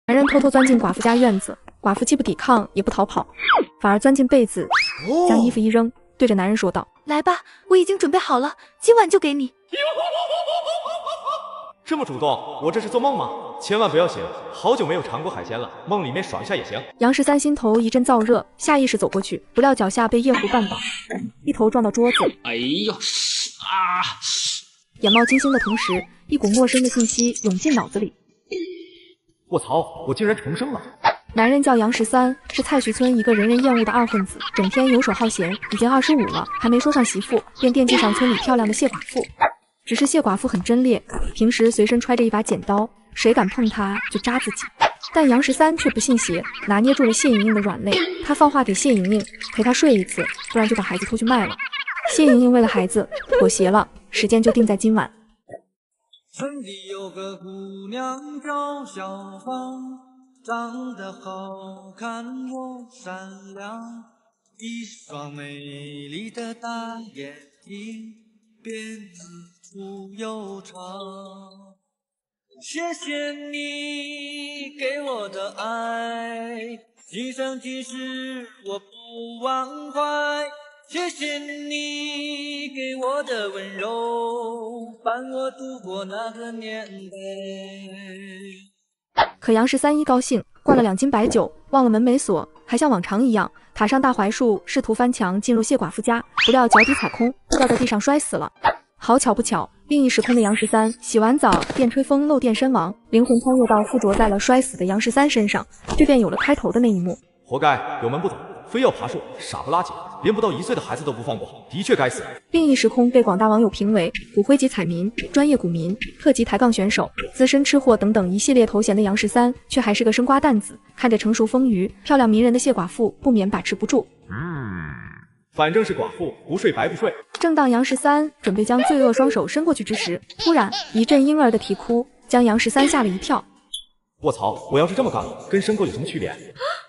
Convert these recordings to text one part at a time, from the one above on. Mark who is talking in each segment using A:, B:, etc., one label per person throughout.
A: 男人偷偷钻进寡妇家院子，寡妇既不抵抗也不逃跑，反而钻进被子，将衣服一扔，对着男人说道：“
B: 来吧，我已经准备好了，今晚就给你。”
C: 这么主动，我这是做梦吗？千万不要醒，好久没有尝过海鲜了，梦里面爽一下也行。
A: 杨13心头一阵燥热，下意识走过去，不料脚下被夜壶绊倒，一头撞到桌子。
D: 哎呦啊！
A: 眼冒金星的同时，一股陌生的信息涌进脑子里。
C: 卧槽，我竟然重生了！
A: 男人叫杨13，是蔡徐村一个人人厌恶的二混子，整天游手好闲，已经25了，还没说上媳妇，便惦记上村里漂亮的谢寡妇。只是谢寡妇很贞烈，平时随身揣着一把剪刀，谁敢碰她就扎自己。但杨13却不信邪，拿捏住了谢莹莹的软肋。他放话给谢莹莹，陪她睡一次，不然就把孩子偷去卖了。谢莹莹为了孩子妥协了，时间就定在今晚。
E: 村里有个姑娘叫小芳，长得好看又善良，一双美丽的大眼睛，辫子粗又长。谢谢你给我的爱，今生今世我不忘怀。谢谢你给我的温柔，伴我度过那个年代。
A: 可杨13一高兴，灌了2斤白酒，忘了门没锁，还像往常一样爬上大槐树，试图翻墙进入谢寡妇家，不料脚底踩空，掉在地上摔死了。好巧不巧，另一时空的杨13洗完澡电吹风漏电身亡，灵魂穿越到附着在了摔死的杨13身上，这便有了开头的那一幕。
C: 活该，有门不走，非要爬树，傻不拉几，连不到1岁的孩子都不放过，的确该死。
A: 另一时空被广大网友评为骨灰级彩民、专业股民、特级抬杠选手、资深吃货等等一系列头衔的杨13，却还是个生瓜蛋子。看着成熟丰腴、漂亮迷人的谢寡妇，不免把持不住。
C: 反正是寡妇，不睡白不睡。
A: 正当杨13准备将罪恶双手伸过去之时，突然一阵婴儿的啼哭将杨13吓了一跳。
C: 卧槽，我要是这么干，跟牲口有什么区别？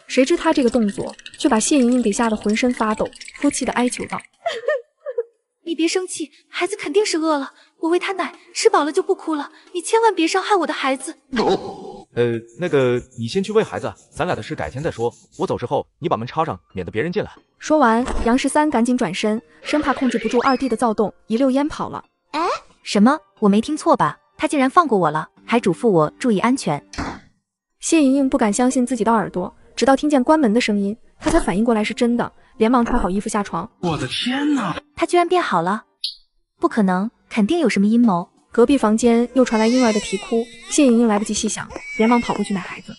A: 谁知他这个动作却把谢莹莹给吓得浑身发抖，哭泣的哀求道：“
B: 你别生气，孩子肯定是饿了，我喂他奶，吃饱了就不哭了。你千万别伤害我的孩子。”
C: 那个，你先去喂孩子，咱俩的事改天再说。我走之后，你把门插上，免得别人进来。
A: 说完，杨13赶紧转身，生怕控制不住二弟的躁动，一溜烟跑了。
B: 哎，什么？我没听错吧？他竟然放过我了，还嘱咐我注意安全。
A: 谢莹莹不敢相信自己的耳朵，直到听见关门的声音，她才反应过来是真的，连忙穿好衣服下床。
D: 我的天哪！
B: 他居然变好了？不可能，肯定有什么阴谋。
A: 隔壁房间又传来婴儿的啼哭，谢莹莹来不及细想，连忙跑过去奶孩子。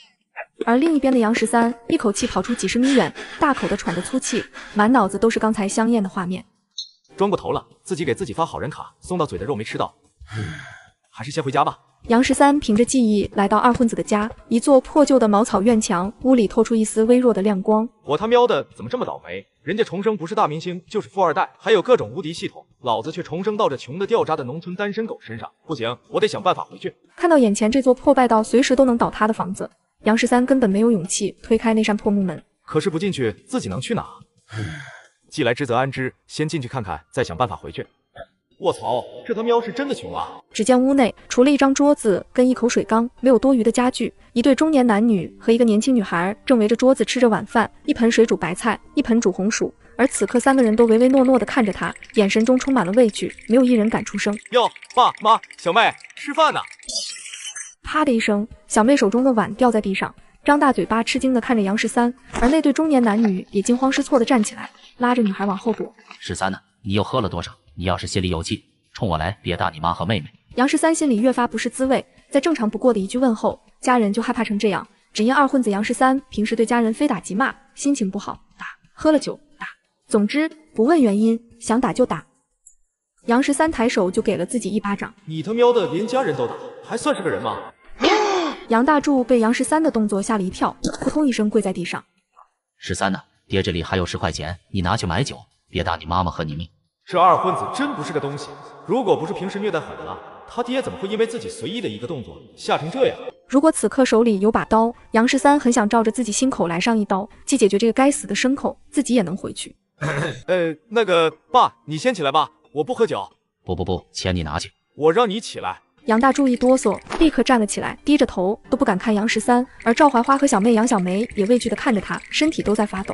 A: 而另一边的杨13一口气跑出几十米远，大口的喘着粗气，满脑子都是刚才香艳的画面。
C: 装过头了，自己给自己发好人卡，送到嘴的肉没吃到，还是先回家吧。
A: 杨13凭着记忆来到二混子的家，一座破旧的茅草院墙，屋里透出一丝微弱的亮光。
C: 我他喵的怎么这么倒霉？人家重生不是大明星就是富二代，还有各种无敌系统，老子却重生到这穷的掉渣的农村单身狗身上。不行，我得想办法回去。
A: 看到眼前这座破败到随时都能倒塌的房子，杨13根本没有勇气推开那扇破木门。
C: 可是不进去，自己能去哪？既来之则安之，先进去看看，再想办法回去。卧槽，这他喵是真的穷啊！
A: 只见屋内除了一张桌子跟一口水缸，没有多余的家具。一对中年男女和一个年轻女孩正围着桌子吃着晚饭，一盆水煮白菜，一盆煮红薯。而此刻3个人都唯唯诺诺地看着他，眼神中充满了畏惧，没有一人敢出声。
C: 哟，爸妈，小妹，吃饭呢！
A: 啪的一声，小妹手中的碗掉在地上，张大嘴巴吃惊地看着杨13，而那对中年男女也惊慌失措地站起来，拉着女孩往后躲。
D: 13呢？你又喝了多少？你要是心里有气，冲我来，别打你妈和妹妹。
A: 杨13心里越发不是滋味，在正常不过的一句问候，家人就害怕成这样，只因二混子杨13平时对家人非打即骂，心情不好打，喝了酒打，总之不问原因，想打就打。杨13抬手就给了自己一巴掌。
C: 你他喵的连家人都打，还算是个人吗？
A: 杨大柱被杨13的动作吓了一跳，扑通一声跪在地上。
D: 13呢？爹这里还有10块钱，你拿去买酒，别打你妈妈和你妹。
C: 这二混子真不是个东西，如果不是平时虐待狠了，他爹怎么会因为自己随意的一个动作吓成这样？
A: 如果此刻手里有把刀，杨13很想照着自己心口来上一刀，既解决这个该死的牲口，自己也能回去。
C: 那个爸，你先起来吧，我不喝酒。
D: 不，钱你拿去。
C: 我让你起来。
A: 杨大柱一哆嗦，立刻站了起来，低着头都不敢看杨13，而赵怀花和小妹杨小梅也畏惧地看着他，身体都在发抖。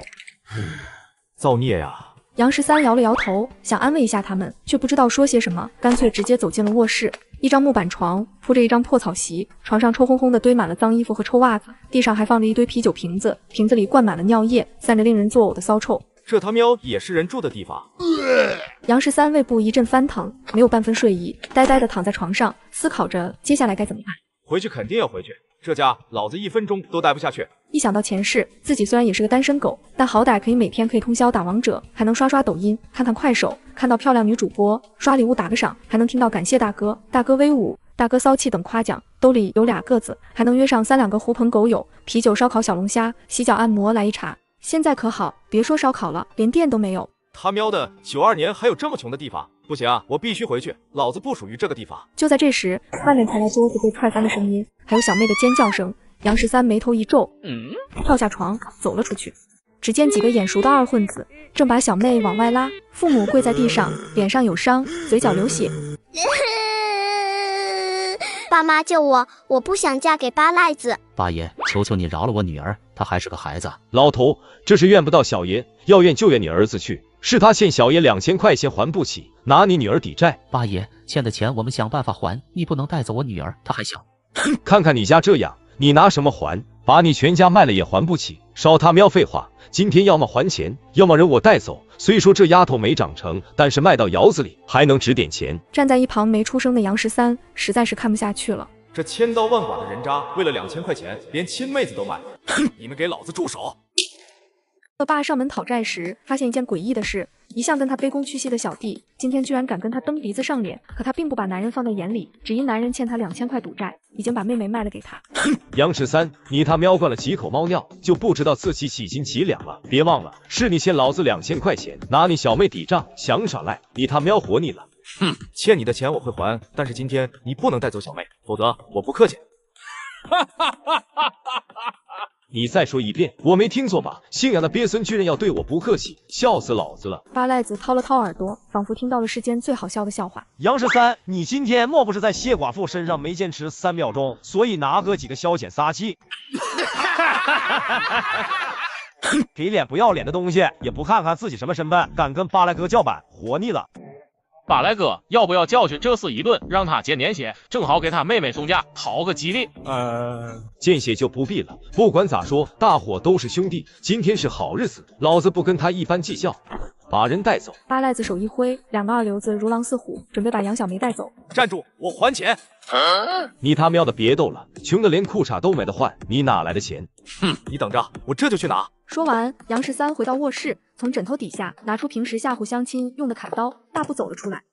C: 造孽呀！
A: 杨13摇了摇头，想安慰一下他们，却不知道说些什么，干脆直接走进了卧室。一张木板床铺着一张破草席，床上臭烘烘的堆满了脏衣服和臭袜子，地上还放着一堆啤酒瓶子，瓶子里灌满了尿液，散着令人作呕的骚臭。
C: 这他喵也是人住的地方？
A: 杨13胃部一阵翻腾，没有半分睡意，呆呆地躺在床上，思考着接下来该怎么办。
C: 回去肯定要回去，这家老子1分钟都待不下去。
A: 一想到前世，自己虽然也是个单身狗，但好歹可以每天可以通宵打王者，还能刷刷抖音，看看快手，看到漂亮女主播，刷礼物打个赏，还能听到感谢大哥、大哥威武、大哥骚气等夸奖，兜里有2个子，还能约上3、2个狐朋狗友，啤酒、烧烤、小龙虾、洗脚、按摩来一茬。现在可好，别说烧烤了，连店都没有。
C: 他喵的，92年还有这么穷的地方？不行，我必须回去，老子不属于这个地方。
A: 就在这时，外面传来桌子被踹翻的声音，还有小妹的尖叫声。杨13眉头一皱，跳下床走了出去。只见几个眼熟的二混子正把小妹往外拉，父母跪在地上，脸上有伤，嘴角流血。
F: 爸妈救我，我不想嫁给八赖子。
D: 八爷，求求你饶了我女儿，她还是个孩子。
G: 老头，这是怨不到小爷，要怨就怨你儿子去，是他欠小爷2000块钱还不起，拿你女儿抵债。
D: 八爷，欠的钱我们想办法还，你不能带走我女儿，她还小。
G: 看看你家这样，你拿什么还？把你全家卖了也还不起，少他喵废话！今天要么还钱，要么人我带走。虽说这丫头没长成，但是卖到窑子里还能值点钱。
A: 站在一旁没出声的杨13实在是看不下去了。
C: 这千刀万剐的人渣，为了2000块钱，连亲妹子都卖！你们给老子住手！
A: 恶霸上门讨债时，发现一件诡异的事：一向跟他卑躬屈膝的小弟，今天居然敢跟他蹬鼻子上脸。可他并不把男人放在眼里，只因男人欠他2000块赌债，已经把妹妹卖了给他。
G: 杨13，你他喵灌了几口猫尿，就不知道自己几斤几两了？别忘了，是你欠老子2000块钱，拿你小妹抵账，想耍赖，你他喵活腻了。
C: 欠你的钱我会还，但是今天你不能带走小妹，否则我不客气。
G: 你再说一遍，我没听错吧？姓杨的鳖孙居然要对我不客气，笑死老子了！
A: 八赖子掏了掏耳朵，仿佛听到了世间最好笑的笑话。
H: 杨13，你今天莫不是在谢寡妇身上没坚持3秒钟，所以拿个几个消遣撒气？给脸不要脸的东西，也不看看自己什么身份，敢跟巴莱哥叫板，活腻了！
I: 巴莱哥，要不要教训这厮一顿，让他减点血，正好给他妹妹送嫁，讨个吉利。
G: 见血就不必了。不管咋说，大伙都是兄弟，今天是好日子，老子不跟他一般计较。把人带走。
A: 八赖子手一挥，2个二流子如狼似虎，准备把杨小梅带走。
C: 站住！我还钱！
G: 你他喵的别逗了，穷的连裤衩都没得换，你哪来的钱？
C: 哼，你等着，我这就去拿。
A: 说完，杨13回到卧室，从枕头底下拿出平时吓唬相亲用的砍刀，大步走了出来。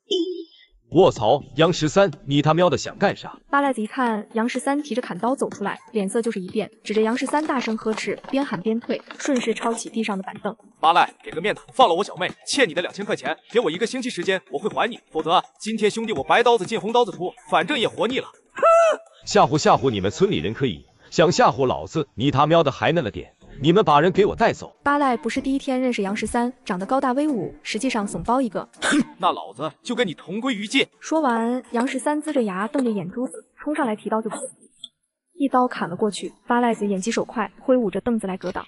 G: 卧槽，杨13，你他喵的想干啥？
A: 八赖子一看杨13提着砍刀走出来，脸色就是一变，指着杨13大声呵斥，边喊边退，顺势抄起地上的板凳。
C: 八赖，给个面子，放了我小妹，欠你的2000块钱，给我1个星期时间，我会还你，否则今天兄弟我白刀子进红刀子出，反正也活腻了。
G: 吓唬吓唬你们村里人可以，想吓唬老子，你他喵的还嫩了点。你们把人给我带走！
A: 八赖不是第一天认识杨13，长得高大威武，实际上怂包一个。
C: 那老子就跟你同归于尽！
A: 说完，杨13呲着牙，瞪着眼珠子，冲上来提刀就砍，一刀砍了过去。八赖子眼疾手快，挥舞着凳子来格挡。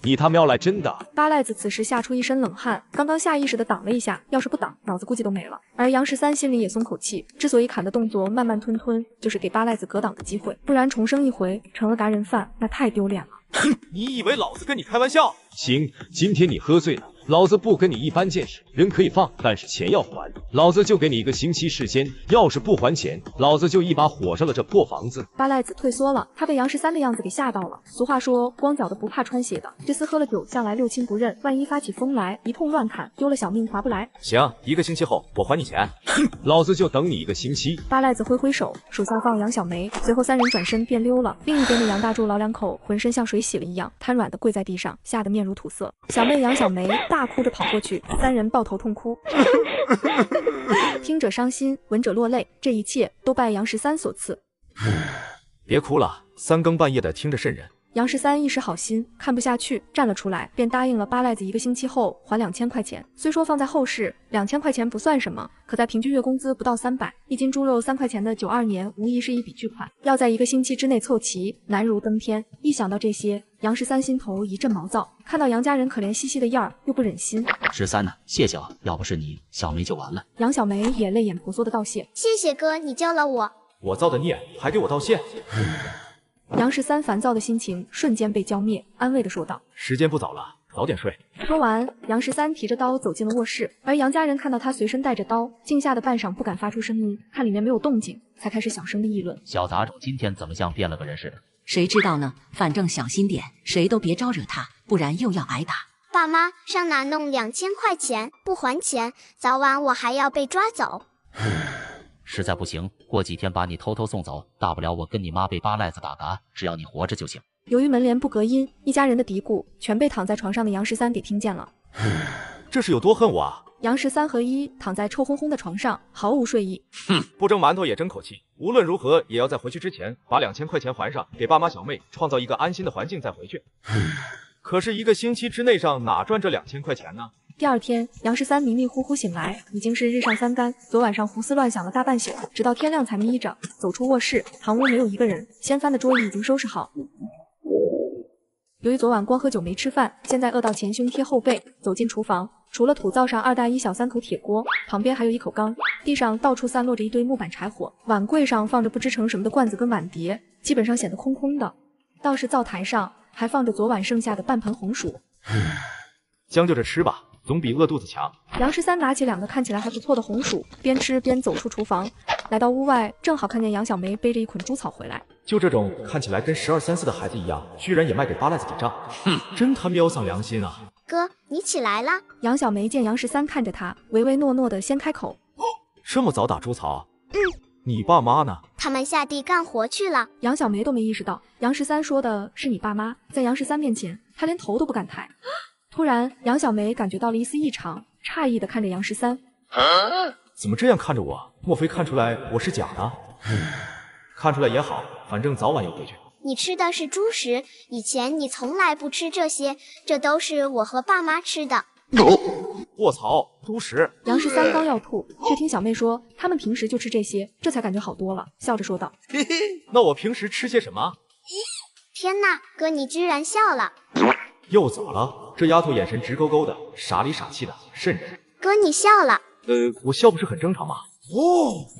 G: 你他喵来真的！
A: 八赖子此时吓出一身冷汗，刚刚下意识的挡了一下，要是不挡，脑子估计都没了。而杨13心里也松口气，之所以砍的动作慢慢吞吞，就是给八赖子格挡的机会，不然重生一回成了达人犯，那太丢脸了。
C: 你以为老子跟你开玩笑？
G: 行，今天你喝醉了，老子不跟你一般见识，人可以放，但是钱要还。老子就给你1个星期时间，要是不还钱，老子就一把火烧了这破房子。
A: 八赖子退缩了，他被杨13的样子给吓到了。俗话说，光脚的不怕穿鞋的，这厮喝了酒，向来六亲不认，万一发起疯来，一通乱砍，丢了小命划不来。
C: 行，1个星期后我还你钱。
G: 老子就等你1个星期。
A: 八赖子挥挥手，手下放杨小梅，随后3人转身便溜了。另一边的杨大柱老两口浑身像水洗了一样，瘫软的跪在地上，吓得面如土色。小妹杨小梅大哭着跑过去，3人抱头痛哭。听者伤心，闻者落泪，这一切都拜杨13所赐。
C: 别哭了，3更半夜的听着瘆人。
A: 杨十三一时好心，看不下去，站了出来，便答应了八赖子1个星期后还2000块钱。虽说放在后世，2000块钱不算什么，可在平均月工资不到300，一斤猪肉3块钱的92年，无疑是一笔巨款。要在1个星期之内凑齐，难如登天。一想到这些，杨十三心头一阵毛躁，看到杨家人可怜兮兮的样儿，又不忍心。
D: 13呢？谢谢啊，要不是你，小梅就完了。
A: 杨小梅也泪眼婆娑的道谢：“
F: 谢谢哥，你救了我。”
C: 我造的孽，还给我道谢。
A: 杨十三烦躁的心情瞬间被浇灭，安慰的说道：“
C: 时间不早了，早点睡。”
A: 说完，杨十三提着刀走进了卧室，而杨家人看到他随身带着刀，惊吓的半晌不敢发出声音，看里面没有动静，才开始小声的议论：“
D: 小杂种今天怎么像变了个人似的？”
J: 谁知道呢？反正小心点，谁都别招惹他，不然又要挨打。
F: 爸妈，上哪弄2000块钱？不还钱，早晚我还要被抓走。
D: 实在不行，过几天把你偷偷送走，大不了我跟你妈被八赖子打嘎，只要你活着就行。
A: 由于门帘不隔音，一家人的嘀咕全被躺在床上的杨十三给听见了。
C: 这是有多恨我啊！
A: 杨十三和一躺在臭烘烘的床上，毫无睡意。
C: 不蒸馒头也争口气，无论如何也要在回去之前把2000块钱还上，给爸妈小妹创造一个安心的环境再回去。可是1个星期之内上哪赚这2000块钱呢？
A: 第二天，杨十三迷迷糊糊醒来，已经是日上3竿。昨晚上胡思乱想了大半宿，直到天亮才眯着走出卧室。堂屋没有一个人，掀翻的桌椅已经收拾好。由于昨晚光喝酒没吃饭，现在饿到前胸贴后背，走进厨房，除了土灶上2大1小3口铁锅，旁边还有1口缸，地上到处散落着一堆木板柴火，碗柜上放着不知盛什么的罐子跟碗碟，基本上显得空空的。倒是灶台上还放着昨晚剩下的半盆红薯。
C: 将就着吃吧，总比饿肚子强。
A: 杨十三拿起2个看起来还不错的红薯，边吃边走出厨房，来到屋外，正好看见杨小梅背着一捆猪草回来。
C: 就这种看起来跟12、13、14的孩子一样，居然也卖给八赖子抵账，真他喵丧良心啊！
F: 哥，你起来了。
A: 杨小梅见杨十三看着她，唯唯诺诺的先开口：“
C: 这么早打猪草？你爸妈呢？”
F: 他们下地干活去了。
A: 杨小梅都没意识到杨十三说的是你爸妈，在杨十三面前，她连头都不敢抬。突然，杨小梅感觉到了一丝异常，诧异的看着杨十三：“
C: 怎么这样看着我？莫非看出来我是假的？看出来也好，反正早晚要回去。”
F: 你吃的是猪食，以前你从来不吃这些，这都是我和爸妈吃的。
C: 卧槽，猪食！
A: 杨十三刚要吐，却听小妹说他们平时就吃这些，这才感觉好多了，笑着说道：“
C: 那我平时吃些什么？”
F: 天哪，哥你居然笑了！
C: 又怎么了？这丫头眼神直勾勾的，傻里傻气的，瘆人。
F: 哥你笑了。
C: 我笑不是很正常吗？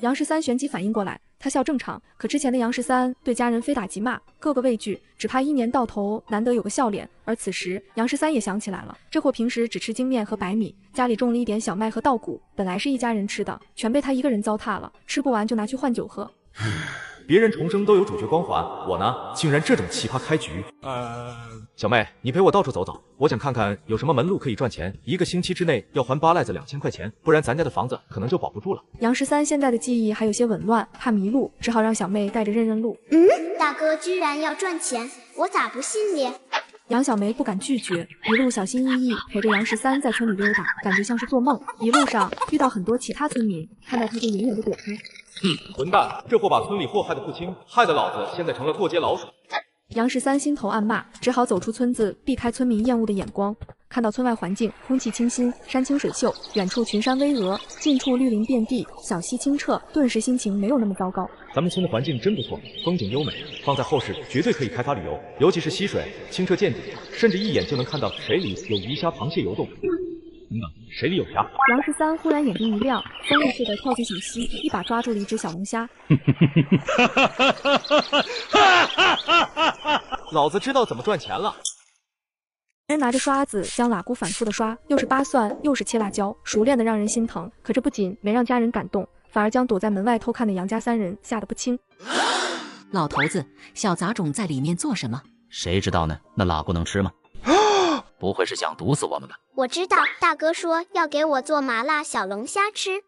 A: 杨十三旋即反应过来，他笑正常，可之前的杨十三对家人非打即骂，个个畏惧，只怕1年到头难得有个笑脸。而此时杨十三也想起来了，这货平时只吃精面和白米，家里种了一点小麦和稻谷，本来是一家人吃的，全被他一个人糟蹋了，吃不完就拿去换酒喝。
C: 别人重生都有主角光环，我呢竟然这种奇葩开局。小妹，你陪我到处走走，我想看看有什么门路可以赚钱。1个星期之内要还八赖子2000块钱，不然咱家的房子可能就保不住了。
A: 杨十三现在的记忆还有些紊乱，怕迷路，只好让小妹带着认认路。
F: 大哥居然要赚钱，我咋不信咧？
A: 杨小梅不敢拒绝，一路小心翼翼陪着杨十三在村里溜达，感觉像是做梦。一路上遇到很多其他村民，看到他就远远的躲开。
C: 混蛋，这货把村里祸害得不轻，害得老子现在成了过街老鼠。
A: 杨十三心头暗骂，只好走出村子，避开村民厌恶的眼光。看到村外环境，空气清新，山清水秀，远处群山巍峨，近处绿林遍地，小溪清澈，顿时心情没有那么糟糕。
C: 咱们村的环境真不错，风景优美，放在后世绝对可以开发旅游，尤其是溪水清澈见底，甚至一眼就能看到水里有鱼虾螃蟹游动。水里有虾！
A: 杨十三忽然眼睛一亮，风力似的跳进小溪，一把抓住了一只小龙虾。
C: 老子知道怎么赚钱了。
A: 人拿着刷子将喇蛄反复的刷，又是扒蒜，又是切辣椒，熟练的让人心疼。可这不仅没让家人感动，反而将躲在门外偷看的杨家3人吓得不轻。
J: 老头子，小杂种在里面做什么？
D: 谁知道呢？那喇蛄能吃吗？不会是想毒死我们吧？
F: 我知道，大哥说要给我做麻辣小龙虾吃。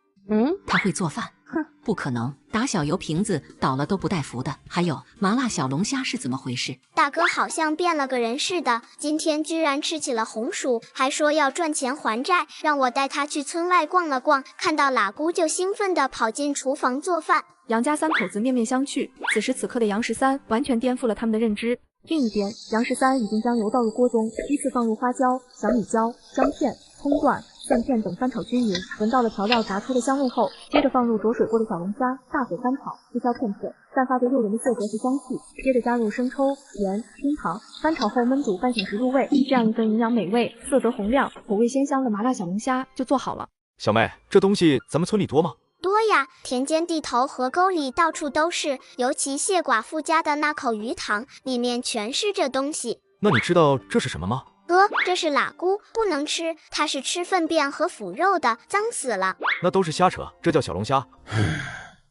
J: 他会做饭？哼，不可能，打小油瓶子倒了都不带扶的。还有麻辣小龙虾是怎么回事？
F: 大哥好像变了个人似的，今天居然吃起了红薯，还说要赚钱还债，让我带他去村外逛了逛，看到喇蛄就兴奋地跑进厨房做饭。
A: 杨家3口子面面相觑，此时此刻的杨十三完全颠覆了他们的认知。另一边，杨13已经将油倒入锅中，依次放入花椒、小米椒、姜片、葱段、蒜片等翻炒均匀，闻到了调料炸出的香味后，接着放入着水过的小龙虾，大火翻炒，不消片刻，散发着诱人的色泽和香气。接着加入生抽、盐、冰糖，翻炒后焖煮半小时入味。这样一份营养美味、色泽红亮、口味鲜香的麻辣小龙虾就做好了。
C: 小妹，这东西咱们村里多吗？
F: 多呀，田间地头河沟里到处都是，尤其谢寡妇家的那口鱼塘，里面全是这东西。
C: 那你知道这是什么吗？
F: 哥，这是喇菇，不能吃，它是吃粪便和腐肉的，脏死了。
C: 那都是瞎扯，这叫小龙虾。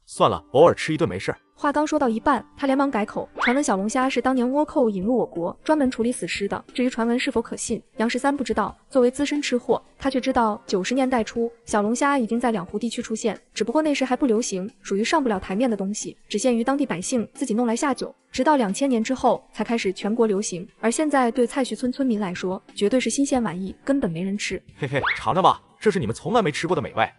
C: 算了，偶尔吃一顿没事。
A: 话刚说到一半，他连忙改口，传闻小龙虾是当年倭寇引入我国，专门处理死尸的。至于传闻是否可信，杨13不知道。作为资深吃货，他却知道90年代初，小龙虾已经在两湖地区出现，只不过那时还不流行，属于上不了台面的东西，只限于当地百姓自己弄来下酒。直到2000年之后，才开始全国流行。而现在对蔡徐村村民来说，绝对是新鲜玩意，根本没人吃。
C: 嘿嘿，尝尝吧，这是你们从来没吃过的美味。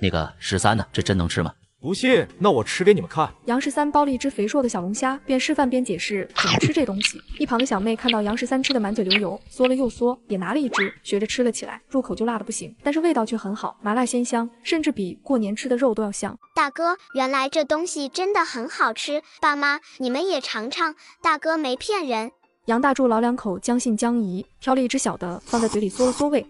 D: 那个13呢？这真能吃吗？
C: 不信，那我吃给你们看。
A: 杨13剥了一只肥硕的小龙虾，边示范边解释怎么吃这东西。一旁的小妹看到杨13吃的满嘴流油，缩了又缩，也拿了一只，学着吃了起来。入口就辣的不行，但是味道却很好，麻辣鲜香，甚至比过年吃的肉都要香。
F: 大哥，原来这东西真的很好吃，爸妈你们也尝尝，大哥没骗人。
A: 杨大柱老两口将信将疑，挑了一只小的放在嘴里嗦了嗦味，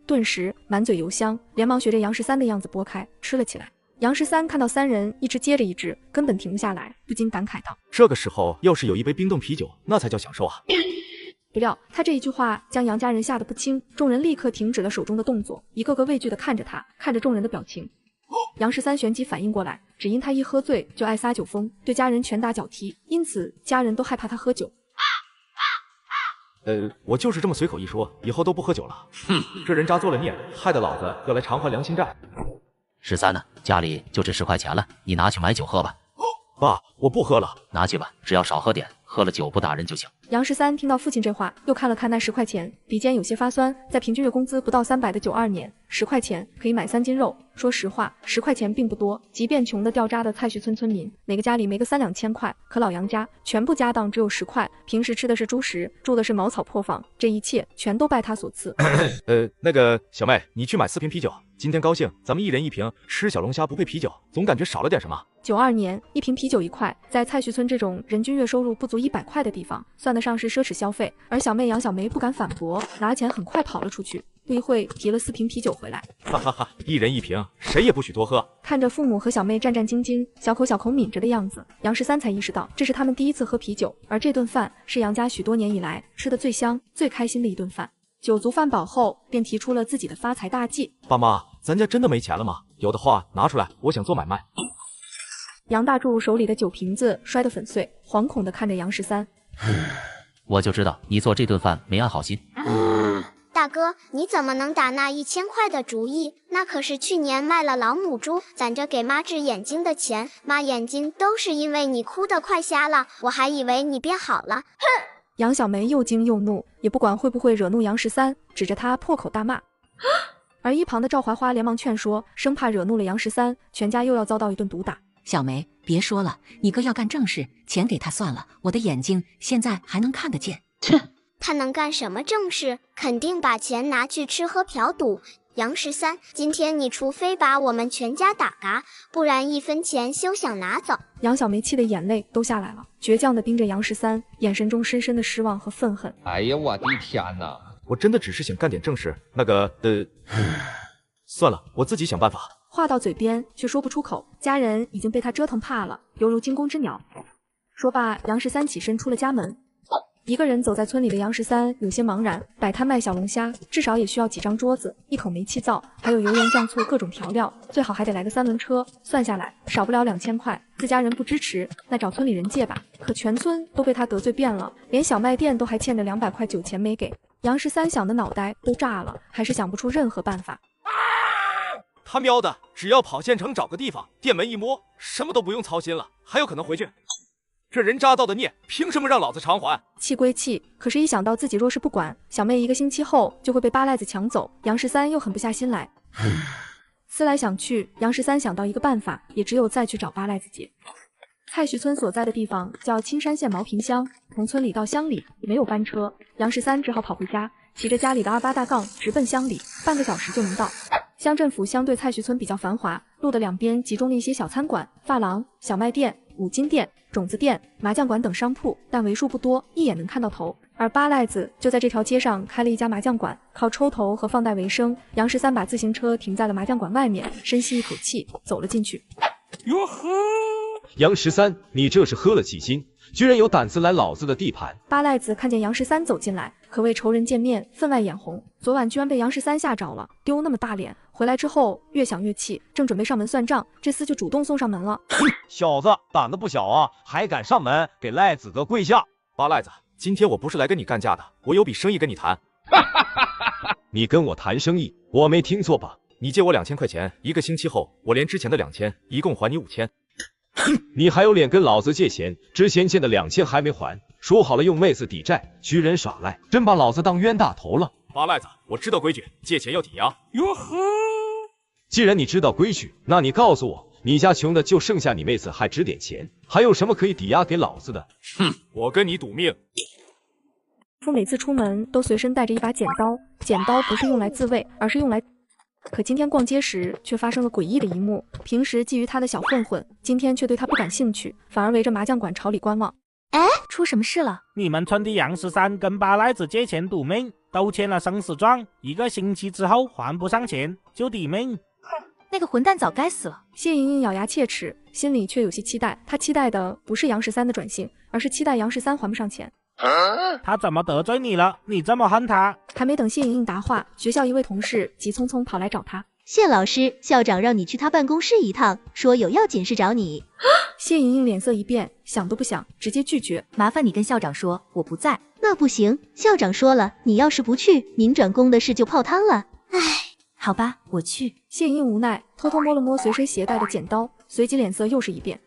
A: 顿时满嘴油香，连忙学着杨13的样子剥开吃了起来。杨13看到3人一只接着一只，根本停不下来，不禁感慨道：
C: 这个时候要是有一杯冰冻啤酒，那才叫享受啊！
A: 不料他这一句话将杨家人吓得不轻，众人立刻停止了手中的动作，一个个畏惧地看着他，看着众人的表情。杨13旋即反应过来，只因他一喝醉就爱撒酒疯，对家人拳打脚踢，因此家人都害怕他喝酒。
C: 我就是这么随口一说，以后都不喝酒了。哼，这人渣做了孽，害得老子要来偿还良心债。
D: 13呢？家里就这10块钱了，你拿去买酒喝吧。
C: 爸，我不喝了。
D: 拿去吧，只要少喝点，喝了酒不打人就行。
A: 杨13听到父亲这话，又看了看那10块钱，鼻尖有些发酸。在平均月工资不到300的92年，10块钱可以买3斤肉。说实话，10块钱并不多，即便穷的掉渣的蔡徐村村民，哪个家里没个3、2千块？可老杨家全部家当只有10块，平时吃的是猪食，住的是茅草破房，这一切全都拜他所赐。
C: 那个小妹，你去买4瓶啤酒，今天高兴，咱们1人1瓶。吃小龙虾不配啤酒，总感觉少了点什么。
A: 92年1瓶啤酒1块，在蔡徐村这种人均月收入不足100块的地方，算得上是奢侈消费。而小妹杨小梅不敢反驳，拿了钱很快跑了出去。不一会提了4瓶啤酒回来，
C: 哈哈哈，1人1瓶，谁也不许多喝。
A: 看着父母和小妹战战兢兢、小口小口抿着的样子，杨13才意识到这是他们第一次喝啤酒，而这顿饭是杨家许多年以来吃的最香、最开心的一顿饭。酒足饭饱后，便提出了自己的发财大计。
C: 爸妈，咱家真的没钱了吗？有的话拿出来，我想做买卖。
A: 杨大柱手里的酒瓶子摔得粉碎，惶恐地看着杨13。
D: 我就知道你做这顿饭没安好心。
F: 大哥，你怎么能打那1000块的主意？那可是去年卖了老母猪，攒着给妈治眼睛的钱，妈眼睛都是因为你哭得快瞎了，我还以为你变好了。哼！
A: 杨小梅又惊又怒，也不管会不会惹怒杨13，指着他破口大骂。而一旁的赵怀花连忙劝说，生怕惹怒了杨13，全家又要遭到一顿毒打。
J: 小梅，别说了，你哥要干正事，钱给他算了，我的眼睛现在还能看得见。切！
F: 他能干什么正事？肯定把钱拿去吃喝嫖赌。杨13，今天你除非把我们全家打嘎，不然1分钱休想拿走。
A: 杨小梅气得眼泪都下来了，倔强地盯着杨13，眼神中深深的失望和愤恨。
K: 哎呀，我的天哪！
C: 我真的只是想干点正事，算了，我自己想办法。
A: 话到嘴边却说不出口，家人已经被他折腾怕了，犹如惊弓之鸟。说罢，杨13起身出了家门。一个人走在村里的杨13有些茫然，摆摊卖小龙虾，至少也需要几张桌子、1口煤气灶，还有油盐酱醋各种调料，最好还得来个3轮车，算下来少不了2000块。自家人不支持，那找村里人借吧。可全村都被他得罪遍了，连小卖店都还欠着200块酒钱没给。杨13想的脑袋都炸了，还是想不出任何办法。
C: 他喵的，只要跑县城找个地方，店门一摸，什么都不用操心了，还有可能回去。这人渣造的孽，凭什么让老子偿还？
A: 气归气，可是一想到自己若是不管，小妹1个星期后就会被8赖子抢走，杨13又狠不下心来。思来想去，杨13想到一个办法，也只有再去找8赖子借。蔡徐村所在的地方叫青山县毛坪乡，从村里到乡里没有班车，杨13只好跑回家，骑着家里的28大杠直奔乡里，半个小时就能到。乡政府相对蔡徐村比较繁华，路的两边集中了一些小餐馆、发廊、小卖店、五金店、种子店、麻将馆等商铺，但为数不多，一眼能看到头。而八赖子就在这条街上开了一家麻将馆，靠抽头和放贷为生。杨13把自行车停在了麻将馆外面，深吸一口气，走了进去。
H: 哟呵，
G: 杨13，你这是喝了几斤？居然有胆子来老子的地盘！
A: 八赖子看见杨13走进来，可谓仇人见面，分外眼红。昨晚居然被杨13吓着了，丢那么大脸。回来之后越想越气，正准备上门算账，这厮就主动送上门了。
H: 小子胆子不小啊，还敢上门给赖子哥跪下！
C: 八赖子，今天我不是来跟你干架的，我有笔生意跟你谈。
G: 你跟我谈生意，我没听错吧？
C: 你借我2000块钱，1个星期后我连之前的2000一共还你5000。
G: 你还有脸跟老子借钱？之前欠的2000还没还，说好了用妹子抵债，居然耍赖，真把老子当冤大头了！
C: 八赖子，我知道规矩，借钱要抵押。
H: 哟呵，
G: 既然你知道规矩，那你告诉我，你家穷的就剩下你妹子还值点钱，还有什么可以抵押给老子的？
C: 哼，我跟你赌命！
A: 夫每次出门都随身带着一把剪刀，剪刀不是用来自卫，而是用来……可今天逛街时却发生了诡异的一幕，平时觊觎他的小混混，今天却对他不感兴趣，反而围着麻将馆朝里观望。
B: 出什么事了？
K: 你们村的杨13跟八赖子借钱赌命，都签了生死状，1个星期之后还不上钱就抵命。
B: 那个混蛋早该死了。
A: 谢莹莹咬牙切齿，心里却有些期待。她期待的不是杨13的转性，而是期待杨13还不上钱。
K: 他怎么得罪你了？你这么恨他？
A: 还没等谢莹莹答话，学校一位同事急匆匆跑来找她。
L: 谢老师，校长让你去他办公室一趟，说有要紧事找你。
A: 谢莹莹脸色一变，想都不想，直接拒绝。
B: 麻烦你跟校长说我不在。
L: 那不行，校长说了，你要是不去，民转工的事就泡汤了。唉，
B: 好吧，我去。
A: 谢莹莹无奈，偷偷摸了摸随身携带的剪刀，随即脸色又是一变。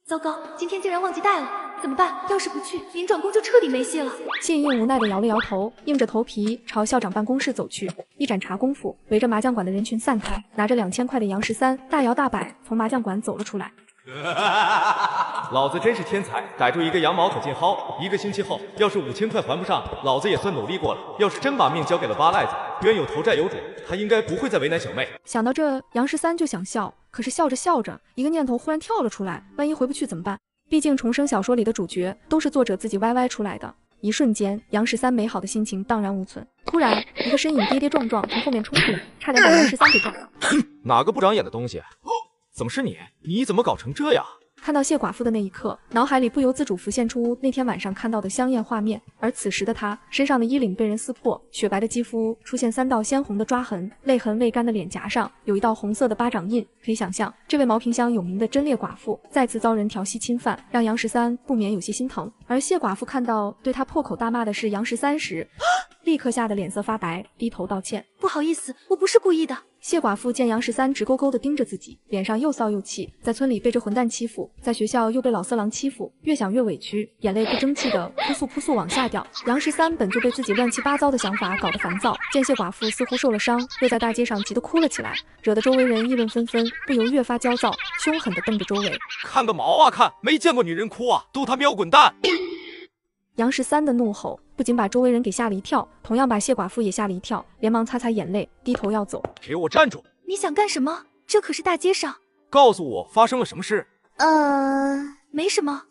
B: 糟糕，今天竟然忘记带了，怎么办？要是不去，民转工就彻底没戏了。
A: 谢莹莹无奈地摇了摇头，硬着头皮朝校长办公室走去。一盏茶功夫，围着麻将馆的人群散开，拿着2000块的杨13大摇大摆从麻将馆走了出来。
C: 老子真是天才，逮住一个羊毛可劲薅。1个星期后，要是5000块还不上，老子也算努力过了。要是真把命交给了八赖子，冤有头债有主，他应该不会再为难小妹。
A: 想到这，杨13就想笑，可是笑着笑着，一个念头忽然跳了出来，万一回不去怎么办？毕竟重生小说里的主角都是作者自己歪出来的。一瞬间，杨13美好的心情荡然无存。突然，一个身影跌跌撞撞从后面冲出来，差点把杨13给撞了。
C: 哪个不长眼的东西？怎么是你？你怎么搞成这样？
A: 看到谢寡妇的那一刻，脑海里不由自主浮现出那天晚上看到的香艳画面，而此时的她身上的衣领被人撕破，雪白的肌肤出现3道鲜红的抓痕，泪痕未干的脸颊上有一道红色的巴掌印。可以想象，这位毛坪乡有名的贞烈寡妇再次遭人调戏侵犯，让杨13不免有些心疼。而谢寡妇看到对她破口大骂的是杨13时，立刻吓得脸色发白，低头道歉：“
B: 不好意思，我不是故意的。”
A: 谢寡妇见杨13直勾勾地盯着自己，脸上又臊又气，在村里被这混蛋欺负，在学校又被老色狼欺负，越想越委屈，眼泪不争气的扑簌往下掉。杨13本就被自己乱七八糟的想法搞得烦躁，见谢寡妇似乎受了伤，又在大街上急得哭了起来，惹得周围人议论纷纷，不由越发焦躁，凶狠地瞪着周围。
C: 看个毛啊看，没见过女人哭啊，都他喵滚蛋！
A: 杨13的怒吼不仅把周围人给吓了一跳，同样把谢寡妇也吓了一跳，连忙擦擦眼泪，低头要走。
C: 给我站住！
B: 你想干什么？这可是大街上。
C: 告诉我发生了什么事？
B: 没什么。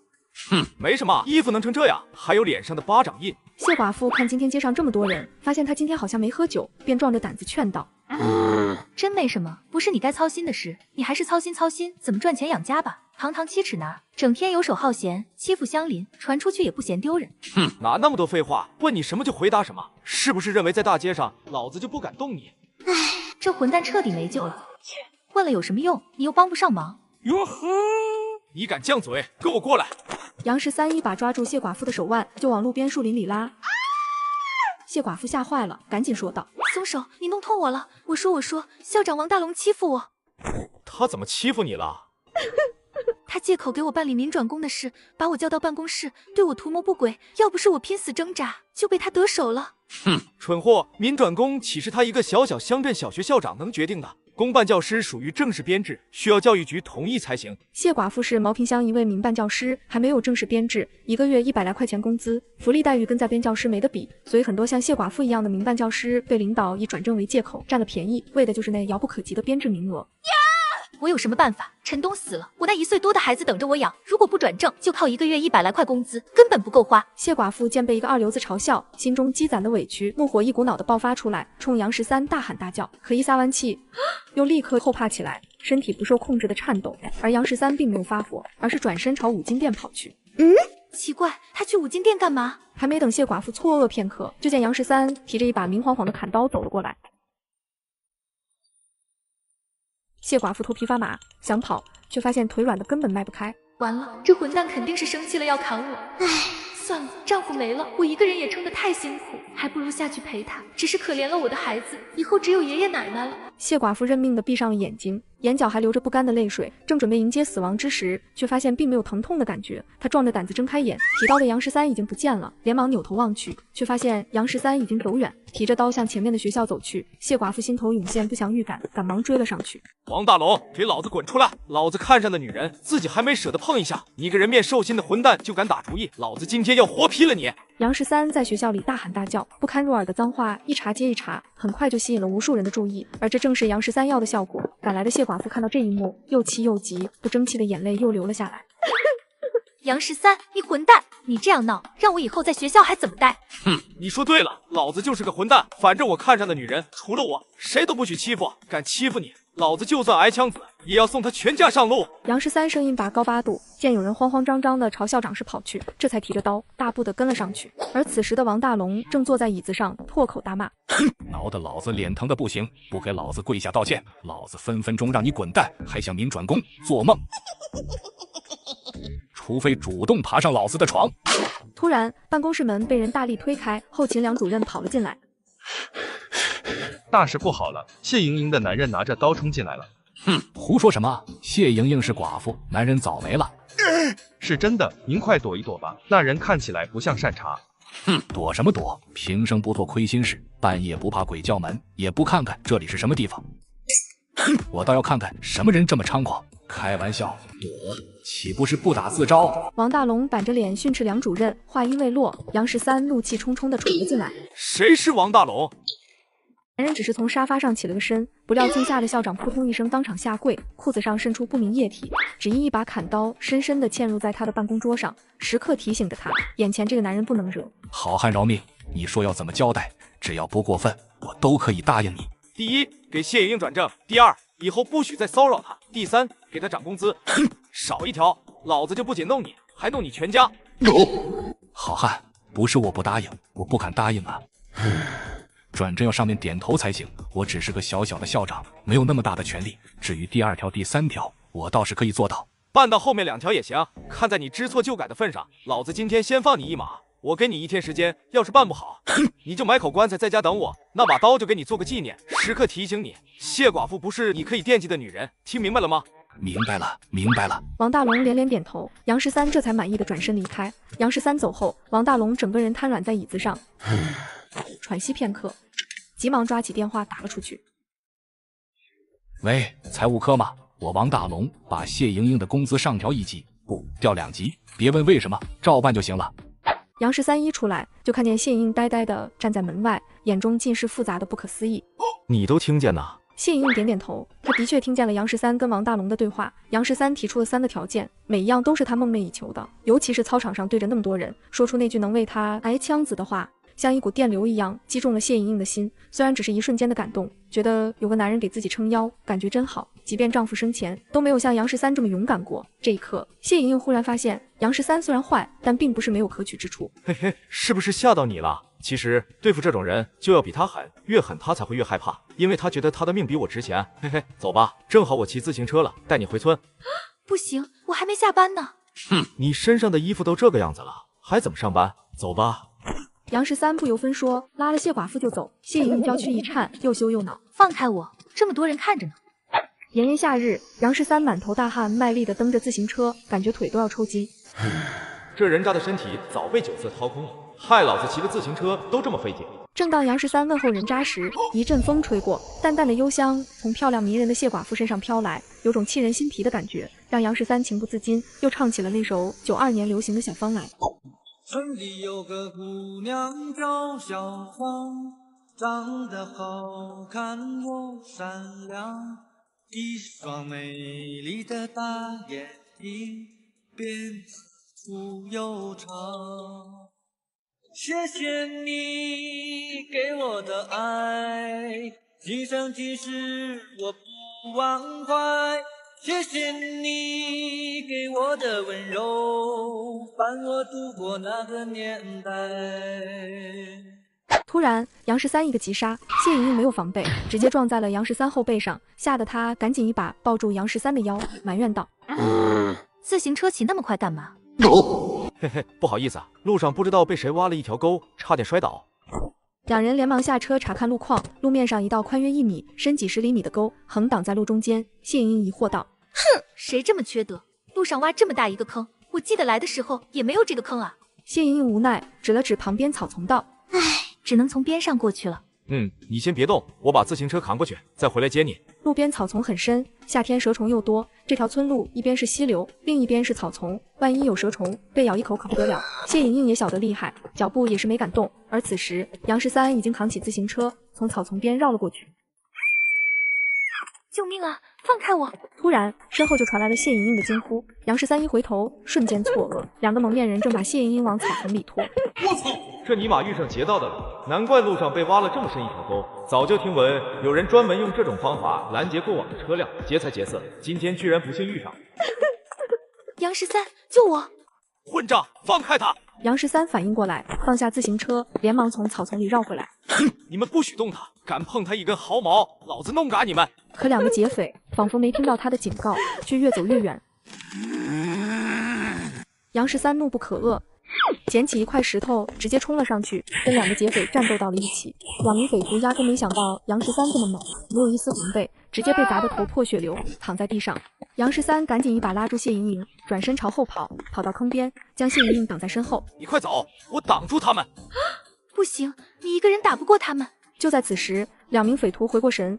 C: 哼，没什么，衣服能成这样，还有脸上的巴掌印。
A: 谢寡妇看今天街上这么多人，发现他今天好像没喝酒，便壮着胆子劝道：
B: 真没什么，不是你该操心的事，你还是操心怎么赚钱养家吧。堂堂7尺男，整天游手好闲，欺负乡邻，传出去也不嫌丢人。
C: 哼，哪那么多废话，问你什么就回答什么，是不是认为在大街上老子就不敢动你？
B: 唉，这混蛋彻底没救了。问了有什么用？你又帮不上忙。
C: 哟呵，你敢犟嘴，给我过来！
A: 杨13一把抓住谢寡妇的手腕，就往路边树林里拉。谢寡妇吓坏了，赶紧说道：
B: 松手，你弄痛我了。我说，校长王大龙欺负我。
C: 他怎么欺负你了？
B: 他借口给我办理民转工的事，把我叫到办公室，对我图谋不轨。要不是我拼死挣扎，就被他得手了。
C: 哼，蠢货！民转工岂是他一个小乡镇小学校长能决定的？公办教师属于正式编制，需要教育局同意才行。
A: 谢寡妇是毛坪乡一位民办教师，还没有正式编制，1个月100来块钱工资，福利待遇跟在编教师没得比，所以很多像谢寡妇一样的民办教师被领导以转正为借口占了便宜，为的就是那遥不可及的编制名额。
B: 我有什么办法？陈东死了，我那1岁多的孩子等着我养，如果不转正，就靠1个月100来块工资，根本不够花。
A: 谢寡妇见被一个二流子嘲笑，心中积攒的委屈怒火一股脑的爆发出来，冲杨13大喊大叫，可一撒完气，又立刻后怕起来，身体不受控制的颤抖。而杨13并没有发火，而是转身朝五金店跑去。
B: 奇怪，他去五金店干嘛？
A: 还没等谢寡妇错愕片刻，就见杨13提着一把明晃晃的砍刀走了过来。谢寡妇头皮发麻，想跑，却发现腿软的根本迈不开。
B: 完了，这混蛋肯定是生气了要砍我。唉，算了，丈夫没了，我一个人也撑得太辛苦，还不如下去陪他。只是可怜了我的孩子，以后只有爷爷奶奶了。
A: 谢寡妇认命的闭上了眼睛，眼角还流着不甘的泪水，正准备迎接死亡之时，却发现并没有疼痛的感觉。她壮着胆子睁开眼，提刀的杨13已经不见了，连忙扭头望去，却发现杨13已经走远，提着刀向前面的学校走去。谢寡妇心头涌现不祥预感，赶忙追了上去。
C: 王大龙，给老子滚出来！老子看上的女人，自己还没舍得碰一下，你个人面兽心的混蛋就敢打主意，老子今天要活劈了你！
A: 杨13在学校里大喊大叫，不堪入耳的脏话一茬接一茬，很快就吸引了无数人的注意，而这正是杨13要的效果。赶来的谢寡妇看到这一幕，又气又急，不争气的眼泪又流了下来。
B: 杨13，你混蛋！你这样闹，让我以后在学校还怎么待？
C: 你说对了，老子就是个混蛋，反正我看上的女人除了我，谁都不许欺负，敢欺负你，老子就算挨枪子，也要送他全家上路。
A: 杨13声音拔高8度，见有人慌慌张张的朝校长室跑去，这才提着刀大步的跟了上去。而此时的王大龙正坐在椅子上破口大骂：
M: 挠得老子脸疼的不行，不给老子跪下道歉，老子分分钟让你滚蛋，还想民转工，做梦！除非主动爬上老子的床。
A: 突然，办公室门被人大力推开，后勤梁主任跑了进来。
N: 大事不好了，谢莹莹的男人拿着刀冲进来了。
M: 胡说什么？谢莹莹是寡妇，男人早没了。
N: 是真的，您快躲一躲吧，那人看起来不像善茬。
M: 躲什么躲？平生不做亏心事，半夜不怕鬼叫门，也不看看这里是什么地方。我倒要看看什么人这么猖狂。开玩笑，躲岂不是不打自招？
A: 王大龙板着脸训斥梁主任，话音未落，杨13怒气冲冲地闯了进来。
C: 谁是王大龙？
A: 男人只是从沙发上起了个身，不料惊吓的校长扑通一声当场下跪，裤子上渗出不明液体，只因一把砍刀深深地嵌入在他的办公桌上，时刻提醒着他，眼前这个男人不能惹。
M: 好汉饶命，你说要怎么交代？只要不过分，我都可以答应你。
C: 第一，给谢莹莹转正；第二，以后不许再骚扰她；第三，给她涨工资。少一条，老子就不仅弄你，还弄你全家。
M: 好汉，不是我不答应，我不敢答应啊。转正要上面点头才行，我只是个小小的校长，没有那么大的权利。至于第2条、第3条，我倒是可以做到。
C: 办到后面2条也行，看在你知错就改的份上，老子今天先放你一马。我给你1天时间，要是办不好，你就买口棺材在家等我，那把刀就给你做个纪念，时刻提醒你，谢寡妇不是你可以惦记的女人，听明白了吗？
M: 明白了，明白了。
A: 王大龙连连点头，杨13这才满意的转身离开。杨13走后，王大龙整个人瘫软在椅子上，喘息片刻，急忙抓起电话打了出去。
M: 喂，财务科吗？我王大龙把谢莹莹的工资上调1级，不，调2级，别问为什么，照办就行了。
A: 杨13一出来，就看见谢莹莹呆呆的站在门外，眼中尽是复杂的不可思议。
C: 你都听见呐？
A: 谢莹莹点点头，她的确听见了杨13跟王大龙的对话。杨13提出了3个条件，每一样都是她梦寐以求的，尤其是操场上对着那么多人，说出那句能为她挨枪子的话，像一股电流一样击中了谢莹莹的心。虽然只是一瞬间的感动，觉得有个男人给自己撑腰，感觉真好。即便丈夫生前都没有像杨13这么勇敢过。这一刻，谢莹莹忽然发现，杨13虽然坏，但并不是没有可取之处。
C: 嘿嘿，是不是吓到你了？其实对付这种人就要比他狠，越狠他才会越害怕，因为他觉得他的命比我值钱。嘿嘿，走吧，正好我骑自行车了，带你回村。
B: 不行，我还没下班呢。
C: 你身上的衣服都这个样子了，还怎么上班？走吧。
A: 杨13不由分说，拉了谢寡妇就走。谢莹莹娇躯一颤，又羞又恼，
B: 放开我，这么多人看着呢。
A: 炎炎夏日，杨13满头大汗，卖力地蹬着自行车，感觉腿都要抽筋。
C: 这人渣的身体早被酒色掏空了。害老子骑个自行车都这么费劲。
A: 正当杨13问候人渣时，一阵风吹过，淡淡的幽香从漂亮迷人的谢寡妇身上飘来，有种沁人心脾的感觉，让杨13情不自禁又唱起了那首92年流行的小芳来。
E: 村里有个姑娘叫小芳，长得好看又善良，一双美丽的大眼睛，辫子粗又长。谢谢你给我的爱，今生今世我不忘怀。谢谢你给我的温柔，伴我度过那个年代。
A: 突然，杨13一个急刹，谢莹莹没有防备，直接撞在了杨13后背上，吓得她赶紧一把抱住杨13的腰，埋怨道：“
B: 自行车骑那么快干嘛？”
C: 嘿嘿，不好意思啊，路上不知道被谁挖了一条沟，差点摔倒。
A: 两人连忙下车查看路况，路面上一道宽约1米、深几十厘米的沟横挡在路中间。谢莹莹疑惑道：“
B: 哼，谁这么缺德？路上挖这么大一个坑，我记得来的时候也没有这个坑啊。”
A: 谢莹莹无奈指了指旁边草丛道：“
B: 唉，只能从边上过去了。”
C: 你先别动，我把自行车扛过去，再回来接你。
A: 路边草丛很深，夏天蛇虫又多，这条村路一边是溪流，另一边是草丛，万一有蛇虫被咬一口可不得了。谢莹莹也晓得厉害，脚步也是没敢动。而此时，杨13已经扛起自行车，从草丛边绕了过去。
B: 救命啊！放开我！
A: 突然，身后就传来了谢莹莹的惊呼。杨13一回头，瞬间错愕，两个蒙面人正把谢莹莹往草丛里拖。
C: 我操！这尼玛遇上劫道的了，难怪路上被挖了这么深一条沟。早就听闻有人专门用这种方法拦截过往的车辆，劫财劫色，今天居然不幸遇上。
B: 杨13，救我！
C: 混账，放开他！
A: 杨13反应过来，放下自行车，连忙从草丛里绕回来。
C: 你们不许动他，敢碰他一根毫毛，老子弄嘎你们！
A: 可两个劫匪仿佛没听到他的警告，却越走越远。杨13怒不可遏，捡起一块石头，直接冲了上去，跟两个劫匪战斗到了一起。两名匪徒压根没想到杨13这么猛，没有一丝防备，直接被砸得头破血流，躺在地上。杨13赶紧一把拉住谢莹莹，转身朝后跑，跑到坑边，将谢莹莹挡在身后。
C: 你快走，我挡住他们！
B: 不行，你一个人打不过他们。
A: 就在此时，两名匪徒回过神，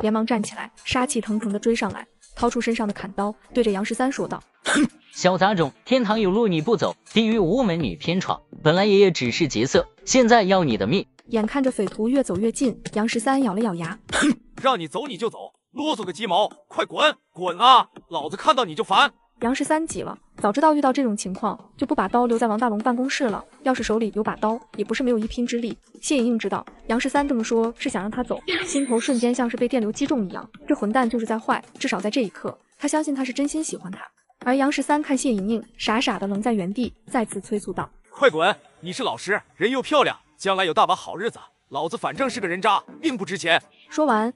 A: 连忙站起来，杀气腾腾地追上来，掏出身上的砍刀，对着杨13说道：“
O: 小杂种，天堂有路你不走，地狱无门你偏闯。本来爷爷只是劫色，现在要你的命。”
A: 眼看着匪徒越走越近，杨13咬了咬牙：“
C: 让你走你就走，啰嗦个鸡毛，快滚！滚啊！老子看到你就烦！”
A: 杨13急了，早知道遇到这种情况，就不把刀留在王大龙办公室了。要是手里有把刀，也不是没有一拼之力。谢莹莹知道杨13这么说是想让他走，心头瞬间像是被电流击中一样。这混蛋就是在坏，至少在这一刻，他相信他是真心喜欢他。而杨13看谢莹莹傻傻的愣在原地，再次催促道：“
C: 快滚！你是老实，人又漂亮，将来有大把好日子。老子反正是个人渣，并不值钱。”说完，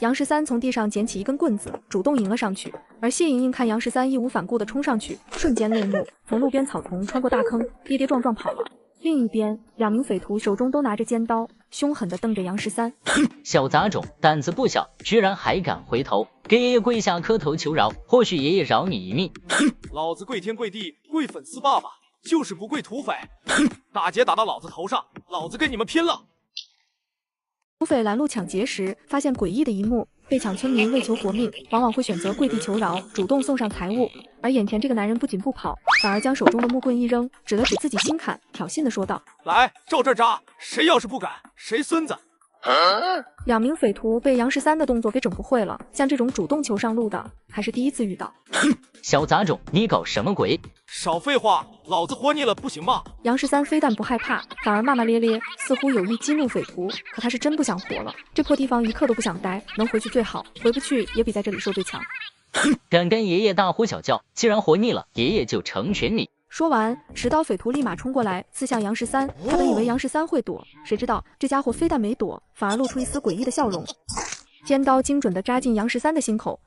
C: 杨13从地上捡起一根棍子，主动迎了上去。而谢莹莹看杨13义无反顾地冲上去，瞬间泪目，从路边草丛穿过大坑，跌跌撞撞跑了。另一边，两名匪徒手中都拿着尖刀，凶狠地瞪着杨13：“
O: 小杂种，胆子不小，居然还敢回头，给爷爷跪下磕头求饶，或许爷爷饶你一命。”
C: 老子跪天跪地跪粉丝爸爸，就是不跪土匪。大劫打到老子头上，老子跟你们拼了！
A: 土匪拦路抢劫时，发现诡异的一幕：被抢村民为求活命，往往会选择跪地求饶，主动送上财物。而眼前这个男人不仅不跑，反而将手中的木棍一扔，指了指自己心坎，挑衅地说道：“
C: 来，照这扎，谁要是不敢，谁孙子！”
A: 两名匪徒被杨13的动作给整不会了，像这种主动求上路的，还是第一次遇到。
O: 小杂种，你搞什么鬼？
C: 少废话，老子活腻了，不行吗？
A: 杨13非但不害怕，反而骂骂咧咧，似乎有意激怒匪徒。可他是真不想活了，这破地方一刻都不想待，能回去最好，回不去也比在这里受罪强。
O: 敢跟爷爷大呼小叫，既然活腻了，爷爷就成全你。
A: 说完，持刀匪徒立马冲过来，刺向杨13。他本以为杨13会躲，谁知道这家伙非但没躲，反而露出一丝诡异的笑容，尖刀精准地扎进杨13的心口。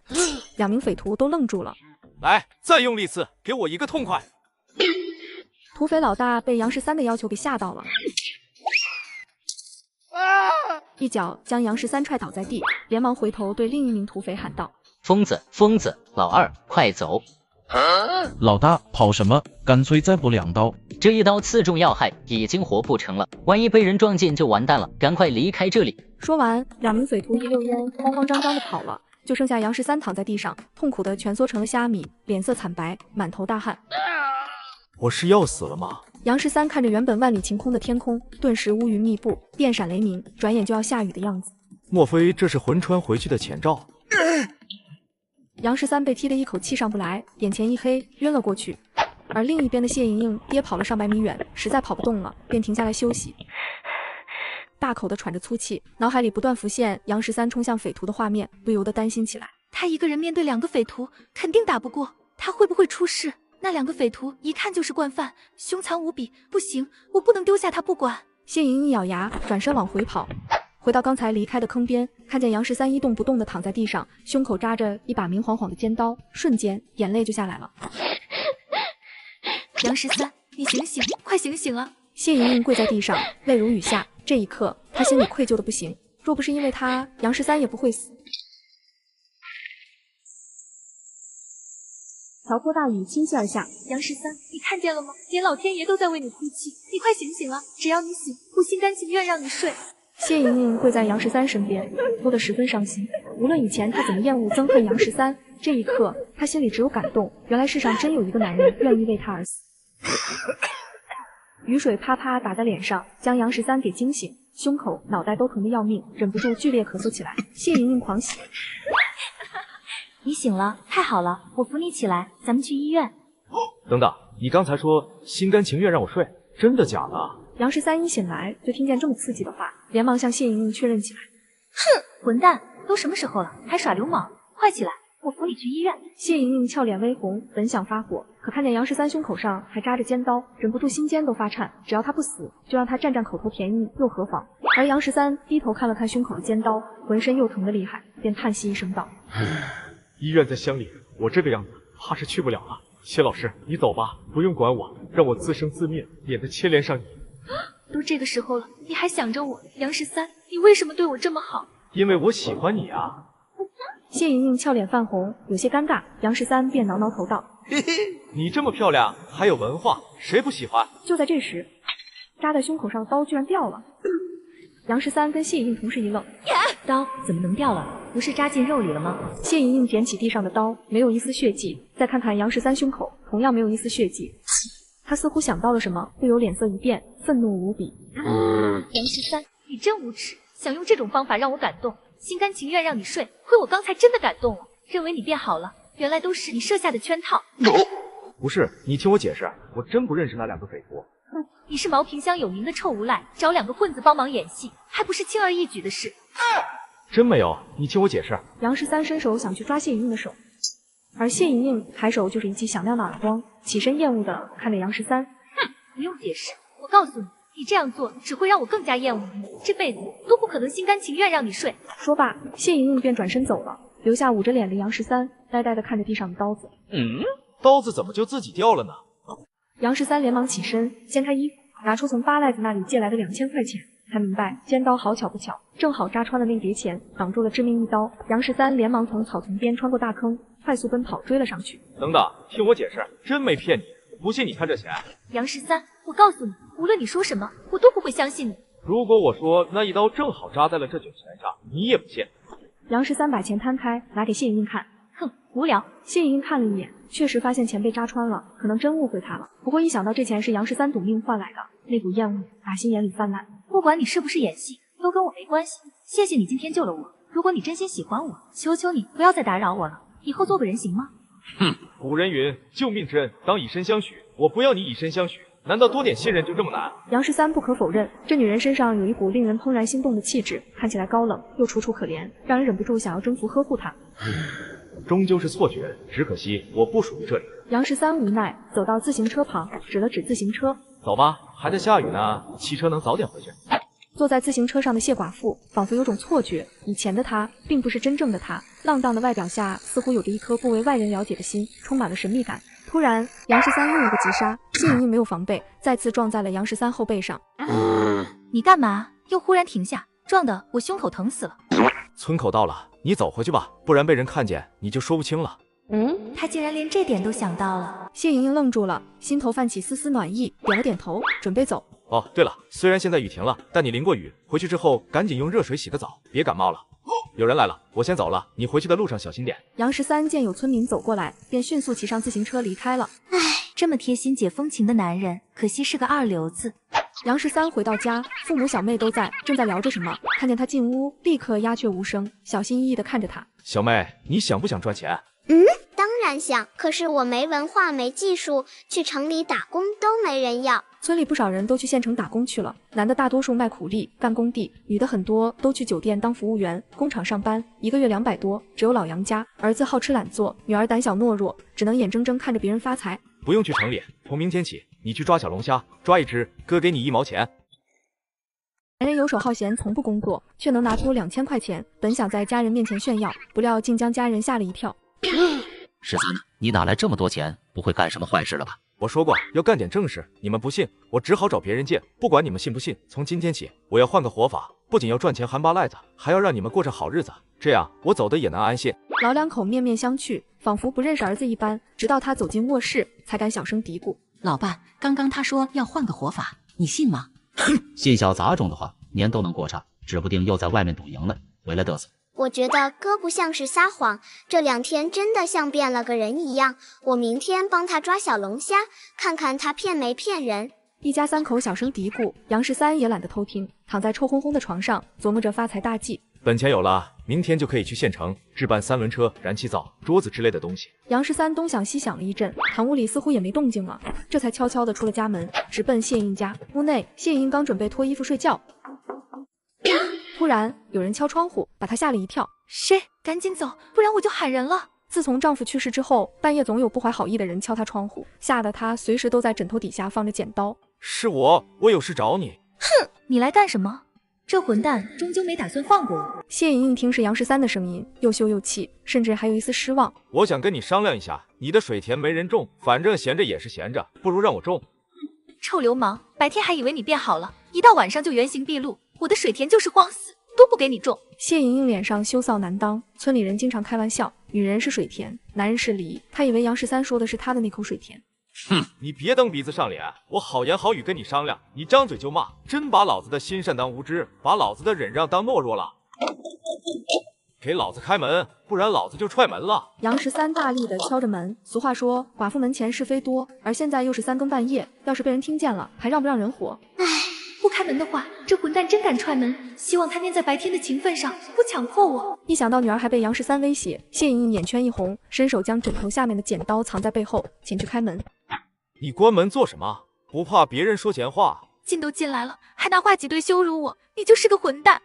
A: 两名匪徒都愣住了。
C: 来，再用力刺，给我一个痛快！
A: 土匪老大被杨13的要求给吓到了，一脚将杨13踹倒在地，连忙回头对另一名土匪喊道：“
O: 疯子，疯子，老二，快走！”
P: 老大跑什么？干脆再补2刀。
O: 这一刀刺中要害，已经活不成了，万一被人撞见就完蛋了，赶快离开这里。
A: 说完，2名匪徒一溜烟慌慌张张的跑了，就剩下杨13躺在地上，痛苦的蜷缩成了虾米，脸色惨白，满头大汗。
C: 我是要死了吗？
A: 杨13看着原本万里晴空的天空，顿时乌云密布，电闪雷鸣，转眼就要下雨的样子。
C: 莫非这是魂穿回去的前兆？
A: 杨13被踢得一口气上不来，眼前一黑，晕了过去。而另一边的谢莹莹跌跑了上百米远，实在跑不动了，便停下来休息，大口的喘着粗气，脑海里不断浮现杨13冲向匪徒的画面，不由得担心起来。
B: 他一个人面对2个匪徒，肯定打不过，他会不会出事？那2个匪徒一看就是惯犯，凶残无比，不行，我不能丢下他不管。
A: 谢莹莹一咬牙，转身往回跑。回到刚才离开的坑边，看见杨13一动不动地躺在地上，胸口扎着一把明晃晃的尖刀，瞬间眼泪就下来了。
B: 杨13，你醒醒，快醒醒啊！
A: 谢莹莹跪在地上，泪如雨下。这一刻，她心里愧疚的不行。若不是因为她，杨13也不会死。瓢泼大雨倾泻而下，
B: 杨13，你看见了吗？连老天爷都在为你哭泣，你快醒醒啊！只要你醒，我心甘情愿让你睡。
A: 谢莹莹跪在杨13身边，哭得十分伤心。无论以前她怎么厌恶憎恨杨13，这一刻她心里只有感动。原来世上真有一个男人愿意为她而死。雨水啪啪打在脸上，将杨13给惊醒，胸口、脑袋都疼得要命，忍不住剧烈咳嗽起来。谢莹莹狂喜：“
B: 你醒了，太好了，我扶你起来，咱们去医院。”
C: 等等，你刚才说心甘情愿让我睡，真的假的？
A: 杨13一醒来就听见这么刺激的话，连忙向谢莹莹确认起来。
B: 哼，混蛋，都什么时候了，还耍流氓？快起来，我扶你去医院。
A: 谢莹莹俏脸微红，本想发火，可看见杨13胸口上还扎着尖刀，忍不住心尖都发颤。只要他不死，就让他占口头便宜又何妨？而杨13低头看了看胸口的尖刀，浑身又疼得厉害，便叹息一声道：“
C: 医院在乡里，我这个样子怕是去不了了。谢老师，你走吧，不用管我，让我自生自灭，免得牵连上你。”
B: 都这个时候了，你还想着我？杨13，你为什么对我这么好？
C: 因为我喜欢你啊。
A: 谢莹莹俏脸泛红，有些尴尬。杨13便挠挠头道：“
C: 嘿嘿，你这么漂亮，还有文化，谁不喜欢？”
A: 就在这时，扎在胸口上的刀居然掉了。杨13跟谢莹莹同时一愣，
B: 刀怎么能掉了？不是扎进肉里了吗？
A: 谢莹莹捡起地上的刀，没有一丝血迹。再看看杨13胸口，同样没有一丝血迹。他似乎想到了什么，不由脸色一变，愤怒无比。
B: 杨13，你真无耻，想用这种方法让我感动，心甘情愿让你睡，亏我刚才真的感动了，认为你变好了，原来都是你设下的圈套。
C: 不是，你听我解释，我真不认识那2个匪徒。
B: 你是毛坪乡有名的臭无赖，找2个混子帮忙演戏，还不是轻而易举的事。
C: 真没有，你听我解释。
A: 杨13伸手想去抓谢莹莹的手，而谢莹莹抬手就是一记响亮的耳光，起身厌恶的看着杨13。
B: 哼，不用解释，我告诉你，你这样做只会让我更加厌恶你，这辈子都不可能心甘情愿让你睡。
A: 说罢，谢莹莹便转身走了，留下捂着脸的杨13呆呆的看着地上的刀子。
C: 刀子怎么就自己掉了呢？
A: 杨13连忙起身，掀开衣服，拿出从八赖子那里借来的2000块钱。才明白尖刀好巧不巧，正好扎穿了那叠钱，挡住了致命一刀。杨13连忙从草丛边穿过大坑，快速奔跑追了上去。
C: 等等，听我解释，真没骗你，不信你看这钱。
B: 杨13，我告诉你，无论你说什么，我都不会相信你。
C: 如果我说那一刀正好扎在了这9钱上，你也不信。
A: 杨13把钱摊开，拿给谢莹莹看。
B: 哼，无聊。
A: 谢莹莹看了一眼，确实发现钱被扎穿了，可能真误会他了。不过一想到这钱是杨13赌命换来的，那股厌恶打心眼里泛滥。
B: 不管你是不是演戏，都跟我没关系。谢谢你今天救了我，如果你真心喜欢我，求求你不要再打扰我了，以后做个人行吗？
C: 哼，古人云，救命之恩当以身相许，我不要你以身相许，难道多点信任就这么难？
A: 杨13不可否认，这女人身上有一股令人怦然心动的气质，看起来高冷又楚楚可怜，让人忍不住想要征服呵护她。
C: 终究是错觉，只可惜我不属于这里。
A: 杨13无奈走到自行车旁，指了指自行车。
C: 走吧，还在下雨呢，汽车能早点回去。
A: 坐在自行车上的谢寡妇仿佛有种错觉，以前的她并不是真正的她，浪荡的外表下似乎有着一颗不为外人了解的心，充满了神秘感。突然，杨13又一个急刹，谢莹莹没有防备，再次撞在了杨13后背上。
B: 你干嘛？又忽然停下，撞得我胸口疼死了。
C: 村口到了，你走回去吧，不然被人看见你就说不清了。
B: 他竟然连这点都想到了。
A: 谢莹莹愣住了，心头泛起丝丝暖意，点了点头，准备走。
C: 哦，对了，虽然现在雨停了，但你淋过雨，回去之后赶紧用热水洗个澡，别感冒了。有人来了，我先走了，你回去的路上小心点。
A: 杨13见有村民走过来，便迅速骑上自行车离开了。
B: 唉，这么贴心解风情的男人，可惜是个二流子。
A: 杨13回到家，父母小妹都在，正在聊着什么，看见他进屋，立刻鸦雀无声，小心翼翼地看着他。
C: 小妹，你想不想赚钱？
F: 当然想，可是我没文化没技术，去城里打工都没人要。
A: 村里不少人都去县城打工去了，男的大多数卖苦力干工地，女的很多都去酒店当服务员、工厂上班，一个月200多。只有老杨家儿子好吃懒做，女儿胆小懦弱，只能眼睁睁看着别人发财。
C: 不用去城里，从明天起你去抓小龙虾，抓一只哥给你1毛钱。
A: 男人游手好闲，从不工作，却能拿出2000块钱，本想在家人面前炫耀，不料竟将家人吓了一跳。
D: 13呢？你哪来这么多钱？不会干什么坏事了吧？
C: 我说过要干点正事，你们不信，我只好找别人借。不管你们信不信，从今天起我要换个活法，不仅要赚钱含巴赖子，还要让你们过上好日子，这样我走的也能安心。
A: 老两口面面相觑，仿佛不认识儿子一般，直到他走进卧室，才敢小声嘀咕：
J: 老爸，刚刚他说要换个活法，你信吗？
D: 信小杂种的话，年都能过上，指不定又在外面赌赢了，回来嘚瑟。
F: 我觉得哥不像是撒谎，这2天真的像变了个人一样。我明天帮他抓小龙虾，看看他骗没骗人。
A: 一家3口小声嘀咕，杨13也懒得偷听，躺在臭烘烘的床上，琢磨着发财大计。
C: 本钱有了，明天就可以去县城置办3轮车、燃气灶、桌子之类的东西。
A: 杨13东想西想了一阵，堂屋里似乎也没动静了，这才悄悄地出了家门，直奔谢英家。屋内，谢英刚准备脱衣服睡觉，突然有人敲窗户，把她吓了一跳。
B: 谁？赶紧走，不然我就喊人了。
A: 自从丈夫去世之后，半夜总有不怀好意的人敲她窗户，吓得她随时都在枕头底下放着剪刀。
C: 是我有事找你。
B: 哼，你来干什么？这混蛋终究没打算放过我。
A: 谢莹莹听是杨13的声音，又羞又气，甚至还有一丝失望。
C: 我想跟你商量一下，你的水田没人种，反正闲着也是闲着，不如让我种。
B: 臭流氓，白天还以为你变好了，一到晚上就原形毕露。我的水田就是荒死，都不给你种。
A: 谢莹莹脸上羞臊难当，村里人经常开玩笑，女人是水田，男人是梨。她以为杨13说的是她的那口水田。
C: 哼，你别蹬鼻子上脸，我好言好语跟你商量，你张嘴就骂，真把老子的心善当无知，把老子的忍让当懦弱了。给老子开门，不然老子就踹门了。
A: 杨13大力的敲着门。俗话说，寡妇门前是非多，而现在又是3更半夜，要是被人听见了，还让不让人活？
B: 唉，不开门的话，这混蛋真敢踹门。希望他念在白天的情分上，不强迫我。
A: 一想到女儿还被杨13威胁，谢莹莹眼圈一红，伸手将枕头下面的剪刀藏在背后，前去开门。
C: 你关门做什么？不怕别人说闲话？
B: 进都进来了，还拿话挤兑羞辱我，你就是个混蛋。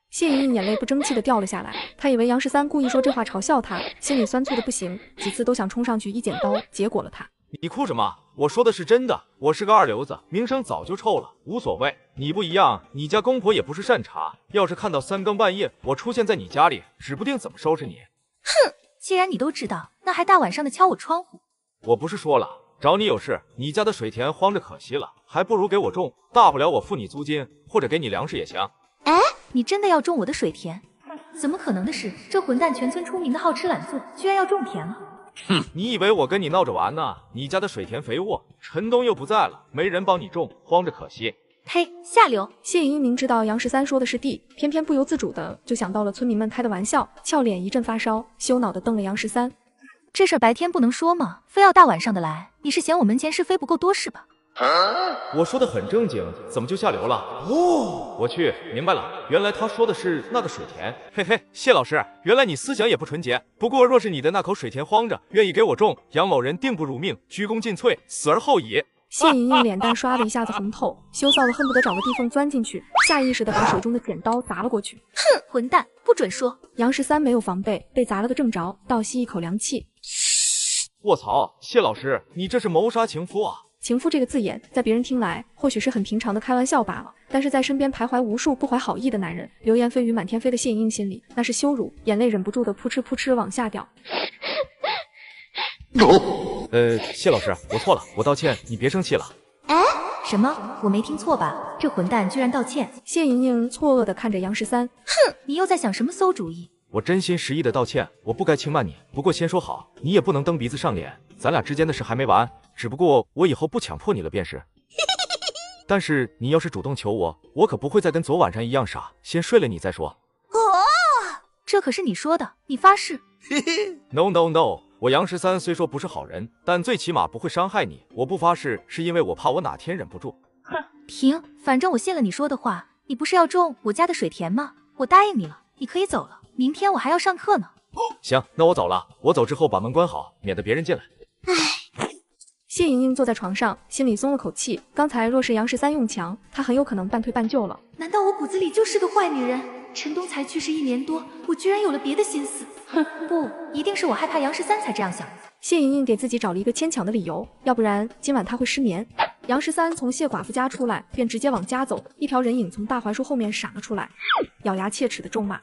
A: 谢莹莹眼泪不争气的掉了下来，她以为杨13故意说这话嘲笑她，心里酸醋的不行，几次都想冲上去一剪刀结果了她。
C: 你哭什么？我说的是真的，我是个二流子，名声早就臭了，无所谓。你不一样，你家公婆也不是善茬，要是看到3更半夜我出现在你家里，指不定怎么收拾你。
B: 哼，既然你都知道，那还大晚上的敲我窗户？
C: 我不是说了，找你有事，你家的水田荒着可惜了，还不如给我种，大不了我付你租金，或者给你粮食也行。
B: 哎，你真的要种我的水田？怎么可能的事？这混蛋全村出名的好吃懒做，居然要种田了。
C: 哼，你以为我跟你闹着玩呢？你家的水田肥沃，陈东又不在了，没人帮你种，荒着可惜。
B: 呸，下流！
A: 谢莹莹明知道杨13说的是地，偏偏不由自主的就想到了村民们开的玩笑，俏脸一阵发烧，羞恼的瞪了杨13。
B: 这事儿白天不能说吗？非要大晚上的来，你是嫌我门前是非不够多是吧？
C: 我说的很正经，怎么就下流了？哦，我去，明白了，原来他说的是那个水田。嘿嘿，谢老师，原来你思想也不纯洁。不过若是你的那口水田荒着，愿意给我种，杨某人定不辱命，鞠躬尽瘁，死而后已。
A: 谢莹莹脸蛋刷的一下子红透，羞臊的恨不得找个地缝钻进去，下意识的把手中的剪刀砸了过去。
B: 哼，混蛋，不准说！
A: 杨13没有防备，被砸了个正着，倒吸一口凉气。
C: 卧槽，谢老师，你这是谋杀情夫啊！
A: 情夫这个字眼，在别人听来或许是很平常的开玩笑罢了，但是在身边徘徊无数不怀好意的男人，流言蜚语满天飞的谢莹莹心里，那是羞辱，眼泪忍不住的扑哧扑哧往下掉。
C: 谢老师，我错了，我道歉，你别生气了。
B: 哎，什么？我没听错吧？这混蛋居然道歉！
A: 谢莹莹错愕的看着杨13，
B: 哼，你又在想什么馊主意？
C: 我真心实意的道歉，我不该轻慢你。不过先说好，你也不能蹬鼻子上脸，咱俩之间的事还没完，只不过我以后不强迫你了便是。但是你要是主动求我，我可不会再跟昨晚上一样傻，先睡了你再说。
B: 哦，这可是你说的，你发誓
C: ？No No No， 我杨13虽说不是好人，但最起码不会伤害你。我不发誓是因为我怕我哪天忍不住。
B: 哼，停，反正我信了你说的话。你不是要种我家的水田吗？我答应你了，你可以走了。明天我还要上课呢。
C: 行，那我走了。我走之后把门关好，免得别人进来。
A: 谢莹莹坐在床上，心里松了口气。刚才若是杨13用强，她很有可能半推半就了。
B: 难道我骨子里就是个坏女人？陈东才去世1年多，我居然有了别的心思。哼，不，一定是我害怕杨13才这样想。
A: 谢莹莹给自己找了一个牵强的理由，要不然今晚她会失眠。杨13从谢寡妇家出来，便直接往家走。一条人影从大槐树后面闪了出来，咬牙切齿的咒骂：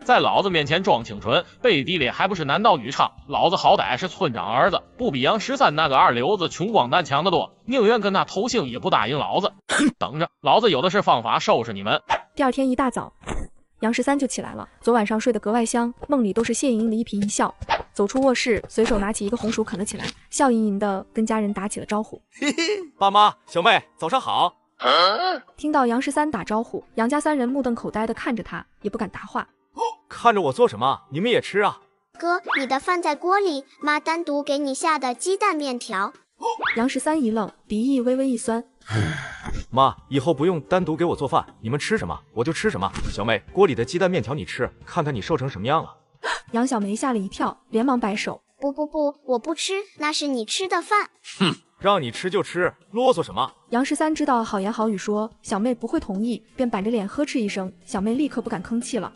I: 在老子面前装清纯，背地里还不是男盗女娼？老子好歹是村长儿子，不比杨13那个二流子穷光蛋强得多，宁愿跟他偷腥也不答应老子。等着，老子有的是方法收拾你们。
A: 第二天一大早，杨13就起来了，昨晚上睡得格外香，梦里都是谢莹莹的一颦一笑。走出卧室，随手拿起一个红薯啃了起来，笑盈盈的跟家人打起了招呼：
C: 爸妈，小妹，早上好。
A: 听到杨13打招呼，杨家3人目瞪口呆的看着他，也不敢答话。
C: 看着我做什么？你们也吃啊？
F: 哥，你的饭在锅里，妈单独给你下的鸡蛋面条。
A: 杨13一愣，鼻翼微微一酸。
C: 妈，以后不用单独给我做饭，你们吃什么我就吃什么。小妹，锅里的鸡蛋面条你吃，看看你瘦成什么样了。
A: 杨小梅吓了一跳，连忙摆手：
F: 不，我不吃，那是你吃的饭。
C: 哼，让你吃就吃，啰嗦什么？
A: 杨13知道好言好语说小妹不会同意，便板着脸呵斥一声，小妹立刻不敢吭气了。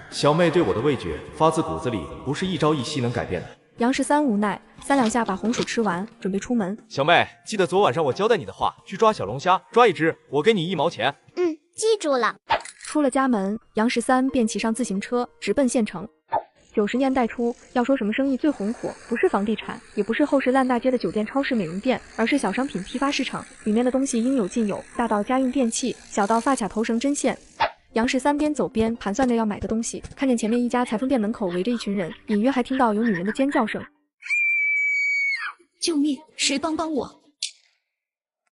C: 小妹对我的味觉发自骨子里，不是一朝一夕能改变的。
A: 杨13无奈，3两下把红薯吃完，准备出门。
C: 小妹，记得昨晚上我交代你的话，去抓小龙虾，抓1只，我给你1毛钱。
F: 记住了。
A: 出了家门，杨13便骑上自行车，直奔县城。90年代初，要说什么生意最红火，不是房地产，也不是后市烂大街的酒店、超市、美容店，而是小商品批发市场，里面的东西应有尽有，大到家用电器，小到发卡、头绳、针线。杨13边走边盘算着要买的东西，看见前面一家裁缝店门口围着一群人，隐约还听到有女人的尖叫声：
J: 救命！谁帮我！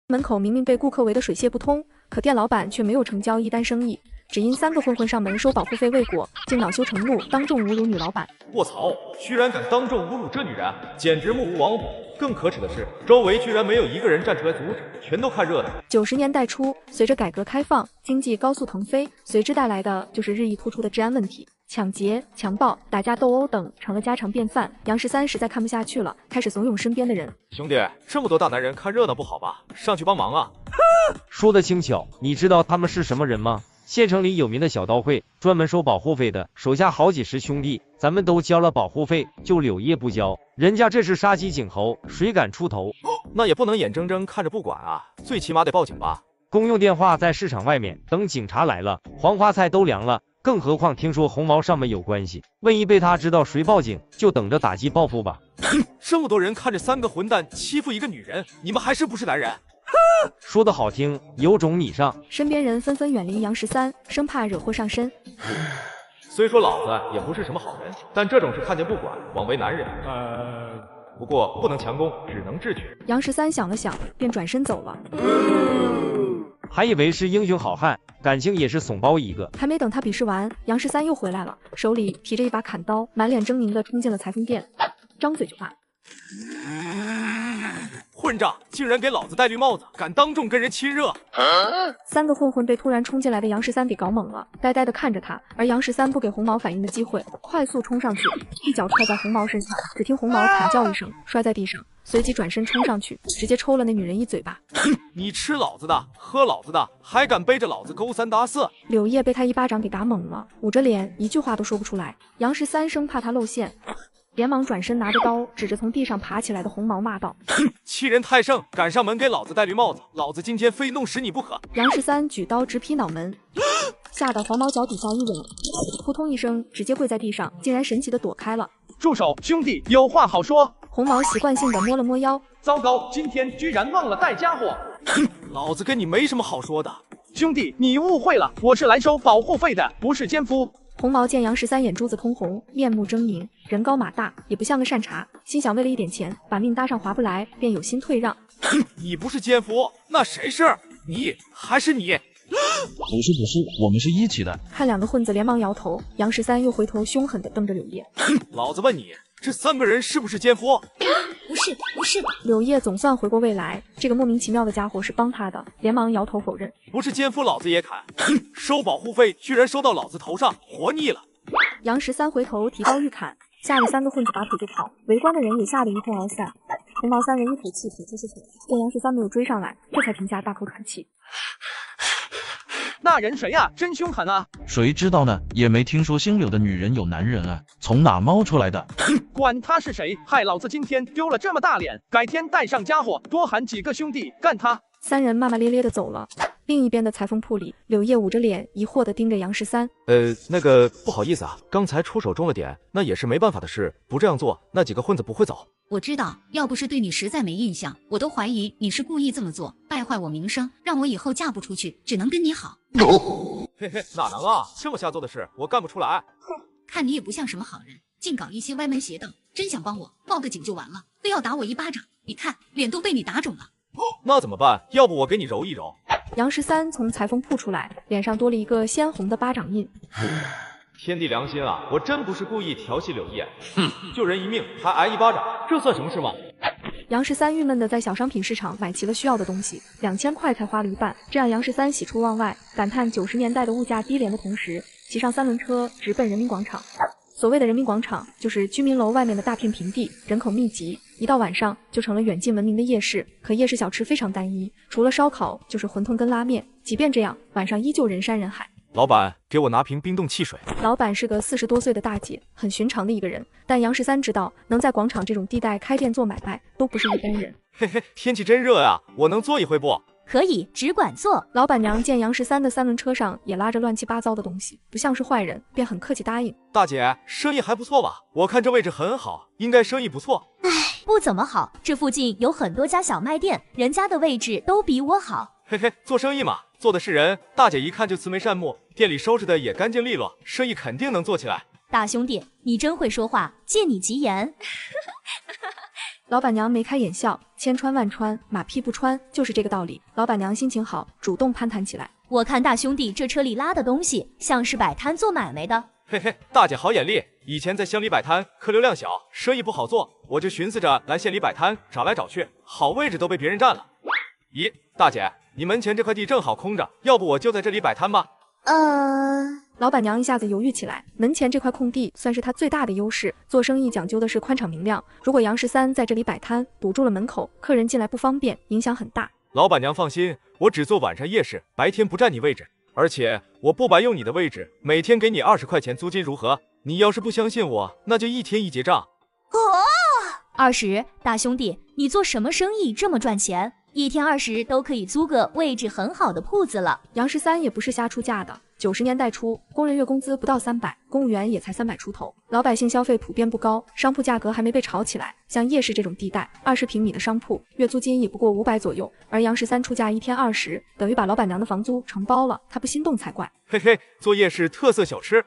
A: 门口明明被顾客围得水泄不通，可店老板却没有成交一单生意，只因3个混混上门收保护费未果，竟恼羞成怒，当众侮辱女老板。
C: 卧槽，居然敢当众侮辱这女人，简直目无王法！更可耻的是，周围居然没有一个人站出来阻止，全都看热闹。
A: 90年代初，随着改革开放，经济高速腾飞，随之带来的就是日益突出的治安问题。抢劫、强暴、打架斗殴等成了家常便饭。杨13实在看不下去了，开始怂恿身边的人：
C: 兄弟，这么多大男人看热闹不好吧？上去帮忙啊！
H: 说的轻巧，你知道他们是什么人吗？县城里有名的小刀会，专门收保护费的，手下好几十兄弟，咱们都交了保护费，就柳叶不交，人家这是杀鸡儆猴，谁敢出头？
C: 那也不能眼睁睁看着不管啊，最起码得报警吧。
H: 公用电话在市场外面，等警察来了，黄花菜都凉了。更何况听说红毛上面有关系，万一被他知道谁报警，就等着打击报复吧。
C: 这么多人看着3个混蛋欺负一个女人，你们还是不是男人？
H: 说的好听，有种你上。
A: 身边人纷纷远离杨13，生怕惹祸上身。
C: 虽说老子也不是什么好人，但这种事看见不管，枉为男人。不过不能强攻，只能智取。
A: 杨13想了想，便转身走了。
H: 还以为是英雄好汉，感情也是怂包一个。
A: 还没等他比试完，杨13又回来了，手里提着一把砍刀，满脸狰狞地冲进了裁缝店，张嘴就骂：
C: 混账，竟然给老子戴绿帽子，敢当众跟人亲热
A: ！3个混混被突然冲进来的杨13给搞懵了，呆呆地看着他，而杨13不给红毛反应的机会，快速冲上去，一脚踹在红毛身上，只听红毛惨叫一声，摔在地上，随即转身冲上去，直接抽了那女人一嘴巴。
C: 你吃老子的，喝老子的，还敢背着老子勾三搭四！
A: 柳叶被他一巴掌给打懵了，捂着脸一句话都说不出来。杨13生怕他露馅，连忙转身拿着刀指着从地上爬起来的红毛骂道：
C: 欺人太甚，敢上门给老子戴绿帽子，老子今天非弄死你不可！
A: 杨13举刀直劈脑门，吓得黄毛脚底下一软，扑通一声直接跪在地上，竟然神奇的躲开了。
Q: 住手，兄弟，有话好说。
A: 红毛习惯性的摸了摸腰，
Q: 糟糕，今天居然忘了带家伙。
C: 老子跟你没什么好说的。
Q: 兄弟，你误会了，我是来收保护费的，不是奸夫。
A: 红毛见杨13眼珠子通红，面目狰狞，人高马大，也不像个善茬，心想为了一点钱把命搭上划不来，便有心退让。
C: 你不是奸夫，那谁是？你还是你？
P: 不是，我们是一起的。
A: 看两个混子连忙摇头，杨13又回头凶狠地瞪着柳叶。
C: 老子问你，这3个人是不是奸夫？
A: 不是。柳叶总算回过味来，这个莫名其妙的家伙是帮他的，连忙摇头否认。
C: 不是奸夫，老子也砍。收保护费居然收到老子头上，活腻了。
A: 杨13回头提刀欲砍，吓得3个混子拔腿就跑，围观的人也吓得一哄而散。红毛3人一口气吐出血，见杨13没有追上来，这才停下大口喘气。
Q: 那人谁呀？真凶狠啊！
P: 谁知道呢？也没听说姓柳的女人有男人啊，从哪冒出来的？
Q: 管他是谁，害老子今天丢了这么大脸，改天带上家伙，多喊几个兄弟干他
A: ！3人骂骂咧咧的走了。另一边的裁缝铺里，柳叶捂着脸，疑惑地盯着杨13。
C: 那个不好意思啊，刚才出手重了点，那也是没办法的事，不这样做，那几个混子不会走。
J: 我知道，要不是对你实在没印象，我都怀疑你是故意这么做，败坏我名声，让我以后嫁不出去，只能跟你好。
C: 嘿嘿，哪能啊，这么下作的事我干不出来。
J: 哼，看你也不像什么好人，净搞一些歪门邪道，真想帮我报个警就完了，非要打我一巴掌，你看脸都被你打肿了。
C: 那怎么办？要不我给你揉一揉。
A: 杨13从裁缝铺出来，脸上多了一个鲜红的巴掌印。
C: 天地良心啊，我真不是故意调戏柳叶，救人一命还挨一巴掌，这算什么事吗？
A: 杨13郁闷地在小商品市场买齐了需要的东西，2000块才花了一半，这让杨13喜出望外，感叹90年代的物价低廉的同时，骑上3轮车直奔人民广场。所谓的人民广场，就是居民楼外面的大片平地，人口密集，一到晚上就成了远近闻名的夜市。可夜市小吃非常单一，除了烧烤就是馄饨跟拉面，即便这样，晚上依旧人山人海。
C: 老板，给我拿瓶冰冻汽水。
A: 老板是个40多岁的大姐，很寻常的一个人，但杨13知道，能在广场这种地带开店做买卖，都不是一般人。
C: 嘿嘿，天气真热啊，我能坐一回不？
B: 可以，只管坐。
A: 老板娘见杨13的3轮车上也拉着乱七八糟的东西，不像是坏人，便很客气答应。
C: 大姐，生意还不错吧？我看这位置很好，应该生意不错。
B: 唉，不怎么好，这附近有很多家小卖店，人家的位置都比我好。
C: 嘿嘿，做生意嘛，做的是人。大姐一看就慈眉善目，店里收拾的也干净利落，生意肯定能做起来。
B: 大兄弟，你真会说话，借你吉言。
A: 老板娘眉开眼笑，千穿万穿，马屁不穿，就是这个道理。老板娘心情好，主动攀谈起来。
B: 我看大兄弟这车里拉的东西，像是摆摊做买卖的。
C: 嘿嘿，大姐好眼力，以前在乡里摆摊，客流量小，生意不好做，我就寻思着来县里摆摊，找来找去，好位置都被别人占了。咦，大姐，你门前这块地正好空着，要不我就在这里摆摊吧？
A: 老板娘一下子犹豫起来，门前这块空地算是她最大的优势，做生意讲究的是宽敞明亮。如果杨13在这里摆摊，堵住了门口，客人进来不方便，影响很大。
C: 老板娘放心，我只做晚上夜市，白天不占你位置，而且我不白用你的位置，每天给你20块钱租金如何？你要是不相信我，那就1天1结账。
B: 20，大兄弟，你做什么生意这么赚钱？1天20都可以租个位置很好的铺子了。
A: 杨13也不是瞎出价的，90年代初，工人月工资不到300，公务员也才300出头，老百姓消费普遍不高，商铺价格还没被炒起来。像夜市这种地带，20平米的商铺，月租金也不过500左右，而杨13出价1天20，等于把老板娘的房租承包了，他不心动才怪。
C: 嘿嘿，做夜市特色小吃，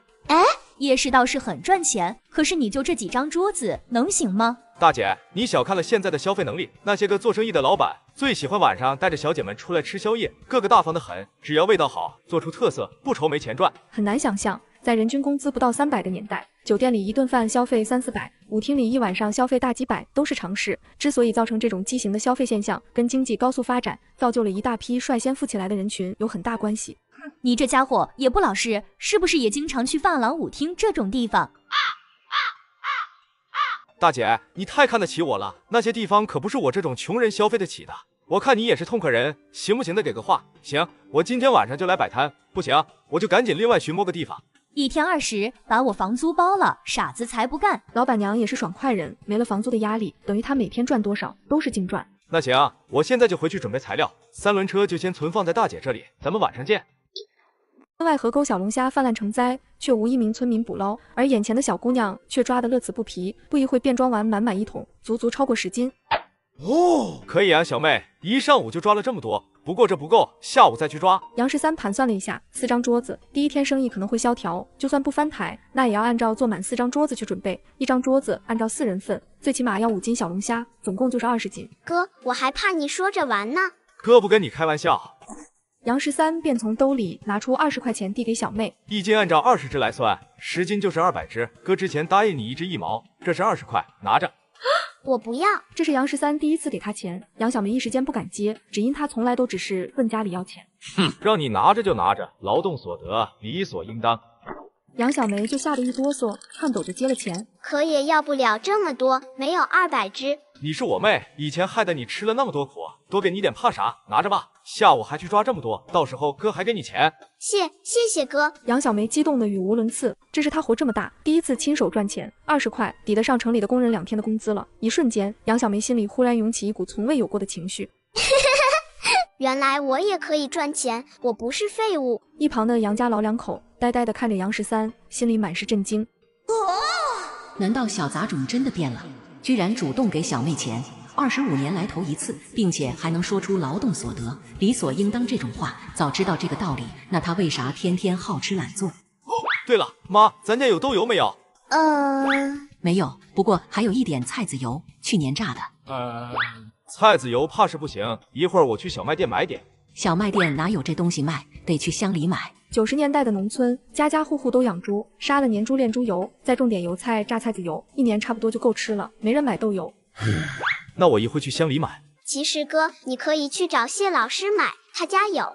B: 夜市倒是很赚钱，可是你就这几张桌子，能行吗？
C: 大姐，你小看了现在的消费能力。那些个做生意的老板最喜欢晚上带着小姐们出来吃宵夜，个个大方的很，只要味道好，做出特色，不愁没钱赚。
A: 很难想象，在人均工资不到300的年代，酒店里一顿饭消费300-400，舞厅里一晚上消费大几百都是常事。之所以造成这种畸形的消费现象，跟经济高速发展造就了一大批率先富起来的人群有很大关系。
B: 你这家伙也不老实，是不是也经常去发廊舞厅这种地方？
C: 大姐，你太看得起我了，那些地方可不是我这种穷人消费得起的。我看你也是痛快人，行不行的给个话。行，我今天晚上就来摆摊，不行我就赶紧另外寻摸个地方。
B: 1天20，把我房租包了，傻子才不干。
A: 老板娘也是爽快人，没了房租的压力，等于她每天赚多少都是净赚。
C: 那行，我现在就回去准备材料，3轮车就先存放在大姐这里，咱们晚上见。
A: 村外河沟小龙虾泛滥成灾，却无一名村民捕捞，而眼前的小姑娘却抓得乐此不疲，不一会便装完满满1桶，足足超过10斤。
C: 哦，可以啊，小妹，一上午就抓了这么多，不过这不够，下午再去抓。
A: 杨13盘算了一下，4张桌子，第一天生意可能会萧条，就算不翻台，那也要按照做满4张桌子去准备。一张桌子按照4人份，最起码要5斤小龙虾，总共就是20斤。
F: 哥，我还怕你说着玩呢。
C: 哥不跟你开玩笑。
A: 杨13便从兜里拿出20块钱递给小妹，
C: 一斤按照20只来算，10斤就是200只。哥之前答应你1只1毛，这是20块，拿着。
F: 我不要。
A: 这是杨13第一次给他钱，杨小梅一时间不敢接，只因他从来都只是问家里要钱。
C: 哼，让你拿着就拿着，劳动所得理所应当。
A: 杨小梅就吓得一哆嗦，颤抖着接了钱。
F: 可也要不了这么多，没有200只。
C: 你是我妹，以前害得你吃了那么多苦，多给你点怕啥？拿着吧，下午还去抓这么多，到时候哥还给你钱。
F: 谢谢哥。
A: 杨小梅激动的语无伦次，这是她活这么大第一次亲手赚钱，20块抵得上城里的工人2天的工资了。一瞬间，杨小梅心里忽然涌起一股从未有过的情绪。
F: 原来我也可以赚钱，我不是废物。
A: 一旁的杨家老两口呆呆地看着杨13，心里满是震惊。
J: 难道小杂种真的变了？居然主动给小妹钱，25年来头一次，并且还能说出劳动所得理所应当这种话。早知道这个道理，那他为啥天天好吃懒做？
C: 对了，妈，咱家有豆油没有？
J: 没有，不过还有一点菜籽油，去年榨的。
C: 菜籽油怕是不行，一会儿我去小卖店买点。
J: 小卖店哪有这东西卖，得去乡里买。
A: 90年代的农村，家家户户都养猪，杀了年猪炼猪油，再种点油菜榨菜籽油，1年差不多就够吃了，没人买豆油。
C: 那我一会去乡里买。
F: 其实哥，你可以去找谢老师买，他家有。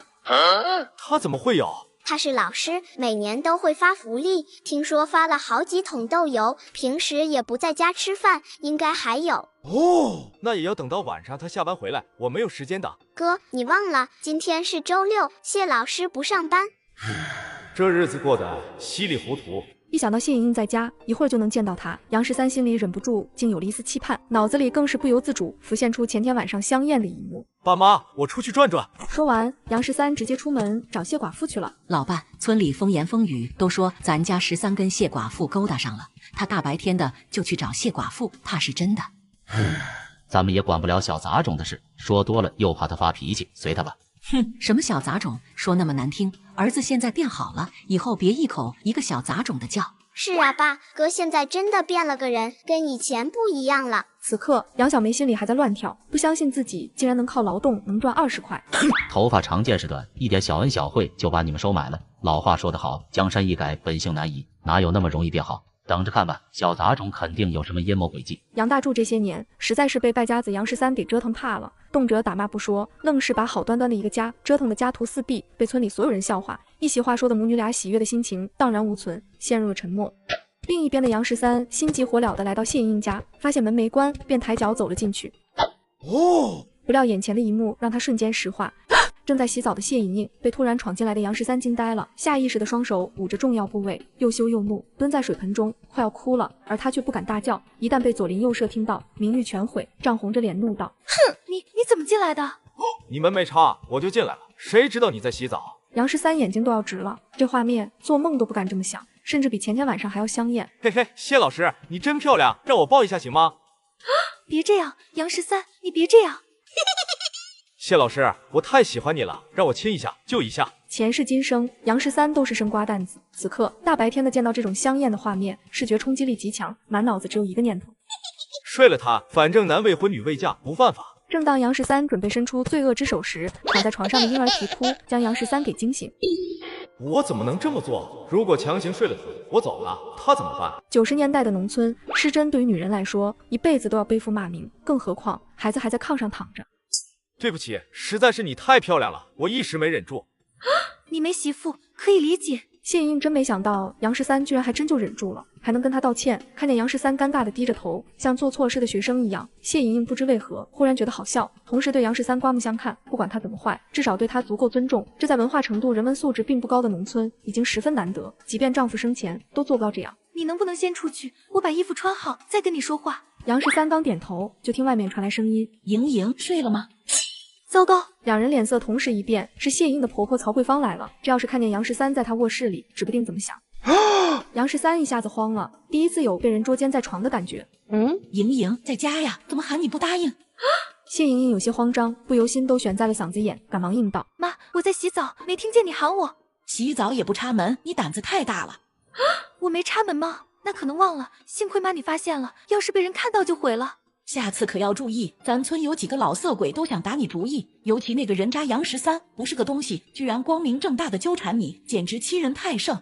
C: 他怎么会有？
F: 他是老师，每年都会发福利，听说发了好几桶豆油，平时也不在家吃饭，应该还有。
C: 哦，那也要等到晚上他下班回来，我没有时间的。
F: 哥，你忘了今天是周6，谢老师不上班。
C: 这日子过得稀里糊涂。
A: 一想到谢莹莹在家，一会儿就能见到她，杨13心里忍不住竟有了一丝期盼，脑子里更是不由自主浮现出前天晚上香艳的一幕。
C: 爸妈，我出去转转。
A: 说完，杨13直接出门找谢寡妇去了。
J: 老爸，村里风言风语都说咱家13跟谢寡妇勾搭上了，他大白天的就去找谢寡妇，怕是真的。
D: 咱们也管不了小杂种的事，说多了又怕他发脾气，随他吧。
J: 哼，什么小杂种，说那么难听。儿子现在变好了，以后别一口一个小杂种的叫。
F: 是啊，爸，哥现在真的变了个人，跟以前不一样了。
A: 此刻，杨小梅心里还在乱跳，不相信自己竟然能靠劳动能赚20块。
D: 头发长见识短，一点小恩小惠就把你们收买了。老话说得好，江山易改，本性难移，哪有那么容易变好？等着看吧，小杂种肯定有什么阴谋诡计。
A: 杨大柱这些年实在是被败家子杨13给折腾怕了，动辄打骂不说，愣是把好端端的一个家折腾的家徒四壁，被村里所有人笑话。一席话说的母女俩喜悦的心情荡然无存，陷入了沉默。另一边的杨13心急火燎的来到谢莹莹家，发现门没关，便抬脚走了进去。不料眼前的一幕让他瞬间石化。正在洗澡的谢莹莹被突然闯进来的杨13惊呆了，下意识的双手捂着重要部位，又羞又怒，蹲在水盆中快要哭了，而他却不敢大叫，一旦被左邻右舍听到，名誉全毁，涨红着脸怒道：
B: 哼，你怎么进来的？
C: 你门没插，我就进来了，谁知道你在洗澡？
A: 杨13眼睛都要直了，这画面做梦都不敢这么想，甚至比前天晚上还要香艳。
C: 嘿嘿，谢老师，你真漂亮，让我抱一下行吗？
B: 别这样，杨13，你别这样。
C: 谢老师，我太喜欢你了，让我亲一下，就一下。
A: 前世今生，杨13都是生瓜蛋子。此刻大白天的见到这种香艳的画面，视觉冲击力极强，满脑子只有一个念头：
C: 睡了他，反正男未婚女未嫁，不犯法。
A: 正当杨13准备伸出罪恶之手时，躺在床上的婴儿啼哭，将杨13给惊醒。
C: 我怎么能这么做？如果强行睡了他，我走了，他怎么办
A: ？90年代的农村，失贞对于女人来说，一辈子都要背负骂名，更何况孩子还在炕上躺着。
C: 对不起，实在是你太漂亮了，我一时没忍住。
B: 你没媳妇可以理解。
A: 谢莹莹真没想到杨13居然还真就忍住了，还能跟他道歉。看见杨13尴尬的低着头，像做错事的学生一样，谢莹莹不知为何忽然觉得好笑，同时对杨13刮目相看。不管他怎么坏，至少对他足够尊重。这在文化程度、人文素质并不高的农村已经十分难得，即便丈夫生前都做不到这样。
B: 你能不能先出去，我把衣服穿好再跟你说话？
A: 杨13刚点头，就听外面传来声音：
J: 莹莹睡了吗？
B: 糟糕！
A: 两人脸色同时一变，是谢莹莹的婆婆曹桂芳来了。这要是看见杨13在她卧室里，指不定怎么想。杨13一下子慌了，第一次有被人捉奸在床的感觉。
J: 莹莹在家呀，怎么喊你不答应？
A: 谢莹莹有些慌张，不由心都悬在了嗓子眼，赶忙应道：“
B: 妈，我在洗澡，没听见你喊我。
J: 洗澡也不插门，你胆子太大了。
B: 我没插门吗？那可能忘了，幸亏妈你发现了，要是被人看到就毁了。
J: 下次可要注意，咱村有几个老色鬼都想打你主意，尤其那个人渣杨13，不是个东西，居然光明正大的纠缠你，简直欺人太甚。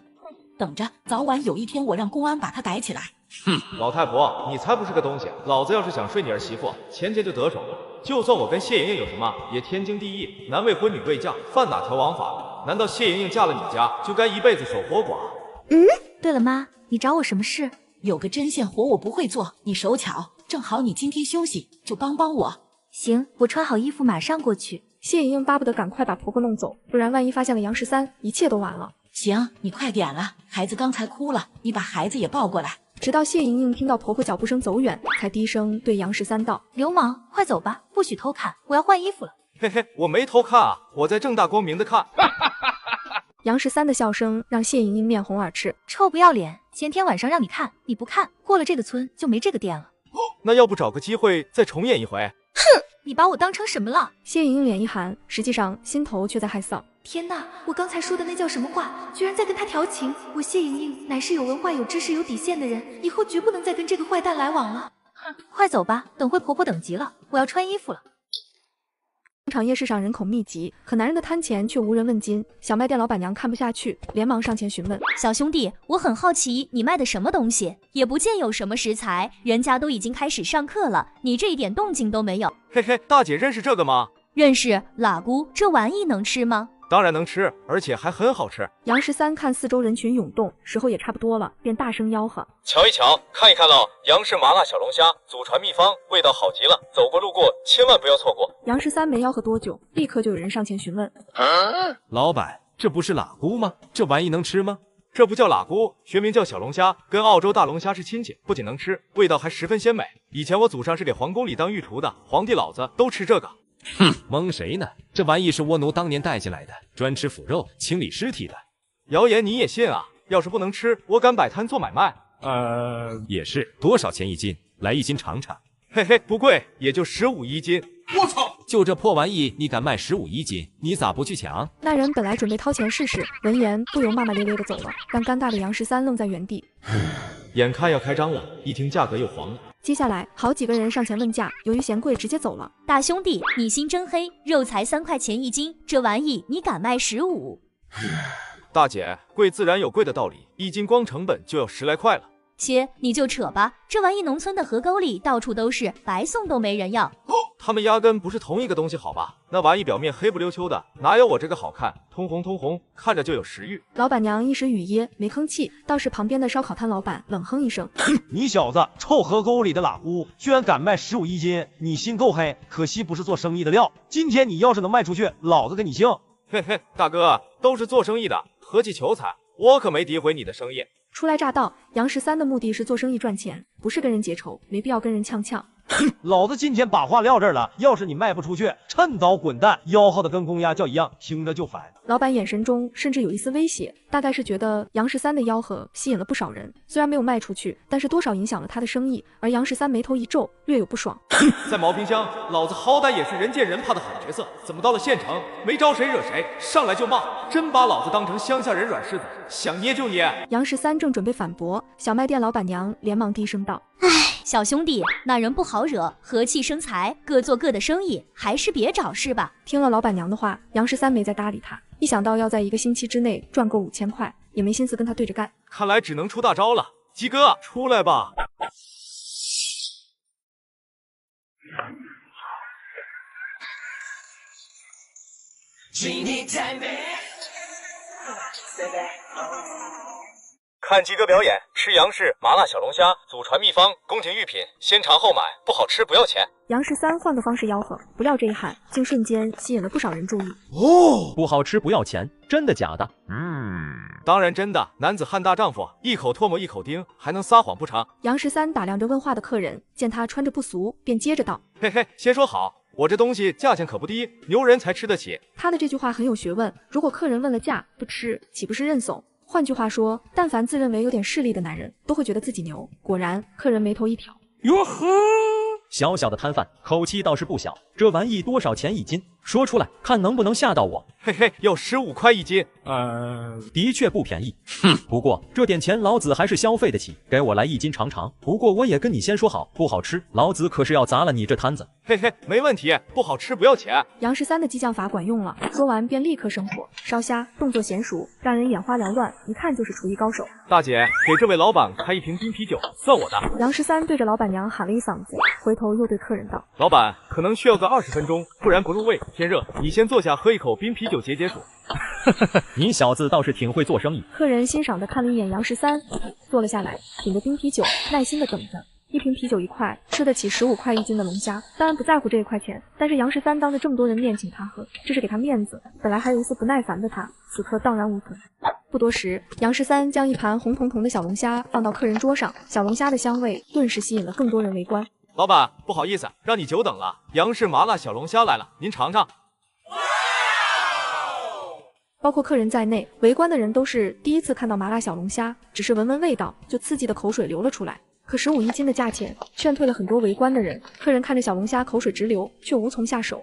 J: 等着，早晚有一天我让公安把他逮起来。”
C: 哼，老太婆，你才不是个东西！老子要是想睡你儿媳妇，前天就得手了。就算我跟谢莹莹有什么，也天经地义，男未婚女未嫁，犯哪条王法？难道谢莹莹嫁了你家，就该一辈子守活寡？
B: 对了，妈，你找我什么事？
J: 有个针线活我不会做，你手巧，正好你今天休息，就帮帮我。
B: 行，我穿好衣服马上过去。
A: 谢莹莹巴不得赶快把婆婆弄走，不然万一发现了杨13，一切都完了。
J: 行，你快点了，孩子刚才哭了，你把孩子也抱过来。
A: 直到谢莹莹听到婆婆脚步声走远，才低声对杨13道：“
B: 流氓，快走吧，不许偷看，我要换衣服了。”
C: 嘿嘿，我没偷看啊，我在正大光明的看。
A: 杨13的笑声让谢莹莹面红耳赤。
B: 臭不要脸！前天晚上让你看，你不看，过了这个村就没这个店了。
C: 那要不找个机会再重演一回？
B: 哼，你把我当成什么了？
A: 谢莹莹脸一寒，实际上心头却在害臊。
B: 天哪，我刚才说的那叫什么话？居然在跟他调情！我谢莹莹乃是有文化、有知识、有底线的人，以后绝不能再跟这个坏蛋来往了。哼，快走吧，等会婆婆等急了，我要穿衣服了。
A: 商场夜市上人口密集，可男人的摊前却无人问津。小卖店老板娘看不下去，连忙上前询问：“
R: 小兄弟，我很好奇，你卖的什么东西？也不见有什么食材，人家都已经开始上课了，你这一点动静都没有。”
C: 嘿嘿，大姐认识这个吗？
R: 认识。喇姑，这玩意能吃吗？
C: 当然能吃，而且还很好吃。
A: 杨13看四周人群涌动，时候也差不多了，便大声吆喝：“
C: 瞧一瞧，看一看喽！杨氏麻辣小龙虾，祖传秘方，味道好极了，走过路过千万不要错过。”
A: 杨13没吆喝多久，立刻就有人上前询问：“
G: 老板，这不是喇姑吗？这玩意能吃吗？”
C: 这不叫喇姑，学名叫小龙虾，跟澳洲大龙虾是亲戚，不仅能吃，味道还十分鲜美。以前我祖上是给皇宫里当御厨的，皇帝老子都吃这个。
G: 哼，蒙谁呢？这玩意是倭奴当年带进来的，专吃腐肉、清理尸体的。
C: 谣言你也信啊？要是不能吃，我敢摆摊做买卖。
G: 也是，多少钱一斤？来1斤尝尝。
C: 嘿嘿，不贵，也就15一斤。
G: 我操！就这破玩意，你敢卖15一斤？你咋不去抢？
A: 那人本来准备掏钱试试，闻言不由骂骂咧咧的走了，让尴尬的杨13愣在原地。
C: 眼看要开张了，一听价格又黄了。
A: 接下来好几个人上前问价，由于嫌贵直接走了。
R: 大兄弟，你心真黑，肉才3块钱一斤，这玩意你敢卖15？
C: 大姐，贵自然有贵的道理，1斤光成本就要10来块了。
R: 切，你就扯吧，这玩意农村的河沟里到处都是，白送都没人要。
C: 他们压根不是同一个东西，好吧？那玩意表面黑不溜秋的，哪有我这个好看？通红通红，看着就有食欲。
A: 老板娘一时语噎，没吭气，倒是旁边的烧烤摊老板冷哼一声：“
H: 你小子臭河沟里的喇姑，居然敢卖15一斤，你心够黑，可惜不是做生意的料。今天你要是能卖出去，老子跟你姓。”
C: 嘿嘿，大哥，都是做生意的，和气求财，我可没诋毁你的生意。
A: 初来乍到，杨13的目的是做生意赚钱，不是跟人结仇，没必要跟人呛呛。
H: 老子今天把话撂这儿了，要是你卖不出去，趁早滚蛋，吆喝的跟公鸭叫一样，听着就烦。
A: 老板眼神中甚至有一丝威胁，大概是觉得杨13的吆喝吸引了不少人，虽然没有卖出去，但是多少影响了他的生意。而杨13眉头一皱，略有不爽。
C: 在毛坪乡，老子好歹也是人见人怕的狠角色，怎么到了县城，没招谁惹谁，上来就骂，真把老子当成乡下人软柿子，想捏就捏。
A: 杨13正准备反驳，小卖店老板娘连忙低声道：“
R: 唉，小兄弟，那人不好惹，和气生财，各做各的生意，还是别找事吧。”
A: 听了老板娘的话，杨13没再搭理他，一想到要在1个星期之内赚够5000块，也没心思跟他对着干。
C: 看来只能出大招了，鸡哥出来吧。看鸡哥表演，吃杨氏麻辣小龙虾，祖传秘方，宫廷御品，先尝后买，不好吃不要钱。
A: 杨13换个方式吆喝，不料这一喊，竟瞬间吸引了不少人注意。
S: 哦，不好吃不要钱，真的假的？
C: 当然真的，男子汉大丈夫，一口唾沫一口钉，还能撒谎不成？
A: 杨13打量着问话的客人，见他穿着不俗，便接着道：“
C: 嘿嘿，先说好，我这东西价钱可不低，牛人才吃得起。”
A: 他的这句话很有学问，如果客人问了价不吃，岂不是认怂？换句话说，但凡自认为有点势力的男人，都会觉得自己牛。果然，客人眉头一挑：“
K: 哟呵，
S: 小小的摊贩，口气倒是不小。这玩意多少钱一斤？说出来，看能不能吓到我。
C: 嘿嘿，要15块一斤。
S: 的确不便宜。不过这点钱老子还是消费得起，给我来1斤尝尝。不过我也跟你先说好，不好吃，老子可是要砸了你这摊子。
C: 嘿嘿，没问题，不好吃不要钱。
A: 杨13的激将法管用了，说完便立刻生火，烧虾，动作娴熟，让人眼花缭乱，一看就是厨艺高手。
C: 大姐，给这位老板开1瓶冰啤酒，算我的。
A: 杨13对着老板娘喊了一嗓子，回头又对客人道：
C: 老板，可能需要个20分钟，不然不入味，天热，你先坐下喝一口冰啤酒解解暑。
S: 你小子倒是挺会做生意。
A: 客人欣赏地看了一眼杨13，坐了下来，品着冰啤酒，耐心地等着。1瓶啤酒1块，吃得起15块1斤的龙虾，当然不在乎这1块钱。但是杨13当着这么多人面请他喝，这是给他面子。本来还有一丝不耐烦的他，此刻荡然无存。不多时，杨13将一盘红彤彤的小龙虾放到客人桌上，小龙虾的香味顿时吸引了更多人围观。
C: 老板，不好意思，让你久等了，杨氏麻辣小龙虾来了，您尝尝。
A: 包括客人在内，围观的人都是第一次看到麻辣小龙虾，只是闻闻味道就刺激的口水流了出来。可15一斤的价钱劝退了很多围观的人，客人看着小龙虾口水直流，却无从下手。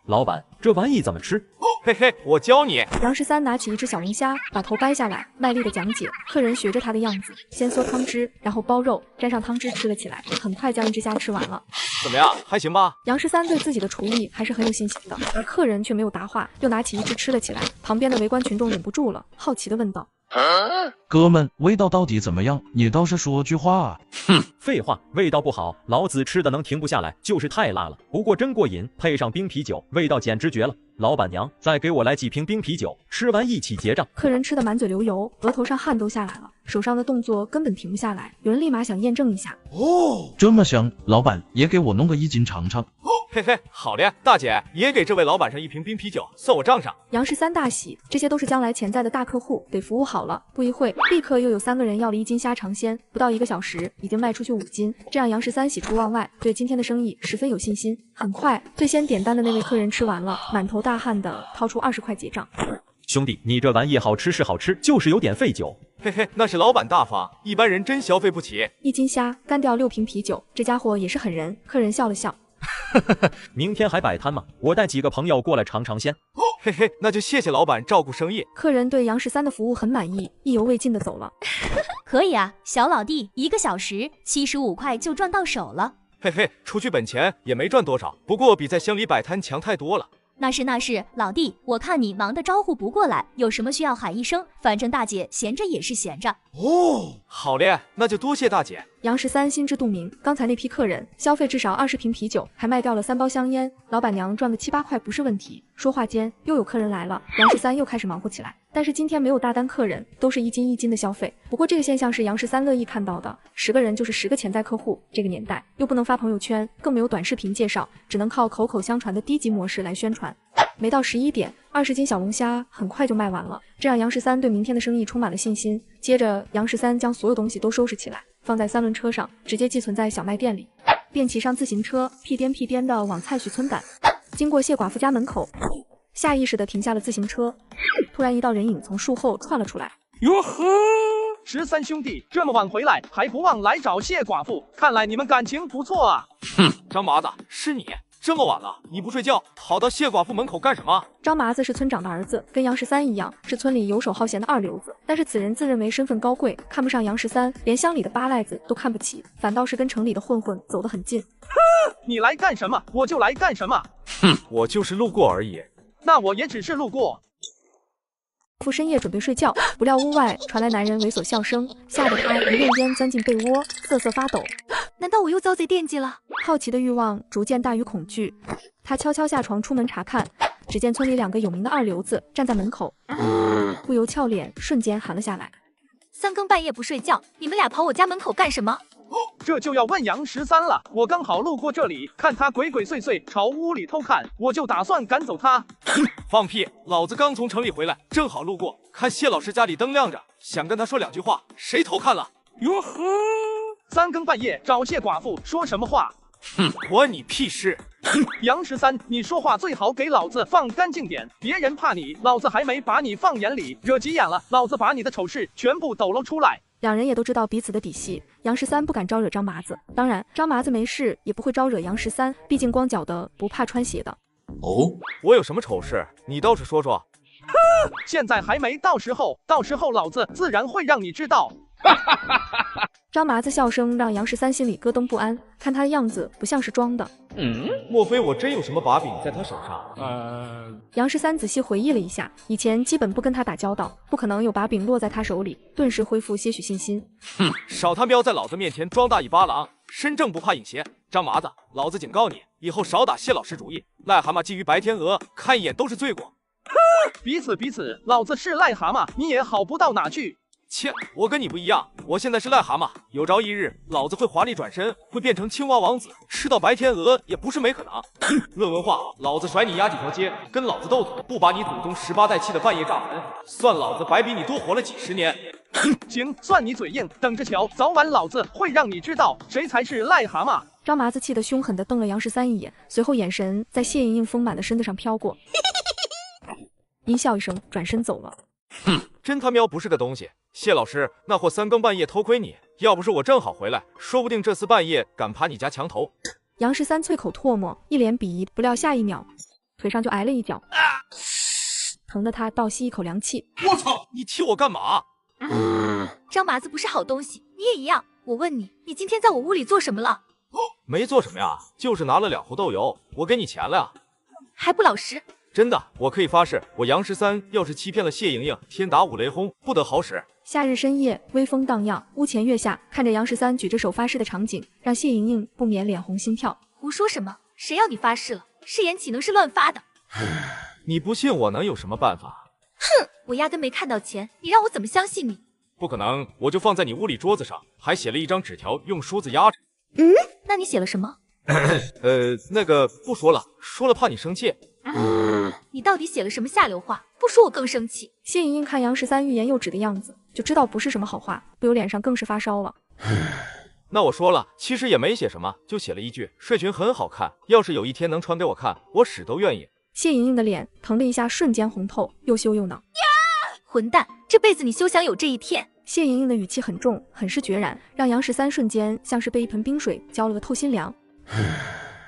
S: 老板，这玩意怎么吃？
C: 嘿嘿，我教你。
A: 杨13拿起一只小龙虾，把头掰下来，卖力的讲解。客人学着他的样子，先嗦汤汁，然后包肉，沾上汤汁吃了起来，很快将一只虾吃完了。
C: 怎么样，还行吧？
A: 杨13对自己的厨艺还是很有信心的，而客人却没有答话，又拿起一只吃了起来。旁边的围观群众忍不住了，好奇的问道：
P: 哥们，味道到底怎么样？你倒是说句话啊！
S: 废话，味道不好，老子吃的能停不下来，就是太辣了。不过真过瘾，配上冰啤酒，味道简直绝了。老板娘，再给我来几瓶冰啤酒，吃完一起结账。
A: 客人吃得满嘴流油，额头上汗都下来了，手上的动作根本停不下来。有人立马想验证一下。
P: 这么香，老板也给我弄个1斤尝尝。
C: 嘿嘿，好嘞，大姐也给这位老板上1瓶冰啤酒，算我账上。
A: 杨13大喜，这些都是将来潜在的大客户，得服务好了。不一会，立刻又有3个人要了1斤虾尝鲜，不到1个小时，已经卖出去5斤，这让杨13喜出望外，对今天的生意十分有信心。很快，最先点单的那位客人吃完了，满头大汗的掏出20块结账。
S: 兄弟，你这玩意好吃是好吃，就是有点费酒。
C: 嘿嘿，那是老板大方，一般人真消费不起。
A: 1斤虾干掉6瓶啤酒，这家伙也是狠人。客人笑了笑。
S: 明天还摆摊吗？我带几个朋友过来尝尝鲜。
C: 嘿嘿，那就谢谢老板照顾生意。
A: 客人对杨13的服务很满意，意犹未尽的走了。
R: 可以啊，小老弟，1个小时75块就赚到手了。
C: 嘿嘿，除去本钱也没赚多少，不过比在乡里摆摊强太多了。
R: 那是，老弟，我看你忙得招呼不过来，有什么需要喊一声，反正大姐闲着也是闲着。
C: 好嘞，那就多谢大姐。
A: 杨13心知肚明，刚才那批客人消费至少20瓶啤酒，还卖掉了3包香烟，老板娘赚个7、8块不是问题。说话间，又有客人来了，杨13又开始忙活起来。但是今天没有大单客人，都是1斤1斤的消费。不过这个现象是杨13乐意看到的，10个人就是10个潜在客户。这个年代又不能发朋友圈，更没有短视频介绍，只能靠口口相传的低级模式来宣传。没到11点，20斤小龙虾很快就卖完了，这让杨13对明天的生意充满了信心。接着，杨13将所有东西都收拾起来，放在3轮车上，直接寄存在小卖店里，便骑上自行车，屁颠屁颠的往蔡徐村赶。经过谢寡妇家门口，下意识的停下了自行车。突然，一道人影从树后窜了出来。
Q: 哟呵，13兄弟这么晚回来，还不忘来找谢寡妇，看来你们感情不错啊。
C: 张麻子，是你？这么晚了，你不睡觉，跑到谢寡妇门口干什么？
A: 张麻子是村长的儿子，跟杨13一样，是村里游手好闲的二流子。但是此人自认为身份高贵，看不上杨13，连乡里的八赖子都看不起，反倒是跟城里的混混走得很近。
Q: 你来干什么，我就来干什么。
C: 我就是路过而已。
Q: 那我也只是路过。
A: 父深夜准备睡觉，不料屋外传来男人猥琐笑声，吓得他一溜烟钻进被窝，瑟瑟发抖。
B: 难道我又遭贼惦记了？
A: 好奇的欲望逐渐大于恐惧，他悄悄下床出门查看，只见村里2个有名的二流子站在门口，不由俏脸瞬间寒了下来。
B: 3更半夜不睡觉，你们俩跑我家门口干什么？
Q: 这就要问杨13了，我刚好路过这里，看他鬼鬼祟祟朝屋里偷看，我就打算赶走他。
C: 放屁！老子刚从城里回来，正好路过，看谢老师家里灯亮着，想跟他说2句话。谁偷看了？
Q: 哟呵，3更半夜找谢寡妇说什么话？
C: 哼，关你屁事！
Q: 杨13，你说话最好给老子放干净点，别人怕你，老子还没把你放眼里，惹急眼了，老子把你的丑事全部抖露出来。
A: 两人也都知道彼此的底细，杨13不敢招惹张麻子，当然张麻子没事也不会招惹杨13，毕竟光脚的不怕穿鞋的。
C: 哦，我有什么丑事？你倒是说说。
Q: 现在还没到时候，到时候老子自然会让你知道。
A: 张麻子笑声让杨13心里咯噔不安，看他的样子不像是装的。
C: 莫非我真有什么把柄在他手上？
A: 杨13仔细回忆了一下，以前基本不跟他打交道，不可能有把柄落在他手里，顿时恢复些许信心。
C: 哼，少他喵在老子面前装大尾巴狼，身正不怕影斜。张麻子，老子警告你，以后少打谢老师主意。癞蛤蟆觊觎白天鹅，看一眼都是罪过。
Q: 彼此，老子是癞蛤蟆，你也好不到哪去。
C: 切，我跟你不一样，我现在是癞蛤蟆，有朝一日老子会华丽转身，会变成青蛙王子，吃到白天鹅也不是没可能。论文化，老子甩你压几条街，跟老子斗斗，不把你祖宗18代气的半夜炸坟，算老子白比你多活了几十年。
Q: 行，算你嘴硬，等着瞧，早晚老子会让你知道谁才是癞蛤蟆。
A: 张麻子气得凶狠地瞪了杨13一眼，随后眼神在谢莹莹丰满的身子上飘过，阴笑一声，转身走了。
C: 哼，真他喵不是个东西。谢老师，那货3更半夜偷窥你，要不是我正好回来，说不定这厮半夜敢爬你家墙头。
A: 杨13啐口唾沫，一脸鄙夷，不料下一秒腿上就挨了一脚，疼得他倒吸一口凉气。
C: 我操，你踢我干嘛？
B: 张麻子不是好东西，你也一样。我问你，你今天在我屋里做什么了？
C: 没做什么呀，就是拿了2壶豆油，我给你钱了呀。
B: 还不老实。
C: 真的，我可以发誓，我杨13要是欺骗了谢莹莹，天打5雷轰，不得好使。
A: 夏日深夜，微风荡漾，屋前月下，看着杨13举着手发誓的场景，让谢莹莹不免脸红心跳。
B: 胡说什么？谁要你发誓了？誓言岂能是乱发的？
C: 你不信我能有什么办法？
B: 哼，我压根没看到钱，你让我怎么相信你？
C: 不可能，我就放在你屋里桌子上，还写了一张纸条，用梳子压着。
B: 那你写了什么？
C: 那个不说了，说了怕你生气。
B: 你到底写了什么下流话？不说我更生气。
A: 谢莹莹看杨13欲言又止的样子，就知道不是什么好话，不由脸上更是发烧了。
C: 那我说了，其实也没写什么，就写了一句睡裙很好看，要是有一天能传给我看，我死都愿意。
A: 谢莹莹的脸疼的一下瞬间红透，又羞又恼。
B: 混蛋，这辈子你休想有这一天！
A: 谢莹莹的语气很重，很是决然，让杨13瞬间像是被一盆冰水浇了个透心凉。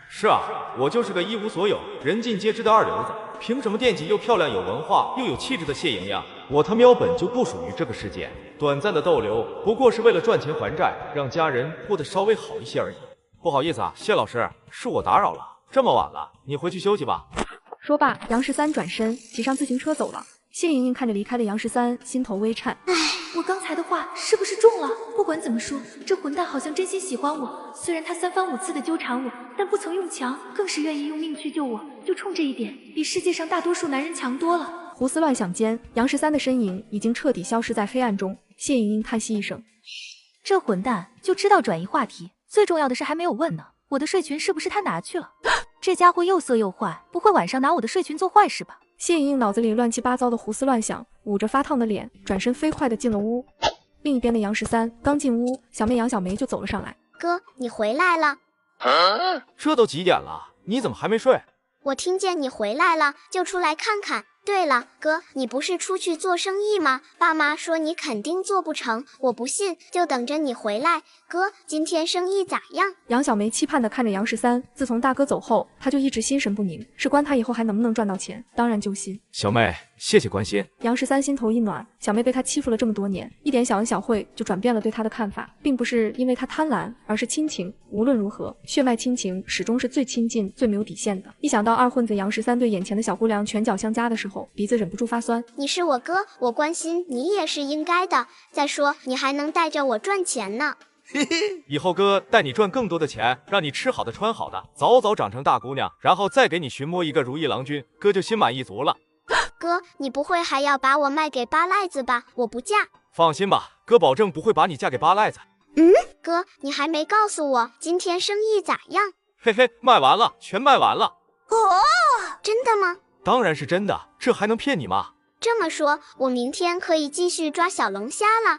C: 是啊，我就是个一无所有、人尽皆知的二流子，凭什么惦记又漂亮、有文化又有气质的谢莹莹？我他喵本就不属于这个世界，短暂的逗留不过是为了赚钱还债，让家人过得稍微好一些而已。不好意思啊，谢老师，是我打扰了，这么晚了，你回去休息吧。
A: 说罢，杨13转身骑上自行车走了。谢莹莹看着离开的杨13，心头微颤。
B: 唉，我刚才的话是不是中了？不管怎么说，这混蛋好像真心喜欢我。虽然他3番5次的纠缠我，但不曾用强，更是愿意用命去救我。就冲这一点，比世界上大多数男人强多了。
A: 胡思乱想间，杨13的身影已经彻底消失在黑暗中。谢莹莹叹息一声，
B: 这混蛋就知道转移话题，最重要的是还没有问呢。我的睡裙是不是他拿去了？这家伙又色又坏，不会晚上拿我的睡裙做坏事吧？
A: 谢莹莹脑子里乱七八糟的胡思乱想，捂着发烫的脸，转身飞快地进了屋。另一边的杨13刚进屋，小妹杨小梅就走了上来。
F: 哥，你回来了。
C: 这都几点了，你怎么还没睡？
F: 我听见你回来了，就出来看看。对了，哥，你不是出去做生意吗？爸妈说你肯定做不成，我不信，就等着你回来。哥，今天生意咋样？
A: 杨小梅期盼地看着杨13，自从大哥走后，她就一直心神不宁，事关她以后还能不能赚到钱，当然揪心。
C: 小妹，谢谢关心。
A: 杨13心头一暖，小妹被他欺负了这么多年，一点小恩小惠就转变了对他的看法，并不是因为他贪婪，而是亲情。无论如何，血脉亲情始终是最亲近、最没有底线的。一想到二混子杨13对眼前的小姑娘拳脚相加的时候，鼻子忍不住发酸。
F: 你是我哥，我关心你也是应该的。再说，你还能带着我赚钱呢。
C: 以后哥带你赚更多的钱，让你吃好的穿好的，早早长成大姑娘，然后再给你寻摸一个如意郎君，哥就心满意足了。
F: 哥，你不会还要把我卖给八赖子吧？我不嫁。
C: 放心吧，哥保证不会把你嫁给八赖子。
F: 哥，你还没告诉我今天生意咋样？
C: 嘿嘿，卖完了，全卖完了。
F: 真的吗？
C: 当然是真的，这还能骗你吗？
F: 这么说，我明天可以继续抓小龙虾了。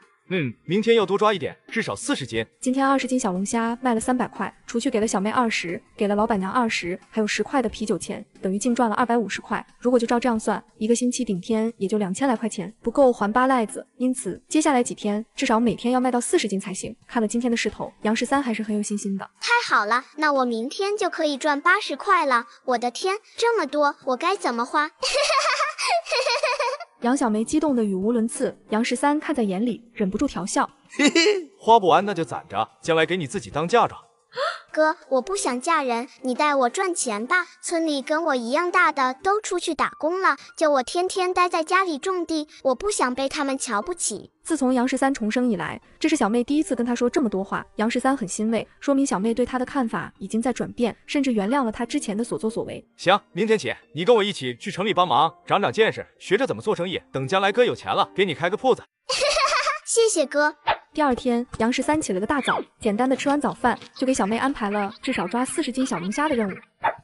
C: 明天要多抓一点，至少40斤。
A: 今天20斤小龙虾卖了300块，除去给了小妹20，给了老板娘20，还有10块的啤酒钱，等于净赚了250块。如果就照这样算，一个星期顶天也就2000来块钱，不够还8赖子。因此，接下来几天至少每天要卖到40斤才行。看了今天的势头，杨13还是很有信心的。
F: 太好了，那我明天就可以赚80块了。我的天，这么多，我该怎么花？
A: 杨小梅激动得语无伦次，杨13看在眼里，忍不住调笑。
C: 嘿嘿，花不完那就攒着，将来给你自己当嫁妆。
F: 哥，我不想嫁人，你带我赚钱吧。村里跟我一样大的都出去打工了，就我天天待在家里种地，我不想被他们瞧不起。
A: 自从杨13重生以来，这是小妹第一次跟他说这么多话，杨13很欣慰，说明小妹对他的看法已经在转变，甚至原谅了他之前的所作所为。
C: 行，明天起你跟我一起去城里帮忙，长长见识，学着怎么做生意，等将来哥有钱了，给你开个铺子。
F: 谢谢哥。
A: 第二天，杨13起了个大早，简单的吃完早饭，就给小妹安排了至少抓40斤小龙虾的任务，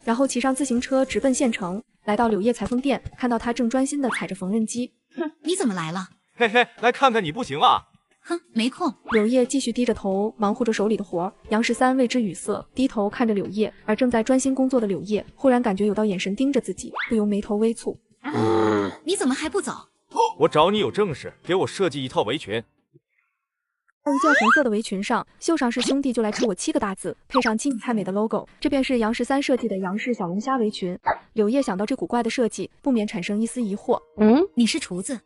A: 然后骑上自行车直奔县城，来到柳叶裁缝店，看到他正专心的踩着缝纫机。
J: 哼，你怎么来了？
C: 嘿嘿，来看看你不行啊。
J: 哼，没空。
A: 柳叶继续低着头忙活着手里的活，杨13为之语塞，低头看着柳叶，而正在专心工作的柳叶忽然感觉有道眼神盯着自己，不由眉头微蹙。
J: 你怎么还不走？
C: 我找你有正事，给我设计一套围裙。
A: 在一件红色的围裙上，绣上是兄弟就来吃我7个大字，配上金太美的 logo， 这便是杨13设计的杨氏小龙虾围裙。柳叶想到这古怪的设计，不免产生一丝疑惑。
J: 你是厨子？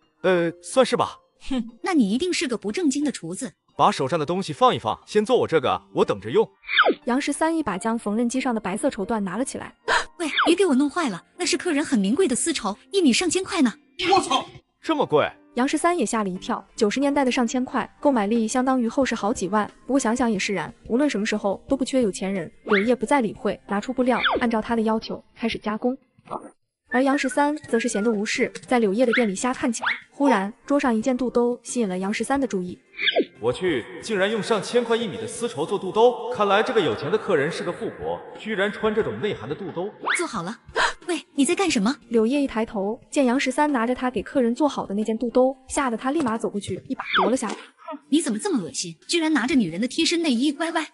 C: 算是吧。
J: 哼，那你一定是个不正经的厨子。
C: 把手上的东西放一放，先做我这个，我等着用。
A: 杨13一把将缝纫机上的白色绸缎拿了起来。
J: 喂，别给我弄坏了，那是客人很名贵的丝绸，1米上千块呢。
C: 我操，这么贵！
A: 杨13也吓了一跳，90年代的上千块，购买力相当于后世好几万。不过想想也是然，无论什么时候都不缺有钱人。柳叶不再理会，拿出布料，按照他的要求开始加工。而杨13则是闲着无事，在柳叶的店里瞎看起来。忽然，桌上一件肚兜吸引了杨13的注意。
C: 我去，竟然用上千块1米的丝绸做肚兜，看来这个有钱的客人是个富婆，居然穿这种内涵的肚兜。
J: 做好了。喂，你在干什么？
A: 柳叶一抬头，见杨13拿着他给客人做好的那件肚兜，吓得他立马走过去，一把夺了下来。
J: 你怎么这么恶心，居然拿着女人的贴身内衣歪歪！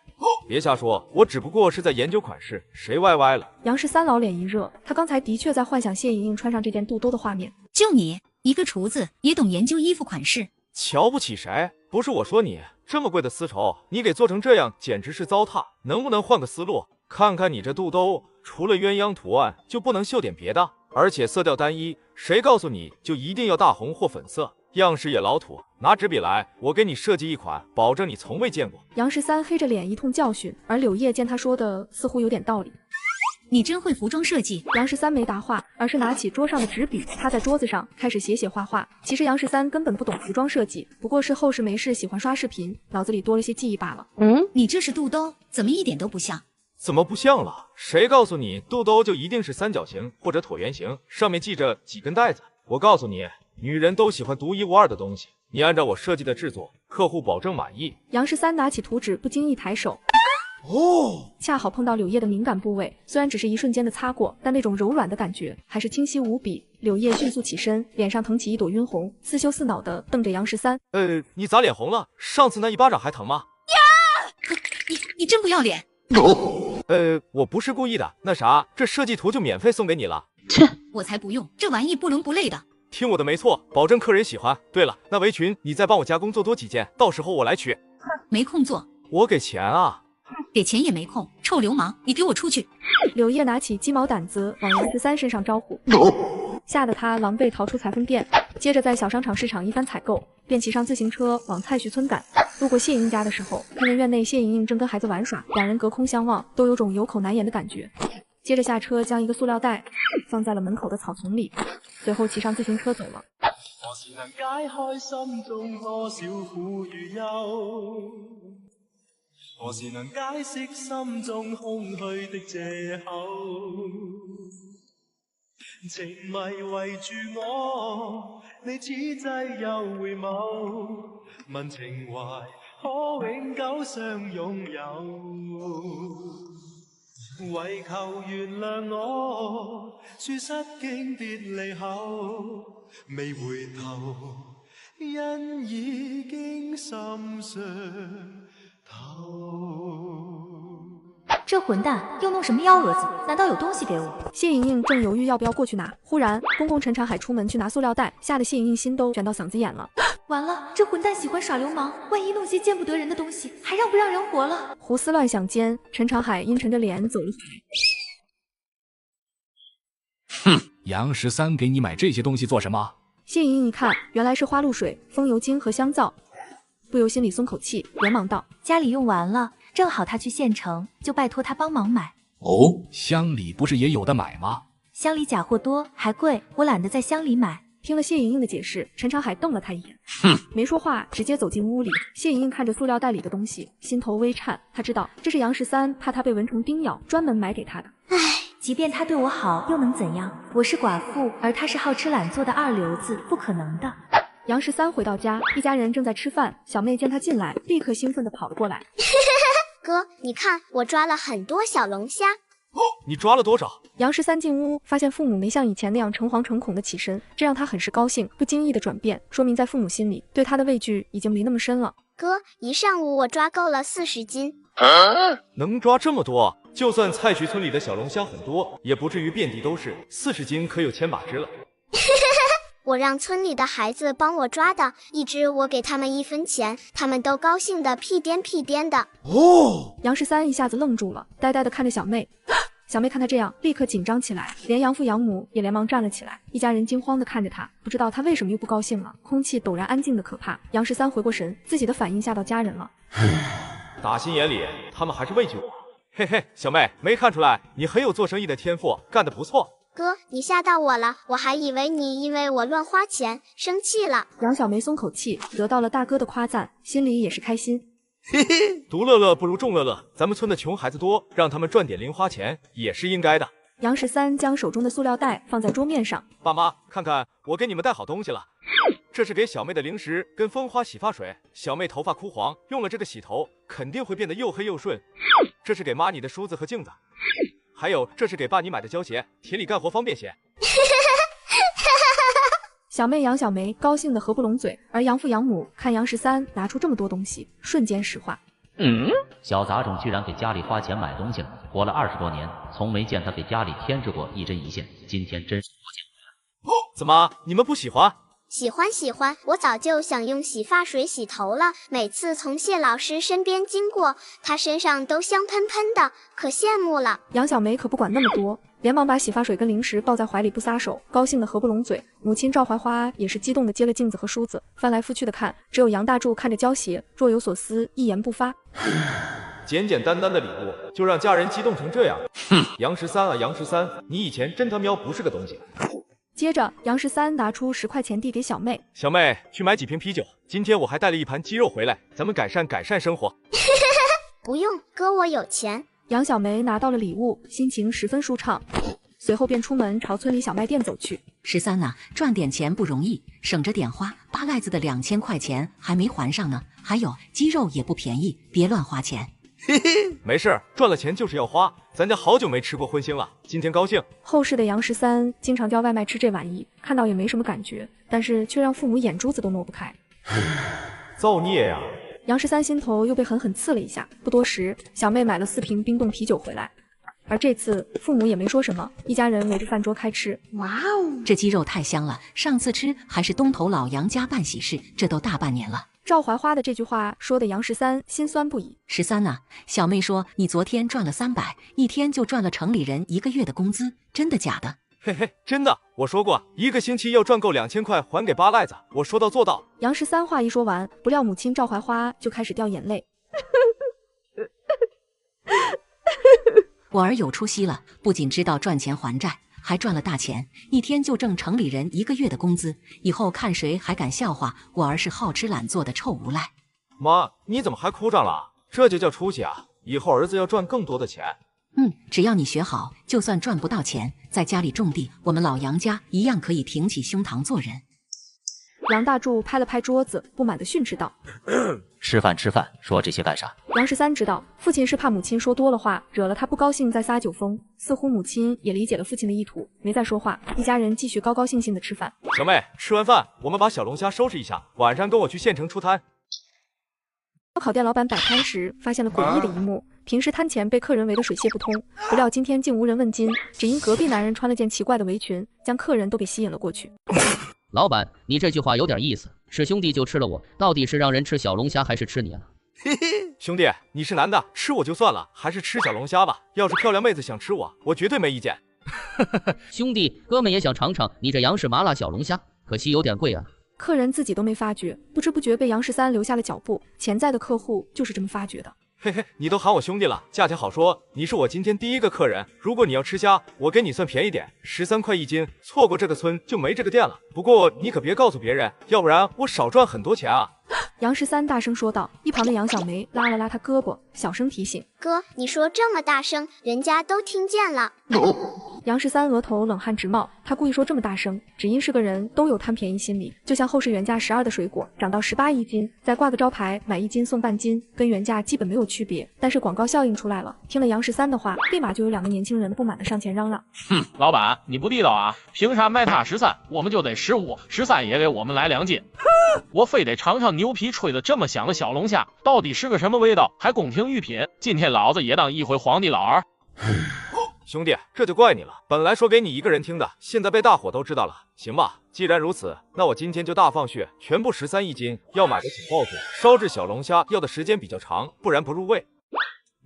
C: 别瞎说，我只不过是在研究款式，谁歪歪了？
A: 杨13老脸一热，他刚才的确在幻想谢莹莹穿上这件肚兜的画面。
J: 就你一个厨子也懂研究衣服款式？
C: 瞧不起谁？不是我说你，这么贵的丝绸，你给做成这样，简直是糟蹋。能不能换个思路？看看你这肚兜，除了鸳鸯图案，就不能绣点别的？而且色调单一，谁告诉你就一定要大红或粉色？样式也老土，拿纸笔来，我给你设计一款，保证你从未见过。
A: 杨13黑着脸一通教训，而柳叶见他说的似乎有点道理。
J: 你真会服装设计。
A: 杨13没答话，而是拿起桌上的纸笔，他在桌子上开始写画画。其实杨13根本不懂服装设计，不过是后世没事喜欢刷视频，脑子里多了些记忆罢了。
J: 你这是肚兜，怎么一点都不像？
C: 怎么不像了？谁告诉你肚兜就一定是三角形或者椭圆形，上面系着几根带子？我告诉你，女人都喜欢独一无二的东西。你按照我设计的制作，客户保证满意。
A: 杨13拿起图纸，不经意抬手。恰好碰到柳叶的敏感部位，虽然只是一瞬间的擦过，但那种柔软的感觉还是清晰无比。柳叶迅速起身，脸上腾起一朵晕红，似羞似恼地瞪着杨13。
C: 你咋脸红了？上次那一巴掌还疼吗？
J: 呀！你真不要脸！
C: 我不是故意的。那啥，这设计图就免费送给你了。
J: 切，我才不用，这玩意不伦不类的。
C: 听我的没错，保证客人喜欢。对了，那围裙你再帮我加工做多几件，到时候我来取。
J: 没空做。
C: 我给钱啊。
J: 给钱也没空，臭流氓，你给我出去！
A: 柳叶拿起鸡毛掸子往杨13身上招呼，吓得他狼狈逃出裁缝店，接着在小商场市场一番采购，便骑上自行车往蔡徐村赶。路过谢莹家的时候，看见院内谢莹莹正跟孩子玩耍，两人隔空相望，都有种有口难言的感觉。接着下车，将一个塑料袋放在了门口的草丛里，随后骑上自行车走了。
E: 何时能解开心中多少苦与忧？何时能解释心中空虚的借口？情迷围住我，你此际又回眸，问情怀可永久相拥有？为求原谅我，说失经别离后，未回头，因已經心傷透。
B: 这混蛋又弄什么幺蛾子？难道有东西给我？
A: 谢莹莹正犹豫要不要过去拿，忽然公公陈长海出门去拿塑料袋，吓得谢莹莹心都卷到嗓子眼了。
B: 完了，这混蛋喜欢耍流氓，万一弄些见不得人的东西，还让不让人活了？
A: 胡思乱想间，陈长海阴沉着脸走了回
M: 来。哼，杨13给你买这些东西做什么？
A: 谢莹莹一看，原来是花露水、风油精和香皂，不由心里松口气，连忙道：“
B: 家里用完了，正好他去县城，就拜托他帮忙买。”
M: 哦，乡里不是也有的买吗？
B: 乡里假货多，还贵，我懒得在乡里买。
A: 听了谢莹莹的解释，陈长海瞪了他一眼，
M: 哼，
A: 没说话，直接走进屋里。谢莹莹看着塑料袋里的东西，心头微颤，她知道这是杨13怕他被蚊虫叮咬，专门买给他的。
B: 唉，即便他对我好，又能怎样？我是寡妇，而他是好吃懒做的二流子，不可能的。
A: 杨13回到家，一家人正在吃饭，小妹见他进来，立刻兴奋地跑了过来。
F: 哥，你看我抓了很多小龙虾。
C: 你抓了多少？
A: 杨13进屋，发现父母没像以前那样诚惶诚恐的起身，这让他很是高兴。不经意的转变，说明在父母心里对他的畏惧已经没那么深了。
F: 哥，一上午我抓够了40斤。
C: 能抓这么多？就算蔡徐村里的小龙虾很多，也不至于遍地都是。40斤可有千把只了。
F: 我让村里的孩子帮我抓的，一只我给他们1分钱，他们都高兴的屁颠屁颠的。
C: 哦，
A: 杨13一下子愣住了，呆呆的看着小妹。小妹看他这样，立刻紧张起来，连养父养母也连忙站了起来，一家人惊慌的看着他，不知道他为什么又不高兴了。空气陡然安静的可怕。杨13回过神，自己的反应吓到家人了。
C: 打心眼里，他们还是畏惧我。嘿嘿，小妹，没看出来你很有做生意的天赋，干得不错。
F: 哥，你吓到我了，我还以为你因为我乱花钱生气了。
A: 杨小梅松口气，得到了大哥的夸赞，心里也是开心。
C: 嘿嘿，独乐乐不如众乐乐，咱们村的穷孩子多，让他们赚点零花钱也是应该的。
A: 杨13将手中的塑料袋放在桌面上，
C: 爸妈，看看我给你们带好东西了。这是给小妹的零食跟蜂花洗发水，小妹头发枯黄，用了这个洗头肯定会变得又黑又顺。这是给妈你的梳子和镜子，还有这是给爸你买的胶鞋，田里干活方便些。
A: 小妹杨小梅高兴的合不拢嘴，而养父养母看杨13拿出这么多东西，瞬间石化。
D: 小杂种居然给家里花钱买东西了，活了20多年，从没见他给家里添置过一针一线，今天真是多见。
C: 怎么你们不喜欢？
F: 喜欢喜欢，我早就想用洗发水洗头了，每次从谢老师身边经过，他身上都香喷喷的，可羡慕了。
A: 杨小梅可不管那么多，连忙把洗发水跟零食抱在怀里不撒手，高兴的合不拢嘴。母亲赵怀花也是激动的接了镜子和梳子，翻来覆去的看，只有杨大柱看着胶鞋，若有所思，一言不发。
C: 简简单单的礼物就让家人激动成这样。杨13啊杨13，你以前真他喵不是个东西。
A: 接着杨13拿出10块钱递给小妹，
C: 小妹去买几瓶啤酒，今天我还带了一盘鸡肉回来，咱们改善生活。
F: 不用，哥我有钱。
A: 杨小梅拿到了礼物，心情十分舒畅，随后便出门朝村里小卖店走去。
J: 13啊，赚点钱不容易，省着点花，八赖子的2000块钱还没还上呢，还有鸡肉也不便宜，别乱花钱。
C: 嘿嘿，没事，赚了钱就是要花，咱家好久没吃过荤腥了，今天高兴。
A: 后世的杨13经常叫外卖吃这玩意，看到也没什么感觉，但是却让父母眼珠子都挪不开。
C: 造孽呀！
A: 杨13心头又被狠狠刺了一下。不多时，小妹买了4瓶冰冻啤酒回来，而这次父母也没说什么，一家人围着饭桌开吃。
J: 哇哦，这鸡肉太香了，上次吃还是东头老杨家办喜事，这都大半年了。
A: 赵怀花的这句话说的杨13心酸不已。
J: 13啊，小妹说你昨天赚了300，一天就赚了城里人1个月的工资，真的假的？
C: 嘿嘿，真的，我说过1个星期要赚够2000块还给八赖子，我说到做到。
A: 杨13话一说完，不料母亲赵怀花就开始掉眼泪。
J: 我儿有出息了，不仅知道赚钱还债，还赚了大钱，一天就挣城里人1个月的工资，以后看谁还敢笑话我儿是好吃懒做的臭无赖。
C: 妈，你怎么还哭上了？这就叫出息啊！以后儿子要赚更多的钱。
J: 只要你学好，就算赚不到钱，在家里种地，我们老杨家一样可以挺起胸膛做人。
A: 杨大柱拍了拍桌子，不满地训斥道：“
D: 吃饭吃饭，说这些干啥？”
A: 杨13知道父亲是怕母亲说多了话，惹了他不高兴再撒酒疯。似乎母亲也理解了父亲的意图，没再说话。一家人继续高高兴兴地吃饭。
C: 小妹，吃完饭我们把小龙虾收拾一下，晚上跟我去县城出摊。
A: 烧烤店老板摆摊时，发现了诡异的一幕。平时摊前被客人围得水泄不通，不料今天竟无人问津，只因隔壁男人穿了件奇怪的围裙，将客人都给吸引了过去。
T: 老板，你这句话有点意思，是兄弟就吃了我，到底是让人吃小龙虾还是吃你啊？
C: 嘿嘿，兄弟，你是男的，吃我就算了，还是吃小龙虾吧。要是漂亮妹子想吃我绝对没意见。
T: 兄弟，哥们也想尝尝你这杨氏麻辣小龙虾，可惜有点贵啊。
A: 客人自己都没发觉，不知不觉被杨13留下了脚步。潜在的客户就是这么发觉的。
C: 嘿嘿，你都喊我兄弟了，价钱好说，你是我今天第一个客人。如果你要吃虾，我给你算便宜点，13块1斤，错过这个村就没这个店了。不过你可别告诉别人，要不然我少赚很多钱啊。
A: 杨13大声说道，一旁的杨小梅拉了拉他胳膊，小声提醒：“
F: 哥，你说这么大声，人家都听见了。”
A: 杨13额头冷汗直冒，他故意说这么大声，只因是个人都有贪便宜心理。就像后市原价12的水果涨到18一斤，再挂个招牌买1斤送半斤，跟原价基本没有区别。但是广告效应出来了，听了杨13的话，立马就有2个年轻人不满的上前嚷嚷：“
I: 哼，老板你不地道啊！凭啥卖他13，我们就得15，13也给我们来2斤。我非得尝尝牛皮吹得这么响的小龙虾，到底是个什么味道，还宫廷御品。今天老子也当一回皇帝老儿。”
C: 兄弟，这就怪你了。本来说给你一个人听的，现在被大伙都知道了。行吧，既然如此，那我今天就大放血，全部13一斤。要买的请报准。烧制小龙虾要的时间比较长，不然不入味。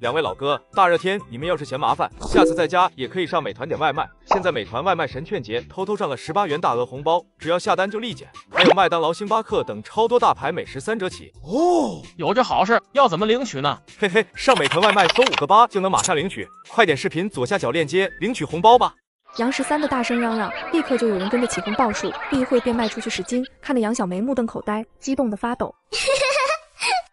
C: 2位老哥，大热天你们要是嫌麻烦，下次在家也可以上美团点外卖。现在美团外卖神券节偷偷上了18元大额红包，只要下单就立减。还有麦当劳、星巴克等超多大牌美食3折起。
I: 哦，有这好事，要怎么领取呢？
C: 嘿嘿，上美团外卖搜5个8就能马上领取，快点视频左下角链接领取红包吧。
A: 杨13的大声嚷嚷，立刻就有人跟着起哄报数，不一会便卖出去10斤，看得杨小梅目瞪口呆，激动得发抖。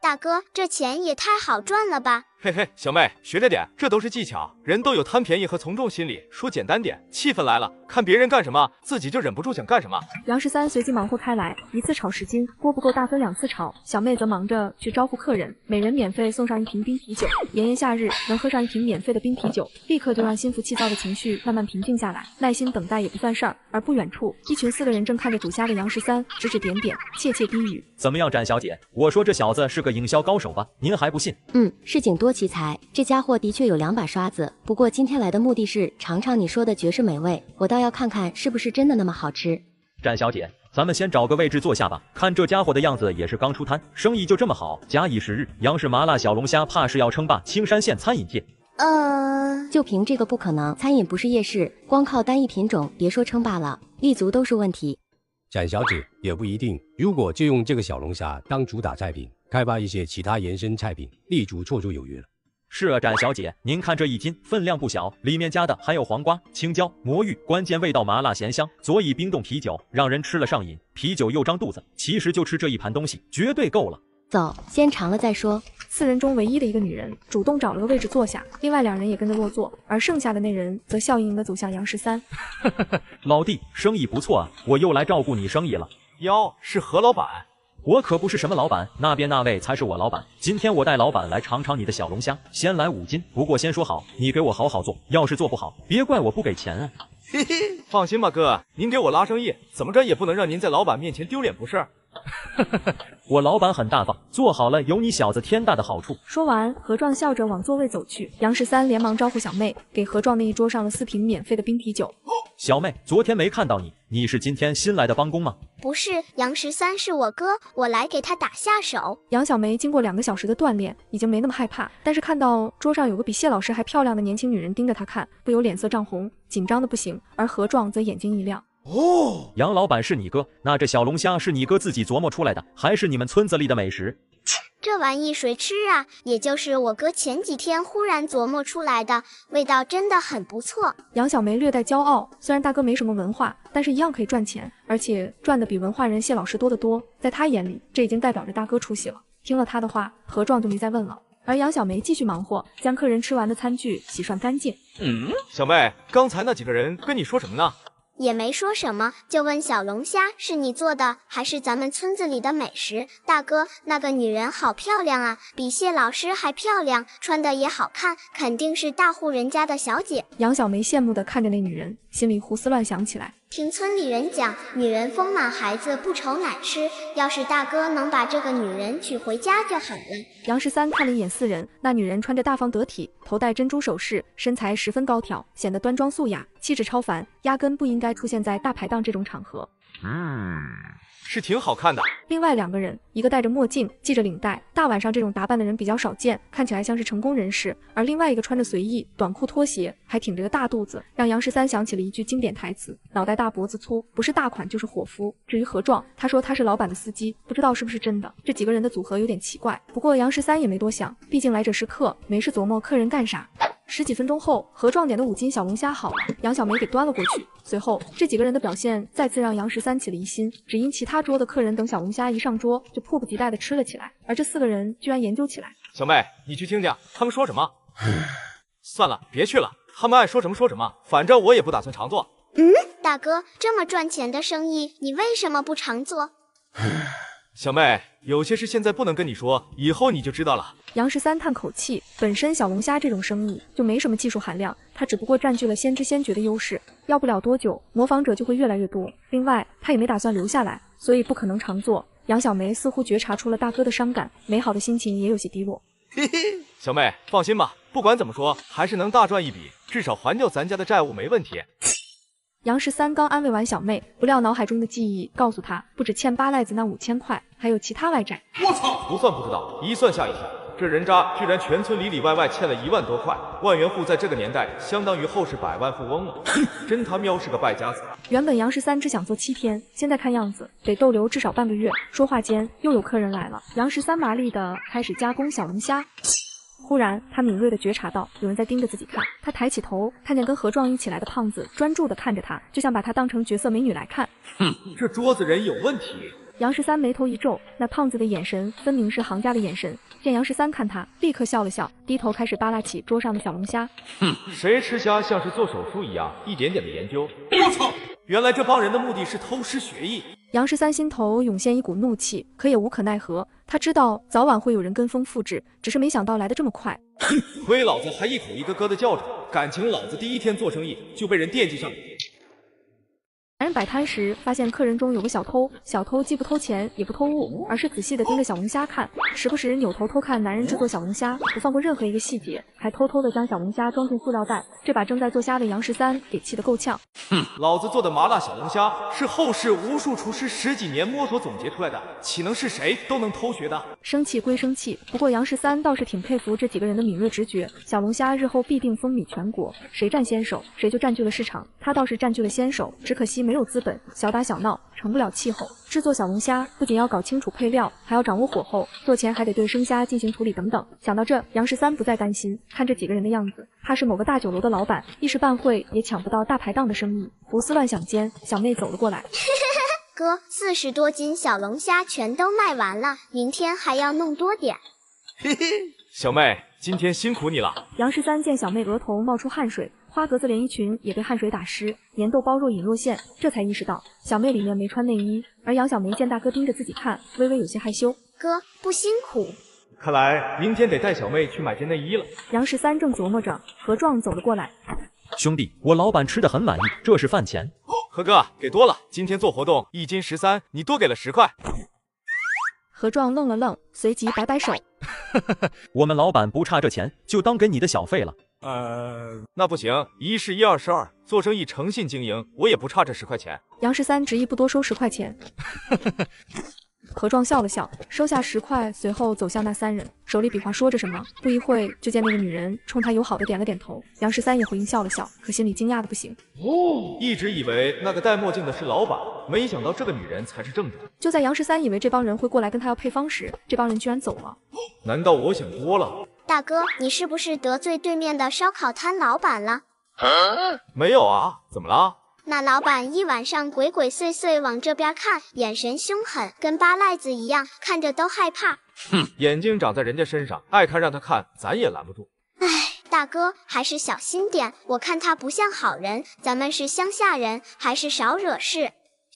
F: 大哥，这钱也太好赚了吧！
C: 嘿嘿，小妹学着点，这都是技巧。人都有贪便宜和从众心理，说简单点，气氛来了，看别人干什么，自己就忍不住想干什么。
A: 杨13随即忙活开来，一次炒10斤，锅不够大分2次炒。小妹则忙着去招呼客人，每人免费送上1瓶冰啤酒。炎炎夏日能喝上1瓶免费的冰啤酒，立刻就让心浮气躁的情绪慢慢平静下来。耐心等待也不算事儿。而不远处，一群4个人正看着煮虾的杨13指指点点，窃窃低语：“
S: 怎么样，展小姐？我说这小子是个营销高手吧？您还不信？”
U: 市井多奇才，这家伙的确有2把刷子。不过今天来的目的是尝尝你说的绝世美味，我倒要看看是不是真的那么好吃。
S: 展小姐，咱们先找个位置坐下吧。看这家伙的样子，也是刚出摊，生意就这么好。假以时日，杨氏麻辣小龙虾怕是要称霸青山县餐饮界。
U: 就凭这个不可能，餐饮不是夜市，光靠单一品种，别说称霸了，立足都是问题。
V: 展小姐也不一定，如果就用这个小龙虾当主打菜品，开发一些其他延伸菜品，立足绰绰有余了。
S: 是啊，展小姐，您看这1斤分量不小，里面加的还有黄瓜、青椒、魔芋，关键味道麻辣咸香，佐以冰冻啤酒，让人吃了上瘾。啤酒又胀肚子，其实就吃这一盘东西，绝对够了。
U: 走，先尝了再说。
A: 4人中唯一的一个女人主动找了个位置坐下，另外2人也跟着落座，而剩下的那人则笑盈盈地走向杨13。
S: 老弟，生意不错啊，我又来照顾你生意了。
C: 哟，是何老板？
S: 我可不是什么老板，那边那位才是我老板。今天我带老板来尝尝你的小龙虾，先来5斤。不过先说好，你给我好好做，要是做不好，别怪我不给钱啊。
C: 嘿嘿，放心吧哥，您给我拉生意，怎么着也不能让您在老板面前丢脸不是？
S: 我老板很大方，做好了有你小子天大的好处。
A: 说完，何壮笑着往座位走去。杨13连忙招呼小妹，给何壮那一桌上了4瓶免费的冰啤酒。
S: 小妹，昨天没看到你，你是今天新来的帮工吗？
F: 不是，杨13是我哥，我来给他打下手。
A: 杨小梅经过2个小时的锻炼，已经没那么害怕，但是看到桌上有个比谢老师还漂亮的年轻女人盯着她看，不由脸色涨红，紧张的不行。而何壮则眼睛一亮。
S: 哦，杨老板是你哥，那这小龙虾是你哥自己琢磨出来的，还是你们村子里的美食？
F: 这玩意谁吃啊？也就是我哥前几天忽然琢磨出来的，味道真的很不错。
A: 杨小梅略带骄傲，虽然大哥没什么文化，但是一样可以赚钱，而且赚的比文化人谢老师多得多。在他眼里，这已经代表着大哥出息了。听了他的话，何壮就没再问了。而杨小梅继续忙活，将客人吃完的餐具洗涮干净。
C: 小妹，刚才那几个人跟你说什么呢？
F: 也没说什么，就问小龙虾是你做的还是咱们村子里的美食。大哥，那个女人好漂亮啊，比谢老师还漂亮，穿的也好看，肯定是大户人家的小姐。
A: 杨小梅羡慕地看着那女人，心里胡思乱想起来。
F: 听村里人讲，女人丰满，孩子不愁奶吃。要是大哥能把这个女人娶回家就好了。
A: 杨13看了一眼4人，那女人穿着大方得体，头戴珍珠首饰，身材十分高挑，显得端庄素雅，气质超凡，压根不应该出现在大排档这种场合。
C: 是挺好看的。
A: 另外2个人，一个戴着墨镜，系着领带，大晚上这种打扮的人比较少见，看起来像是成功人士；而另外一个穿着随意短裤拖鞋，还挺着个大肚子，让杨13想起了一句经典台词：脑袋大脖子粗，不是大款就是伙夫。至于何壮，他说他是老板的司机，不知道是不是真的。这几个人的组合有点奇怪，不过杨13也没多想，毕竟来者是客，没事琢磨客人干啥。10几分钟后，何壮点的5斤小龙虾好了，杨小梅给端了过去。随后，这几个人的表现再次让杨13起了疑心，只因其他桌的客人等小龙虾一上桌，就迫不及待地吃了起来，而这4个人居然研究起来。
C: 小妹，你去听听他们说什么。算了，别去了，他们爱说什么说什么，反正我也不打算常做。
F: 大哥，这么赚钱的生意，你为什么不常做？
C: 小妹，有些事现在不能跟你说，以后你就知道了。
A: 杨13叹口气，本身小龙虾这种生意就没什么技术含量，他只不过占据了先知先觉的优势，要不了多久，模仿者就会越来越多。另外，他也没打算留下来，所以不可能常做。杨小梅似乎觉察出了大哥的伤感，美好的心情也有些低落。
C: 小妹，放心吧，不管怎么说，还是能大赚一笔，至少还掉咱家的债务没问题。
A: 杨13刚安慰完小妹，不料脑海中的记忆告诉他，不止欠巴赖子那5000块，还有其他外债。
C: 我操！不算不知道，一算吓一跳。这人渣居然全村里里外外欠了1万多块，万元户在这个年代相当于后世百万富翁了，真他喵是个败家子。
A: 原本杨13只想做7天，现在看样子得逗留至少半个月。说话间，又有客人来了，杨13麻利的开始加工小龙虾。忽然，他敏锐地觉察到有人在盯着自己看。他抬起头，看见跟何壮一起来的胖子专注地看着他，就像把他当成绝色美女来看。
C: 这桌子人有问题。
A: 杨13眉头一皱，那胖子的眼神分明是行家的眼神。见杨13看他，立刻笑了笑，低头开始扒拉起桌上的小龙虾。
C: 谁吃虾像是做手术一样，一点点的研究。我操！原来这帮人的目的是偷师学艺。
A: 杨13心头涌现一股怒气，可也无可奈何。他知道早晚会有人跟风复制，只是没想到来得这么快。
C: 亏老子还一口一个哥的叫着，感情老子第1天做生意就被人惦记上。
A: 男人摆摊时，发现客人中有个小偷，小偷既不偷钱也不偷物，而是仔细地盯着小龙虾看，时不时扭头偷看男人制作小龙虾，不放过任何一个细节，还偷偷地将小龙虾装进塑料袋。这把正在做虾的杨13给气得够呛。
C: 老子做的麻辣小龙虾是后世无数厨师10几年摸索总结出来的，岂能是谁都能偷学的？
A: 生气归生气，不过杨13倒是挺佩服这几个人的敏锐直觉。小龙虾日后必定风靡全国，谁占先手，谁就占据了市场。他倒是占据了先手，只可惜没有资本，小打小闹成不了气候。制作小龙虾不仅要搞清楚配料，还要掌握火候，做前还得对生虾进行处理等等。想到这，杨13不再担心，看这几个人的样子，怕是某个大酒楼的老板，一时半会也抢不到大排档的生意。胡思乱想间，小妹走了过来。
F: 哥，40多斤小龙虾全都卖完了，明天还要弄多点。
C: 小妹，今天辛苦你了。
A: 杨13见小妹额头冒出汗水，花格子连衣裙也被汗水打湿，粘豆包若隐若现，这才意识到小妹里面没穿内衣。而杨小梅见大哥盯着自己看，微微有些害羞。
F: 哥，不辛苦。
C: 看来明天得带小妹去买件内衣了。
A: 杨13正琢磨着，何壮走了过来。
S: 兄弟，我老板吃的很满意，这是饭钱。
C: 何哥，给多了，今天做活动1斤13，你多给了10块。
A: 何壮愣了愣，随即摆摆手。
S: 我们老板不差这钱，就当给你的小费了。
C: 那不行，1是1，2是2，做生意诚信经营，我也不差这10块钱。
A: 杨13执意不多收10块钱。何壮笑了笑，收下10块，随后走向那3人，手里比划说着什么。不一会，就见那个女人冲他友好的点了点头。杨13也回应笑了笑，可心里惊讶的不行。
C: 一直以为那个戴墨镜的是老板，没想到这个女人才是正主。
A: 就在杨13以为这帮人会过来跟他要配方时，这帮人居然走了。
C: 难道我想多了？
F: 大哥，你是不是得罪对面的烧烤摊老板了？
C: 没有啊，怎么了？
F: 那老板一晚上鬼鬼祟祟往这边看，眼神凶狠，跟巴赖子一样，看着都害怕。
C: 眼睛长在人家身上，爱看让他看，咱也拦不住。
F: 大哥还是小心点，我看他不像好人。咱们是乡下人，还是少惹事。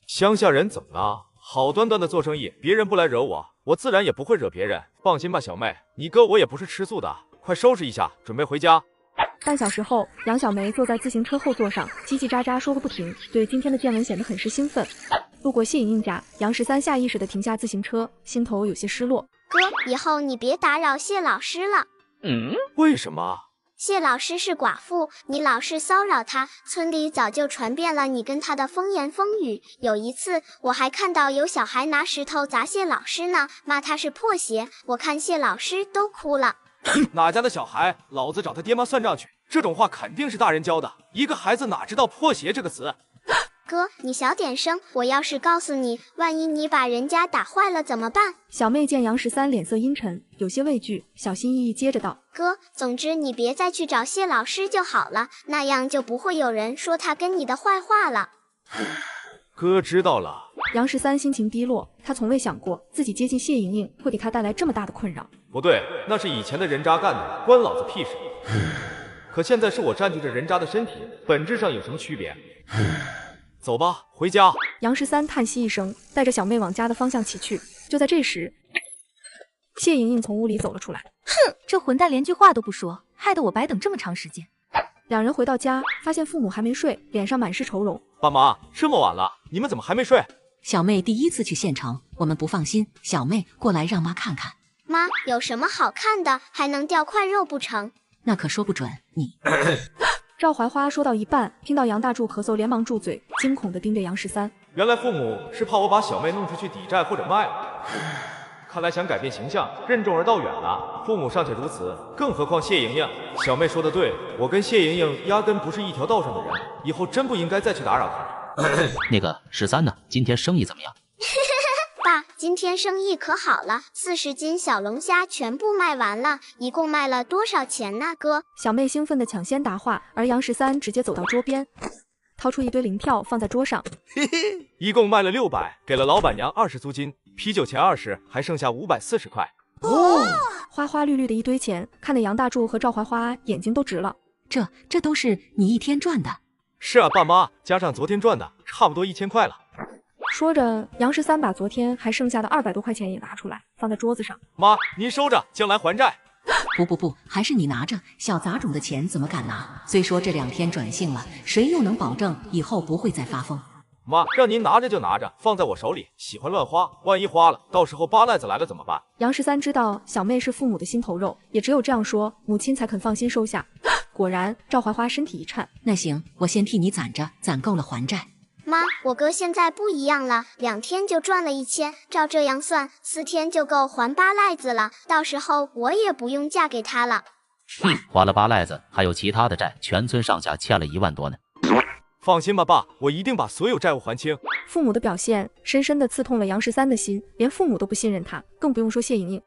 C: 乡下人怎么了？好端端的做生意，别人不来惹我，我自然也不会惹别人。放心吧，小妹，你哥我也不是吃素的，快收拾一下，准备回家。
A: 半小时后，杨小梅坐在自行车后座上，叽叽喳喳说个不停，对今天的见闻显得很是兴奋。路过谢莹莹家，杨13下意识地停下自行车，心头有些失落。
F: 哥，以后你别打扰谢老师了。
C: 为什么？
F: 谢老师是寡妇，你老是骚扰她，村里早就传遍了你跟她的风言风语。有一次，我还看到有小孩拿石头砸谢老师呢，骂他是破鞋，我看谢老师都哭了。
C: 哪家的小孩，老子找他爹妈算账去。这种话肯定是大人教的，一个孩子哪知道破鞋这个词。
F: 哥，你小点声，我要是告诉你，万一你把人家打坏了怎么办？
A: 小妹见杨13脸色阴沉，有些畏惧，小心翼翼接着道：
F: 哥，总之你别再去找谢老师就好了，那样就不会有人说他跟你的坏话了。
C: 哥知道了。
A: 杨13心情低落，他从未想过自己接近谢莹莹会给他带来这么大的困扰。
C: 不对，那是以前的人渣干的，关老子屁事。可现在是我占据着人渣的身体，本质上有什么区别？走吧，回家。
A: 杨13叹息一声，带着小妹往家的方向骑去。就在这时，谢莹莹从屋里走了出来。
B: 哼，这混蛋连句话都不说，害得我白等这么长时间。
A: 两人回到家，发现父母还没睡，脸上满是愁容。
C: 爸妈，这么晚了，你们怎么还没睡？
J: 小妹第一次去县城，我们不放心，小妹过来让妈看看。
F: 妈，有什么好看的？还能掉块肉不成？
J: 那可说不准，你。
A: 赵怀花说到一半，听到杨大柱咳嗽，连忙住嘴，惊恐地盯着杨13。
C: 原来父母是怕我把小妹弄出去抵债或者卖了，看来想改变形象，任重而道远了。父母尚且如此，更何况谢莹莹。小妹说的对，我跟谢莹莹压根不是一条道上的人，以后真不应该再去打扰她。
D: 那个13呢？今天生意怎么样？
F: 爸，今天生意可好了，40斤小龙虾全部卖完了，一共卖了多少钱呢？哥，
A: 小妹兴奋地抢先答话，而杨13直接走到桌边，掏出一堆零票放在桌上。
C: 一共卖了600，给了老板娘20租金，啤酒钱20，还剩下540块。
A: 花花绿绿的一堆钱，看得杨大柱和赵怀花眼睛都直了。
J: 这都是你一天赚的？
C: 是啊，爸妈，加上昨天赚的，差不多1000块了。
A: 说着，杨13把昨天还剩下的200多块钱也拿出来，放在桌子上。
C: 妈，您收着，将来还债。
J: 不，还是你拿着。小杂种的钱怎么敢拿？虽说这2天转性了，谁又能保证以后不会再发疯？
C: 妈，让您拿着就拿着，放在我手里，喜欢乱花，万一花了，到时候八赖子来了怎么办？
A: 杨13知道小妹是父母的心头肉，也只有这样说，母亲才肯放心收下。果然，赵怀花身体一颤。
J: 那行，我先替你攒着，攒够了还债。
F: 妈，我哥现在不一样了，2天就赚了1000，照这样算，4天就够还8赖子了，到时候我也不用嫁给他了。
D: 还了8赖子，还有其他的债，全村上下欠了1万多呢。
C: 放心吧，爸，我一定把所有债务还清。
A: 父母的表现深深地刺痛了杨13的心，连父母都不信任他，更不用说谢莹莹。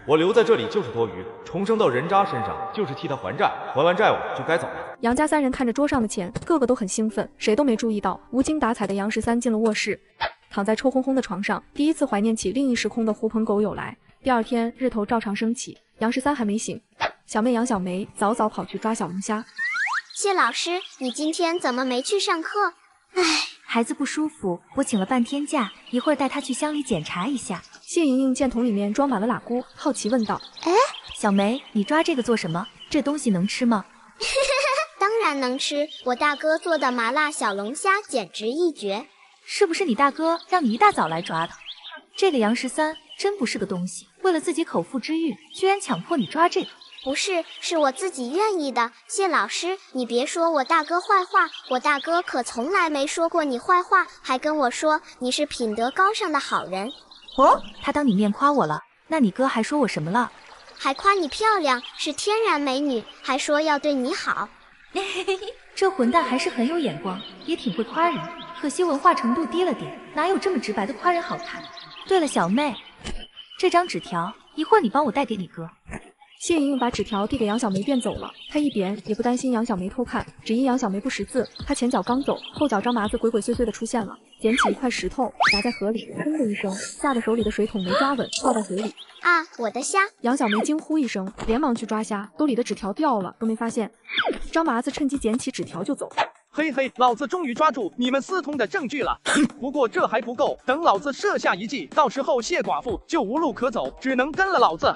C: 我留在这里就是多余，重生到人渣身上就是替他还债，还完债务就该走了。
A: 杨家3人看着桌上的钱，个个都很兴奋，谁都没注意到无精打采的杨13进了卧室，躺在臭烘烘的床上，第一次怀念起另一时空的狐朋狗友来。第2天日头照常升起，杨13还没醒，小妹杨小梅早早跑去抓小龙虾。
F: 谢老师，你今天怎么没去上课？
B: 唉，孩子不舒服，我请了半天假，一会儿带他去乡里检查一下。
A: 谢莹莹见桶里面装满了喇咕，好奇问道：
B: 哎，小梅，你抓这个做什么？这东西能吃吗？
F: 当然能吃，我大哥做的麻辣小龙虾简直一绝。
B: 是不是你大哥让你一大早来抓的？这个杨13真不是个东西，为了自己口腹之欲，居然强迫你抓这个。
F: 不是，是我自己愿意的。谢老师，你别说我大哥坏话，我大哥可从来没说过你坏话，还跟我说你是品德高尚的好人。
B: 哦，他当你面夸我了？那你哥还说我什么了？
F: 还夸你漂亮，是天然美女，还说要对你好。
B: 这混蛋还是很有眼光，也挺会夸人，可惜文化程度低了点，哪有这么直白的夸人好看？对了，小妹，这张纸条一会儿你帮我带给你哥。
A: 谢莹莹把纸条递给杨小梅便走了，她一点也不担心杨小梅偷看，只因杨小梅不识字，她前脚刚走，后脚张麻子鬼鬼祟祟的出现了，捡起一块石头砸在河里，砰的一声，吓得手里的水桶没抓稳，掉到水里。
F: 啊，我的虾！
A: 杨小梅惊呼一声，连忙去抓虾，兜里的纸条掉了，都没发现。张麻子趁机捡起纸条就走。
Q: 嘿嘿，老子终于抓住你们私通的证据了。不过这还不够，等老子设下一计，到时候谢寡妇就无路可走，只能跟了老子。